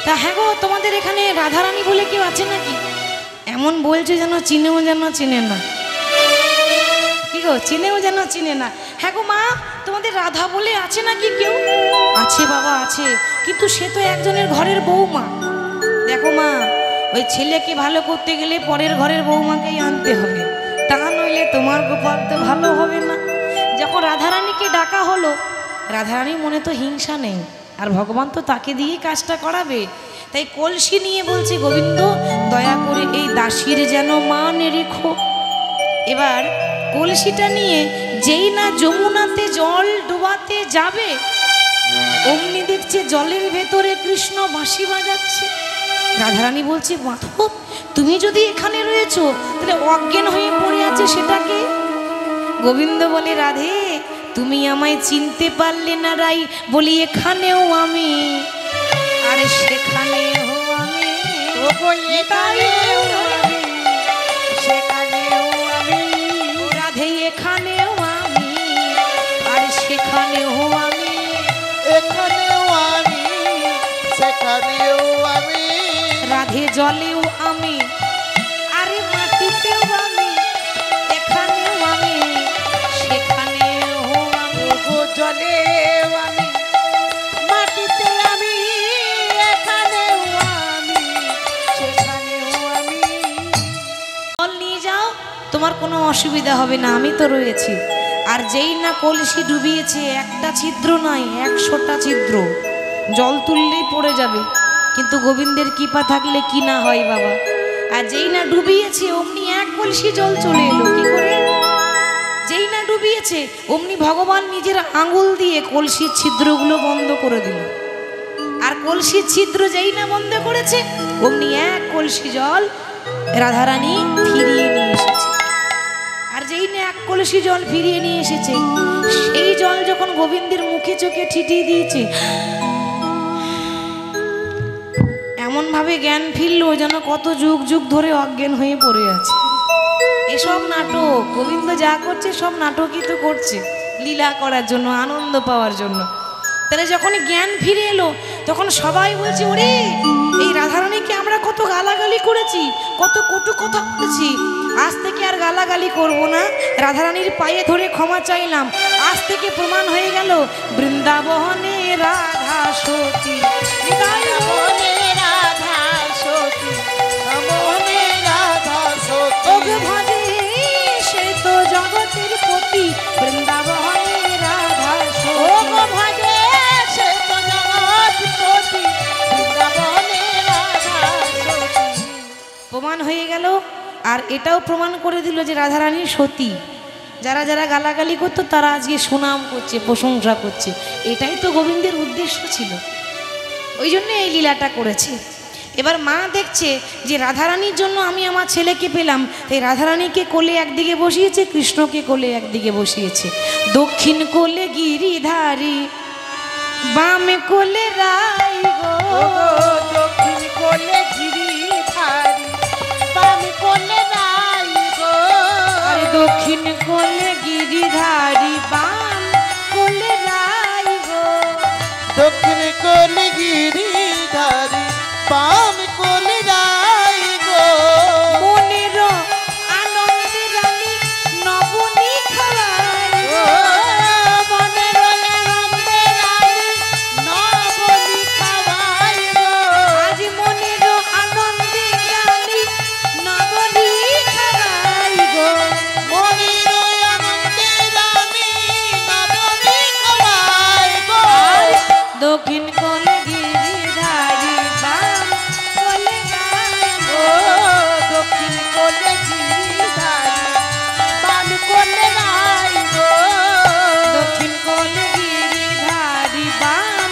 তা হ্যাঁ গো তোমাদের এখানে রাধারানী বলে কেউ আছে নাকি এমন বলছে যেন চিনেও যেন চিনে না কি গো চিনেও যেন চিনে না হ্যাঁ গো মা তোমাদের রাধা বলে আছে নাকি কেউ আছে বাবা আছে কিন্তু সে তো একজনের ঘরের বউমা দেখো মা ওই ছেলেকে ভালো করতে গেলে পরের ঘরের বউমাকেই আনতে হবে তা নইলে তোমার গোপাল তো ভালো হবে না যখন রাধারানীকে ডাকা হলো রাধারানীর মনে তো হিংসা নেই আর ভগবান তো তাকে দিয়েই কাজটা করাবে তাই কলসি নিয়ে বলছে গোবিন্দ দয়া করে এই দাসীর যেন মান রেখো এবার কলসিটা নিয়ে যেই না যমুনাতে জল ডোবাতে যাবে অমনি দেখছে জলের ভেতরে কৃষ্ণ বাঁশি বাজাচ্ছে রাধারানী বলছে মাধব তুমি যদি এখানে রয়েছো তাহলে অজ্ঞান হয়ে পড়ে আছে সেটাকে গোবিন্দ বলে রাধে তুমি আমায় চিনতে পারলে না রাই বলি এখানেও আমি আরে সেখানেও আমি ও গো এখানেও আমি সেখানেও হে জলেও আমি, আরে মাটিতেও আমি, এখানেও আমি, সেখানেও আমি। ওগো জলেও আমি, মাটিতে আমি, এখানেও আমি, সেখানেও আমি। জল নিয়ে যাও, তোমার কোনো অসুবিধা হবে না, আমি তো রয়েছি। আর যেই না কলসি ডুবিয়েছে, একটা ছিদ্র নাই, 100টা ছিদ্র, জল তুললেই পড়ে যাবে। কিন্তু গোবিন্দের কৃপা থাকলে কি না হয় বাবা। আর যেই না ডুবিয়েছে অমনি এক কলসি জল চলে এলো। কি করে? যেই না ডুবিয়েছে অমনি ভগবান নিজের আঙুল দিয়ে কলসির ছিদ্রগুলো বন্ধ করে দিল। আর কলসির ছিদ্র যেই না বন্ধ করেছে অমনি এক কলসি জল রাধারানী ফিরিয়ে নিয়ে এসেছে। আর যেই না এক কলসি জল ফিরিয়ে নিয়ে এসেছে, সেই জল যখন গোবিন্দের মুখে চোখে ছিটিয়ে দিয়েছে, এমন ভাবে জ্ঞান ফিরলো যেন কত যুগ যুগ ধরে অজ্ঞান হয়ে পড়ে আছে। এসব নাটক, গোবিন্দ যা করছে সব নাটকই তো করছে, লীলা করার জন্য, আনন্দ পাওয়ার জন্য। তাহলে যখন জ্ঞান ফিরে এলো তখন সবাই বলছে, ওরে এই রাধারানীকে আমরা কত গালাগালি করেছি, কত কটু কথা বলেছি, আজ থেকে আর গালাগালি করব না, রাধারানীর পায়ে ধরে ক্ষমা চাইলাম। আজ থেকে প্রমাণ হয়ে গেল বৃন্দাবনে রাধা সতী, বৃন্দাবনে রাধা সতী, মনে রাধা সতী। ওগো ভজে সে তো জগতের পতি, বৃন্দাবনে রাধা ওগো সতী। ভজে সে তো জগৎপতি, বৃন্দাবনে রাধা সতী। প্রমাণ হয়ে গেল। আর এটাও প্রমাণ করে দিল যে রাধারানী সতী। যারা যারা গালাগালি করতো তারা আজকে সুনাম করছে, প্রশংসা করছে। এটাই তো গোবিন্দের উদ্দেশ্য ছিল, ওই জন্য এই লীলাটা করেছে। এবার মা দেখছে যে রাধারানীর জন্য আমি আমার ছেলেকে পেলাম, তাই রাধারানীকে কোলে একদিকে বসিয়েছে, কৃষ্ণকে কোলে একদিকে বসিয়েছে। দক্ষিণ কোলে গিরিধারী, বামে কোলে রাই গো। ওগো দক্ষিণ কোলে গিরিধারী, বাম কোলে রাই গো। আরে দক্ষিণ কোলে গিরিধারী, বাম কোলে রাই গো। দক্ষিণ কোলে গিরিধারী, বাম কোলে রাই গো। মনের আনন্দে রানী নবনী খাওয়াই ও গো। মনের আনন্দে রানী নবনী খাওয়াই গো। আজ মনের আনন্দে রানী নবনী খাওয়াই গো। মনের আনন্দে রানী নবনী খাওয়াই গো। দক্ষিণ কোলে গিরিধারী, বাম কোলে রাই ও গো। দক্ষিণ কোলে গিরিধারী, বাম কোলে রাই গো। দক্ষিণ কোলে গিরিধারী, বাম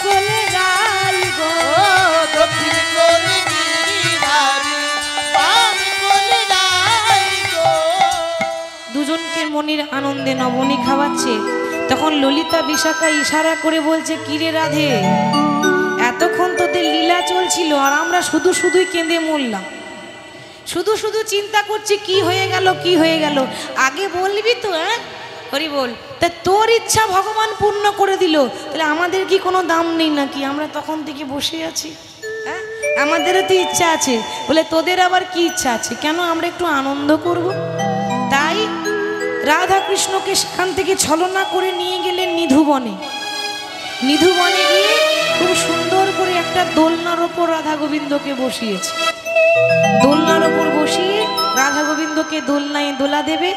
কোলে রাই গো। ও দক্ষিণ কোলে গিরিধারী, বাম কোলে রাই গো। দুজনকে মনির আনন্দে নবনী খাওয়াচ্ছে। তখন ললিতা বিশাখা ইশারা করে বলছে, কিরে রাধে, এতক্ষণ তোদের লীলা চলছিল আর আমরা শুধু শুধুই কেঁদে মরলাম, শুধু শুধু চিন্তা করছি কি হয়ে গেল, কি হয়ে গেল। আগে বলবি তো, হ্যাঁ হরি বল। তা তোর ইচ্ছা ভগবান পূর্ণ করে দিল, তাহলে আমাদের কি কোনো দাম নেই নাকি? আমরা তখন থেকে বসে আছি, হ্যাঁ আমাদেরও তো ইচ্ছা আছে। বলে তোদের আবার কি ইচ্ছা আছে, কেন আমরা একটু আনন্দ করব। তাই রাধা কৃষ্ণকে সেখান থেকে ছলনা করে নিয়ে গেলেন নিধুবনে। নিধুবনে গিয়ে খুব সুন্দর করে একটা দোলনার ওপর রাধা গোবিন্দকে বসিয়েছে। দোলনার ওপর বসিয়ে রাধা গোবিন্দকে দোলনায় দোলা দেবে।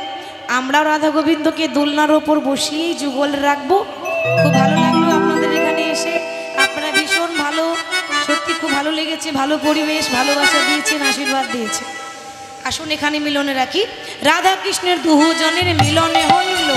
আমরাও রাধা গোবিন্দকে দোলনার ওপর বসিয়েই যুগল রাখবো। খুব ভালো লাগলো আপনাদের এখানে এসে, আপনারা ভীষণ ভালো, সত্যি খুব ভালো লেগেছে। ভালো পরিবেশ, ভালোবাসা দিয়েছেন, আশীর্বাদ দিয়েছে। আসুন এখানে মিলনে রাখি। রাধা কৃষ্ণের দুজনের মিলনে হইল